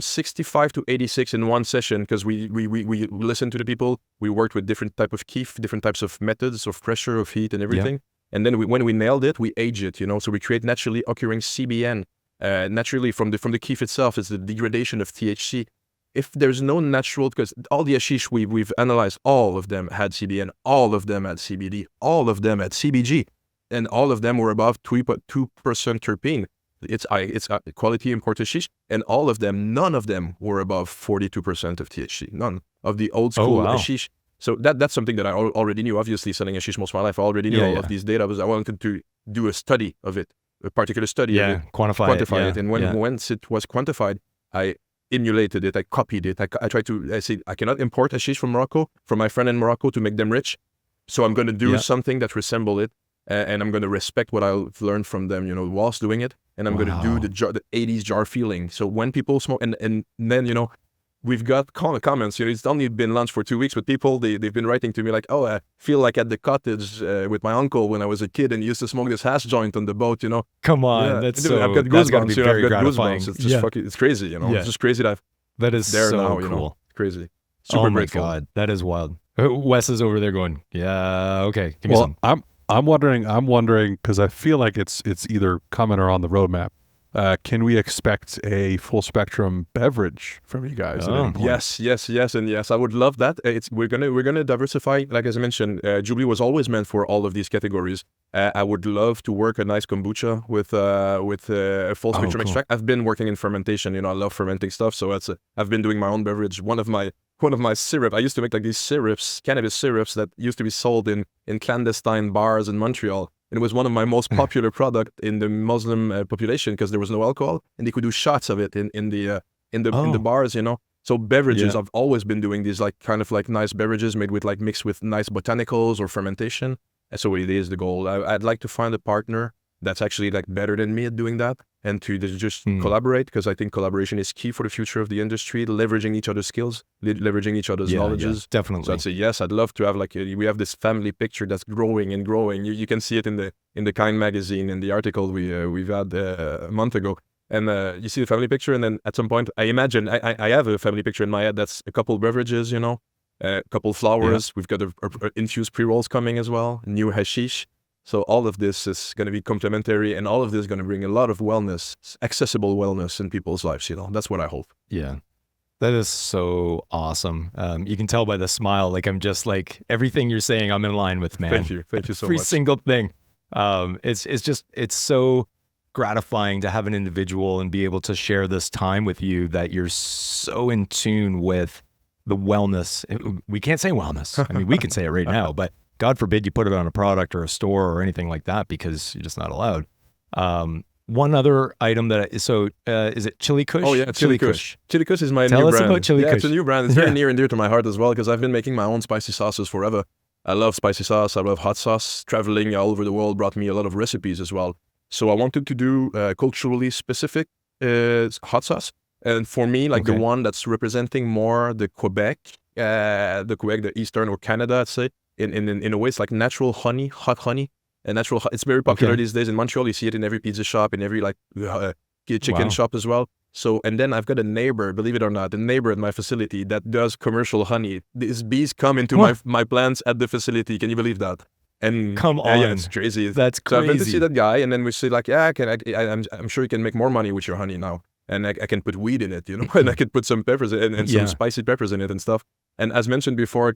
65 to 86 in one session because we listened to the people. We worked with different type of keef, different types of methods of pressure, of heat, and everything. Yeah. And then when we nailed it, we age it. So we create naturally occurring CBN. Naturally from the keef itself is the degradation of THC. If there's no natural, because all the hashish we've analyzed, all of them had CBN, all of them had CBD, all of them had CBG, and all of them were above 2% terpene. It's quality import hashish, and none of them were above 42% of THC. None of the old school hashish. So that's something that I already knew. Obviously, selling hashish most of my life, I already knew all of these data. I wanted to do a study of it, a particular study of it, quantify it. And once it was quantified, I emulated it, I copied it. I tried to, I said, I cannot import hashish from Morocco, from my friend in Morocco to make them rich. So I'm going to do something that resemble it. And I'm going to respect what I've learned from them, you know, whilst doing it. And I'm going to do the 80s jar feeling. So when people smoke, and then, you know, we've got comments, you know, it's only been launched for 2 weeks, but people, they've been writing to me like, oh, I feel like at the cottage with my uncle when I was a kid and used to smoke this hash joint on the boat, you know. Come on, that's so, I've got goosebumps, you know, I've got goosebumps. It's just fucking, it's crazy, you know. It's just crazy that is there so now, cool. You know. It's crazy. Super grateful. My God, that is wild. Wes is over there going, yeah, okay, give me some. I'm wondering because I feel like it's either coming or on the roadmap. Can we expect a full spectrum beverage from you guys? Yes, and yes. I would love that. We're gonna diversify. Like as I mentioned, Jublee was always meant for all of these categories. I would love to work a nice kombucha with a full spectrum extract. I've been working in fermentation. You know, I love fermenting stuff. So I've been doing my own beverage. One of my syrup. I used to make like these syrups, cannabis syrups that used to be sold in clandestine bars in Montreal. And it was one of my most popular product in the Muslim population because there was no alcohol and they could do shots of it in the bars, you know. So beverages, I've always been doing these like kind of like nice beverages made with like mixed with nice botanicals or fermentation. And so it is the goal. I'd like to find a partner that's actually like better than me at doing that and to just collaborate, because I think collaboration is key for the future of the industry, leveraging each other's skills, leveraging each other's knowledges. Definitely. So I'd say yes, I'd love to have like we have this family picture that's growing and growing. You can see it in the Kind magazine in the article we've had a month ago. And you see the family picture, and then at some point, I imagine I have a family picture in my head that's a couple beverages, you know, a couple flowers. We've got a infused pre-rolls coming as well, new hashish. So all of this is going to be complementary, and all of this is going to bring a lot of wellness, accessible wellness in people's lives, you know. That's what I hope. Yeah. That is so awesome. You can tell by the smile, like I'm just like, everything you're saying, I'm in line with, man. Thank you so much. Every single thing. It's so gratifying to have an individual and be able to share this time with you that you're so in tune with the wellness. We can't say wellness. I mean, we can say it right now, but God forbid you put it on a product or a store or anything like that because you're just not allowed. One other item is it Chili Kush? Oh yeah, Chili Kush. Chili Kush is my new brand. Tell us about Chili Kush. It's a new brand. It's very near and dear to my heart as well because I've been making my own spicy sauces forever. I love spicy sauce. I love hot sauce. Traveling all over the world brought me a lot of recipes as well. So I wanted to do culturally specific hot sauce. And for me, like the one that's representing more the Quebec, the Eastern or Canada, I'd say. In a way, it's like natural honey, hot honey, and natural. It's very popular these days in Montreal. You see it in every pizza shop, in every like chicken shop as well. So, and then I've got a neighbor, believe it or not, a neighbor at my facility that does commercial honey. These bees come into my plants at the facility. Can you believe that? And come on, yeah, it's crazy. That's crazy. So I've been to see that guy, and then we say like, yeah, I'm sure you can make more money with your honey now, and I can put weed in it, you know, and I can put some peppers and some spicy peppers in it and stuff. And as mentioned before,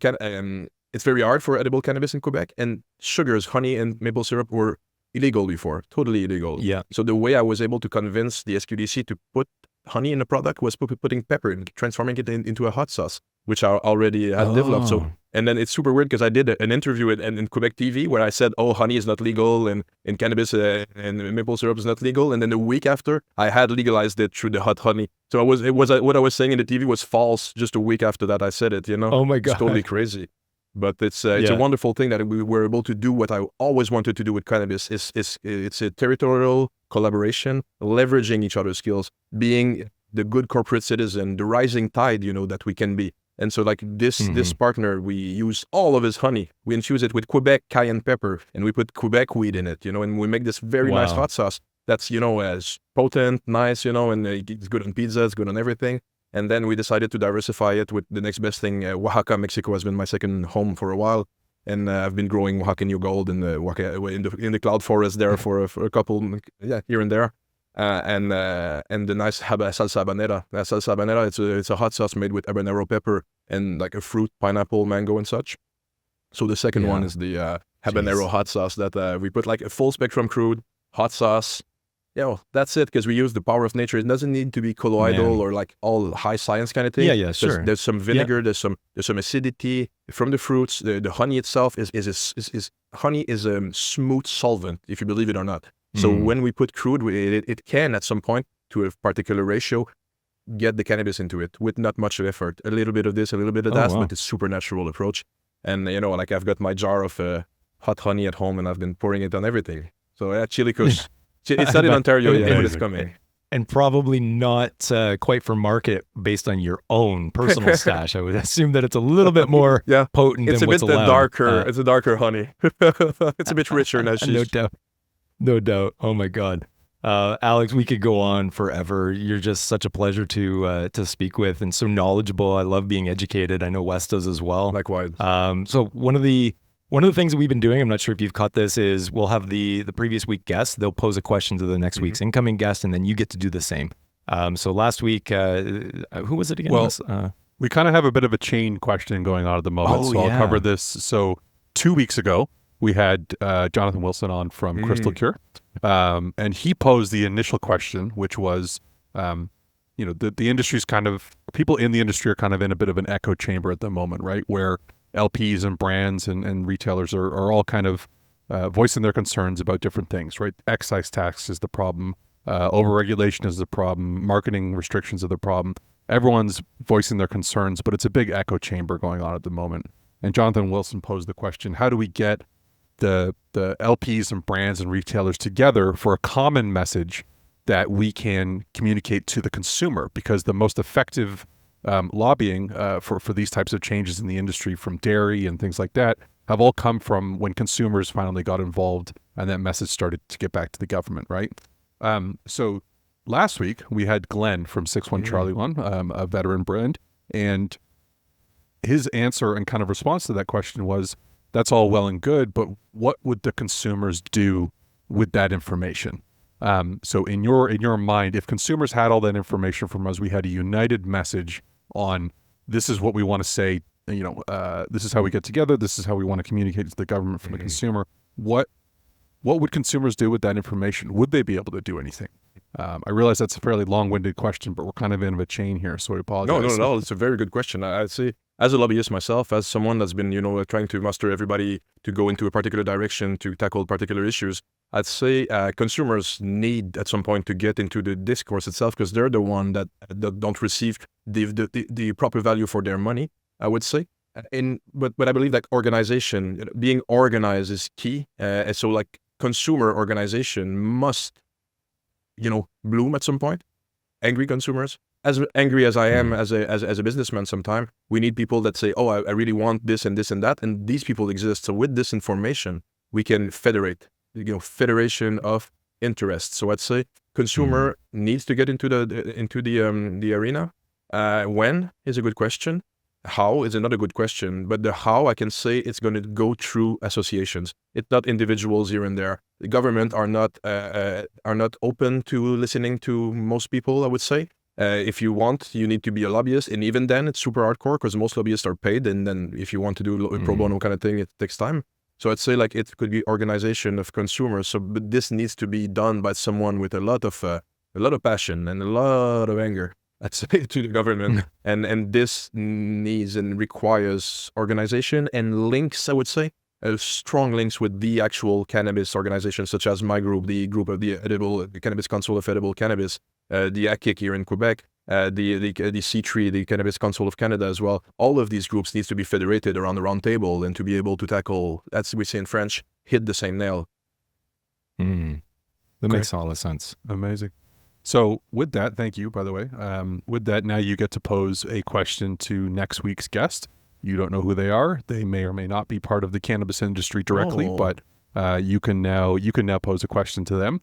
it's very hard for edible cannabis in Quebec, and sugars, honey, and maple syrup were illegal before, totally illegal. Yeah. So the way I was able to convince the SQDC to put honey in a product was putting pepper and transforming it into a hot sauce, which I already had developed. So, and then it's super weird because I did an interview in Quebec TV where I said, oh, honey is not legal and cannabis and maple syrup is not legal. And then the week after, I had legalized it through the hot honey. So what I was saying in the TV was false just a week after that I said it, you know? Oh my God. It's totally crazy. But it's a wonderful thing that we were able to do what I always wanted to do with cannabis. It's a territorial collaboration, leveraging each other's skills, being the good corporate citizen, the rising tide, you know, that we can be. And so like this partner, we use all of his honey. We infuse it with Quebec cayenne pepper, and we put Quebec weed in it, you know, and we make this very nice hot sauce that's, you know, as potent, nice, you know, and it's good on pizza, it's good on everything. And then we decided to diversify it with the next best thing. Oaxaca, Mexico has been my second home for a while. And I've been growing Oaxaca New Gold in the cloud forest there for a couple, here and there. And the nice salsa habanera. Salsa habanera, it's a hot sauce made with habanero pepper and like a fruit, pineapple, mango and such. So the second one is the habanero hot sauce that we put like a full spectrum crude, hot sauce. That's it, because we use the power of nature. It doesn't need to be colloidal or like all high science kind of thing. Yeah, sure. There's some vinegar, there's some acidity from the fruits. The honey itself is honey is a smooth solvent, if you believe it or not. So when we put crude, it can at some point to a particular ratio get the cannabis into it with not much effort. A little bit of this, a little bit of that, but it's super natural approach. And, you know, like I've got my jar of hot honey at home and I've been pouring it on everything. So Chili Kush, it's not in Ontario yet, but it's coming. And probably not quite for market based on your own personal stash. I would assume that it's a little bit more potent it's than what's allowed. It's a bit darker. It's a darker honey. It's a bit richer now. No doubt. No doubt. Oh my God. Alex, we could go on forever. You're just such a pleasure to speak with and so knowledgeable. I love being educated. I know Wes does as well. Likewise. So one of the things that we've been doing, I'm not sure if you've caught this, is we'll have the previous week guests. They'll pose a question to the next week's incoming guest, and then you get to do the same. So last week, who was it again? Well, we kind of have a bit of a chain question going on at the moment, I'll cover this. So 2 weeks ago, we had Jonathan Wilson on from Crystal Cure, and he posed the initial question, which was, you know, the industry's people in the industry are kind of in a bit of an echo chamber at the moment, right? Where LPs and brands and retailers are all kind of voicing their concerns about different things, right? Excise tax is the problem. Overregulation is the problem. Marketing restrictions are the problem. Everyone's voicing their concerns, but it's a big echo chamber going on at the moment. And Jonathan Wilson posed the question, how do we get the LPs and brands and retailers together for a common message that we can communicate to the consumer? Because the most effective lobbying for these types of changes in the industry, from dairy and things like that, have all come from when consumers finally got involved and that message started to get back to the government, right? So last week we had Glenn from 61 Charlie One, a veteran brand, and his answer and kind of response to that question was, that's all well and good, but what would the consumers do with that information? So in your mind, if consumers had all that information from us, we had a united message on this is what we want to say, you know, this is how we get together, this is how we want to communicate to the government from the consumer. What would consumers do with that information? Would they be able to do anything? I realize that's a fairly long-winded question, but we're kind of in a chain here, so I apologize. No, it's a very good question. I'd say, as a lobbyist myself, as someone that's been, you know, trying to muster everybody to go into a particular direction, to tackle particular issues, I'd say consumers need at some point to get into the discourse itself, because they're the one that don't receive the proper value for their money, I would say. But I believe that organization, being organized is key. And so like consumer organization must, you know, bloom at some point. Angry consumers, as angry as I am as a businessman sometimes, we need people that say, oh, I really want this and this and that. And these people exist. So with this information, we can federate, you know, federation of interests. So I'd say consumer needs to get into the arena. When is a good question. How is another good question. But the how, I can say it's going to go through associations. It's not individuals here and there. The government are not open to listening to most people, I would say. If you want, you need to be a lobbyist. And even then, it's super hardcore because most lobbyists are paid. And then if you want to do a pro bono kind of thing, it takes time. So I'd say like it could be organization of consumers. So, but this needs to be done by someone with a lot of passion and a lot of anger, I'd say, to the government. and this needs and requires organization and links, I would say, strong links with the actual cannabis organizations, such as my group, the group of the Cannabis Council of Edible Cannabis, the ACIC here in Quebec, the C3, the Cannabis Council of Canada as well. All of these groups needs to be federated around the round table and to be able to tackle, as we say in French, hit the same nail. That makes all the sense. Amazing. So with that, thank you, by the way. With that, now you get to pose a question to next week's guest. You don't know who they are. They may or may not be part of the cannabis industry directly, but you can now pose a question to them.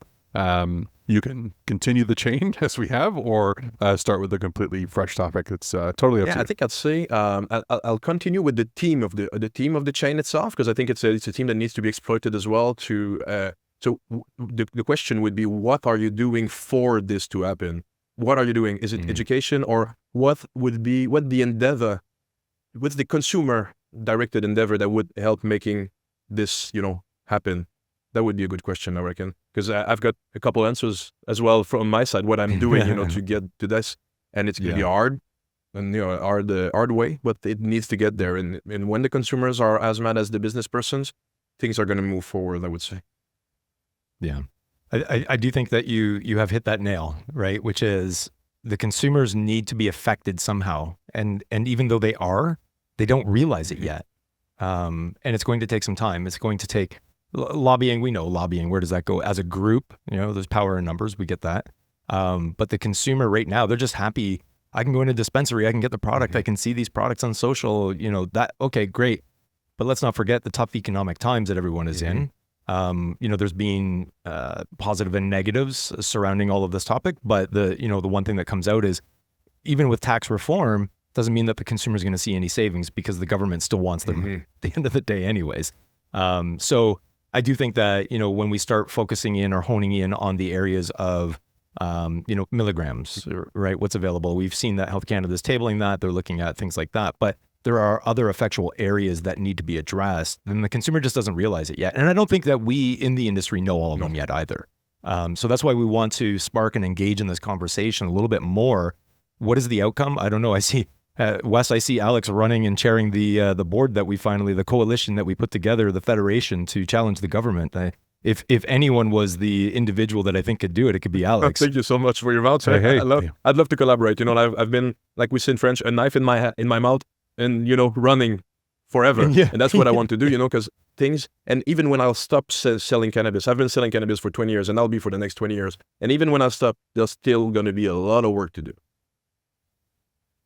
You can continue the chain as we have, or start with a completely fresh topic. It's totally up to you. I think I'd say I'll continue with the theme of the chain itself, because I think it's a theme that needs to be exploited as well. So the question would be, what are you doing for this to happen? What are you doing? Is it education, or what's the consumer directed endeavor that would help making this, you know, happen? That would be a good question, I reckon, because I've got a couple answers as well from my side, what I'm doing, you know, to get to this. And it's going to be hard, and, you know, hard way, but it needs to get there. And when the consumers are as mad as the business persons, things are going to move forward, I would say. Yeah. I do think that you have hit that nail, right? Which is the consumers need to be affected somehow. And even though they are, they don't realize it yet. And it's going to take some time. It's going to take lobbying. We know lobbying. Where does that go? As a group, there's power in numbers. We get that. But the consumer right now, they're just happy. I can go in a dispensary. I can get the product. I can see these products on social, okay, great. But let's not forget the tough economic times that everyone is in. There's been positive and negatives surrounding all of this topic. But the one thing that comes out is even with tax reform, doesn't mean that the consumer is going to see any savings because the government still wants them at the end of the day anyways. So I do think that, when we start focusing in or honing in on the areas of, milligrams, right? What's available. We've seen that Health Canada is tabling that. They're looking at things like that. But there are other effectual areas that need to be addressed, and the consumer just doesn't realize it yet. And I don't think that we in the industry know all of them yet either. So that's why we want to spark and engage in this conversation a little bit more. What is the outcome? I don't know. I see Wes, I see Alex running and chairing the board that the coalition that we put together, the federation to challenge the government. If anyone was the individual that I think could do it, it could be Alex. Thank you so much for your mouth. Hey. I'd love to collaborate. I've been, like we say in French, a knife in my mouth and, running forever. And that's what I want to do, because things, and even when I'll stop selling cannabis, I've been selling cannabis for 20 years and I'll be for the next 20 years. And even when I stop, there's still going to be a lot of work to do.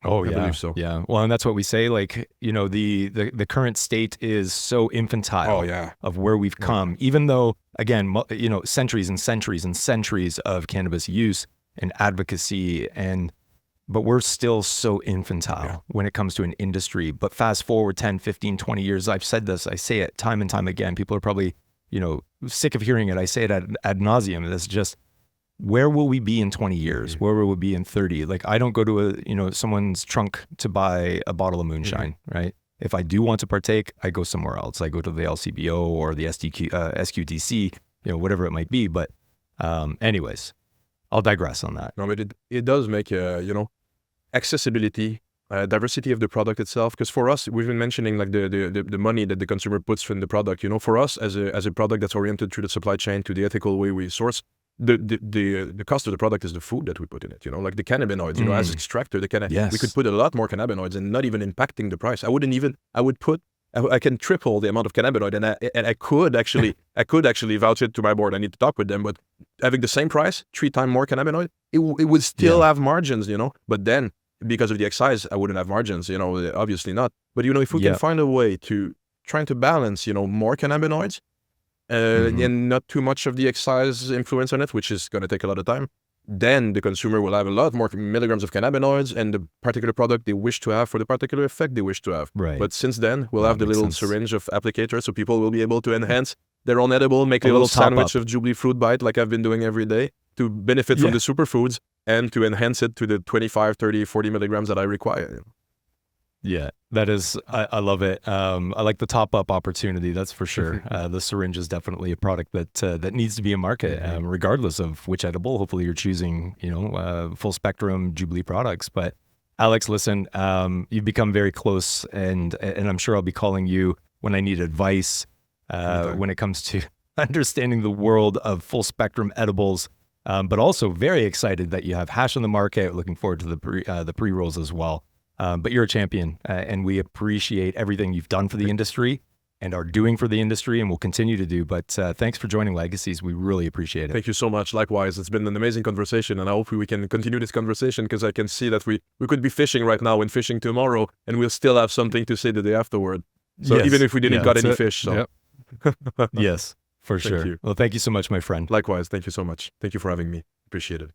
Oh, I yeah. believe so. Yeah. Well, and that's what we say, the current state is so infantile of where we've come, even though, again, centuries and centuries and centuries of cannabis use and advocacy, but we're still so infantile when it comes to an industry. But fast forward 10, 15, 20 years, I've said this, I say it time and time again. People are probably, sick of hearing it. I say it ad nauseum. It's just, where will we be in 20 years? Where will we be in 30? Like, I don't go to someone's trunk to buy a bottle of moonshine, right? If I do want to partake, I go somewhere else. I go to the LCBO or the SQDC, whatever it might be. But anyways, I'll digress on that. No, but it does make, accessibility, diversity of the product itself. Because for us, we've been mentioning like the money that the consumer puts in the product. For us as a product that's oriented through the supply chain to the ethical way we source, the cost of the product is the food that we put in it, like the cannabinoids, as extractor, we could put a lot more cannabinoids and not even impacting the price. I can triple the amount of cannabinoid and I could actually vouch it to my board. I need to talk with them, but having the same price, 3 times more cannabinoid, it would still have margins, but then because of the excise, I wouldn't have margins, obviously not. But, if we can find a way to trying to balance, more cannabinoids, and not too much of the excise influence on it, which is going to take a lot of time, then the consumer will have a lot more milligrams of cannabinoids and the particular product they wish to have for the particular effect they wish to have. Right. But since then, we'll have the little syringe of applicator, so people will be able to enhance their own edible, make a little sandwich of Jublee fruit bite like I've been doing every day to benefit from the superfoods and to enhance it to the 25, 30, 40 milligrams that I require. Yeah, that is, I love it. I like the top-up opportunity, that's for sure. The syringe is definitely a product that needs to be in market, regardless of which edible. Hopefully you're choosing, full spectrum Jublee products. But Alex, listen, you've become very close, and I'm sure I'll be calling you when I need advice when it comes to understanding the world of full spectrum edibles. But also very excited that you have hash on the market. Looking forward to the pre-rolls as well. But you're a champion, and we appreciate everything you've done for the industry and are doing for the industry and will continue to do. But thanks for joining Legacies. We really appreciate it. Thank you so much. Likewise, it's been an amazing conversation, and I hope we can continue this conversation because I can see that we could be fishing right now and fishing tomorrow, and we'll still have something to say the day afterward. So even if we didn't got any fish. So. Yep. Yes, for sure. Thank you. Well, thank you so much, my friend. Likewise. Thank you so much. Thank you for having me. Appreciate it.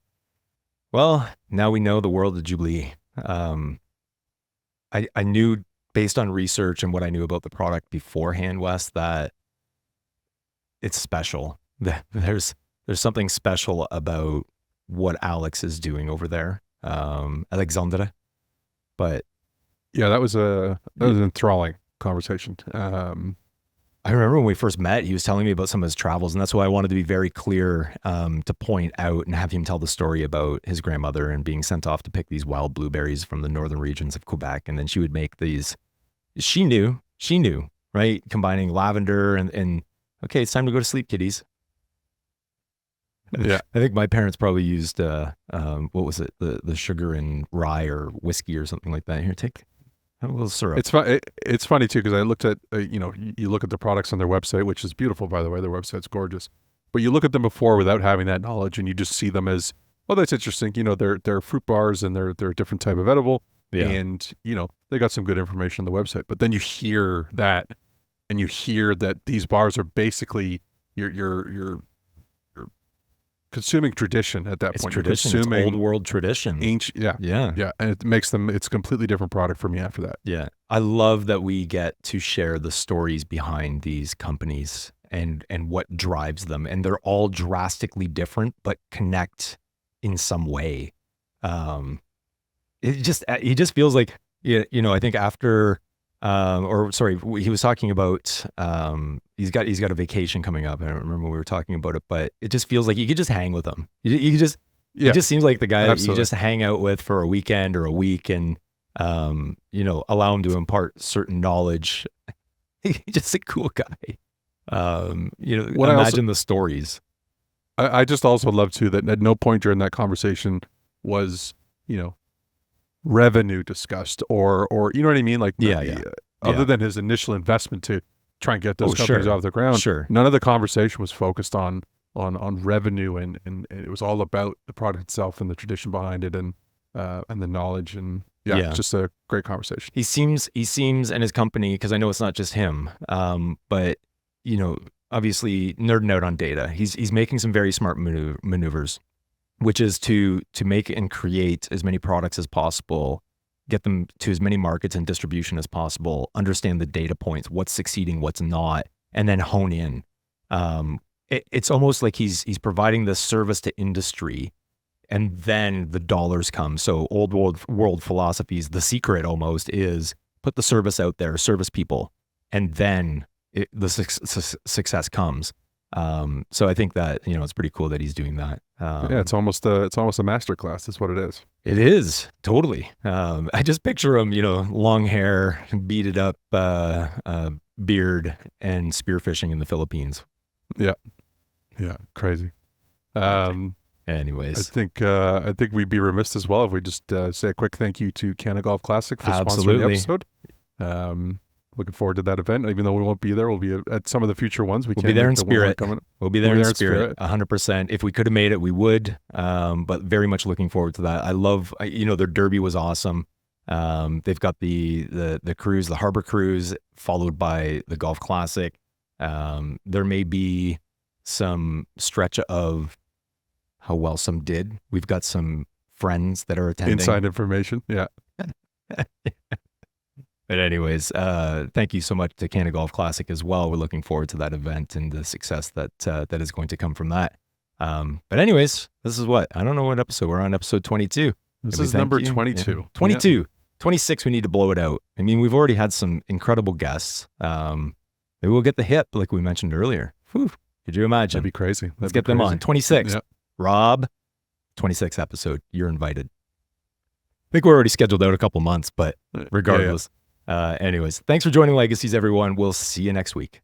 Well, now we know the world of Jublee. I knew, based on research and what I knew about the product beforehand, Wes, that it's special. There's something special about what Alex is doing over there, Alexandre. But yeah, that was an enthralling conversation. I remember when we first met, he was telling me about some of his travels, and that's why I wanted to be very clear to point out and have him tell the story about his grandmother and being sent off to pick these wild blueberries from the northern regions of Quebec. And then she would make these, she knew, right? Combining lavender and okay, it's time to go to sleep, kiddies. Yeah. I think my parents probably used what was it, the sugar and rye or whiskey or something like that. Here, have a little syrup. It's funny too, because I looked at you look at the products on their website, which is beautiful, by the way. Their website's gorgeous, but you look at them before without having that knowledge, and you just see them as, oh, that's interesting. They're fruit bars, and they're a different type of edible, and they got some good information on the website. But then you hear that, and you hear that these bars are basically you're consuming tradition at that It's point. tradition. You're consuming it's old world tradition. ancient, yeah, and it makes them. It's a completely different product for me after that. Yeah. I love that we get to share the stories behind these companies and what drives them. And they're all drastically different, but connect in some way. It just feels like, I think after, he was talking about, he's got a vacation coming up. I don't remember when we were talking about it, but it just feels like you could just hang with him. He just seems like the guy that you just hang out with for a weekend or a week and, allow him to impart certain knowledge. He's just a cool guy. Imagine the stories. I just also love too that at no point during that conversation was, revenue discussed or you know what I mean? Like, other than his initial investment to try and get those companies off the ground. Sure. None of the conversation was focused on revenue and it was all about the product itself and the tradition behind it and the knowledge and it's just a great conversation. He seems and his company, because I know it's not just him, but obviously nerding out on data. He's making some very smart maneuvers, which is to make and create as many products as possible, get them to as many markets and distribution as possible, understand the data points, what's succeeding, what's not, and then hone in. It's almost like he's providing this service to industry, and then the dollars come. So old world philosophies, the secret almost is put the service out there, service people, and then the success comes. So I think that it's pretty cool that he's doing that. It's almost a masterclass. That's what it is. It is totally. I just picture him, long hair, beaded up beard, and spearfishing in the Philippines. Yeah, crazy. Anyways, I think we'd be remiss as well if we just say a quick thank you to Canna Golf Classic for sponsoring the episode. Looking forward to that event. Even though we won't be there, we'll be at some of the future ones. We'll be there in spirit. We'll be there in spirit, 100%. If we could have made it, we would. But very much looking forward to that. I love, their derby was awesome. They've got the cruise, the harbor cruise, followed by the golf classic. There may be some stretch of how well some did. We've got some friends that are attending. Inside information, yeah. But anyways, thank you so much to Canna Golf Classic as well. We're looking forward to that event and the success that is going to come from that. But anyways, this is what? I don't know what episode. We're on episode 22. This is number 22. Yeah. 22. Yeah. 26, we need to blow it out. I mean, we've already had some incredible guests. Maybe we'll get the hip like we mentioned earlier. Whew. Could you imagine? That'd be crazy. Let's get them on. 26. Yeah. Rob, 26th episode. You're invited. I think we're already scheduled out a couple months, but regardless. Anyways, thanks for joining Legacies, everyone. We'll see you next week.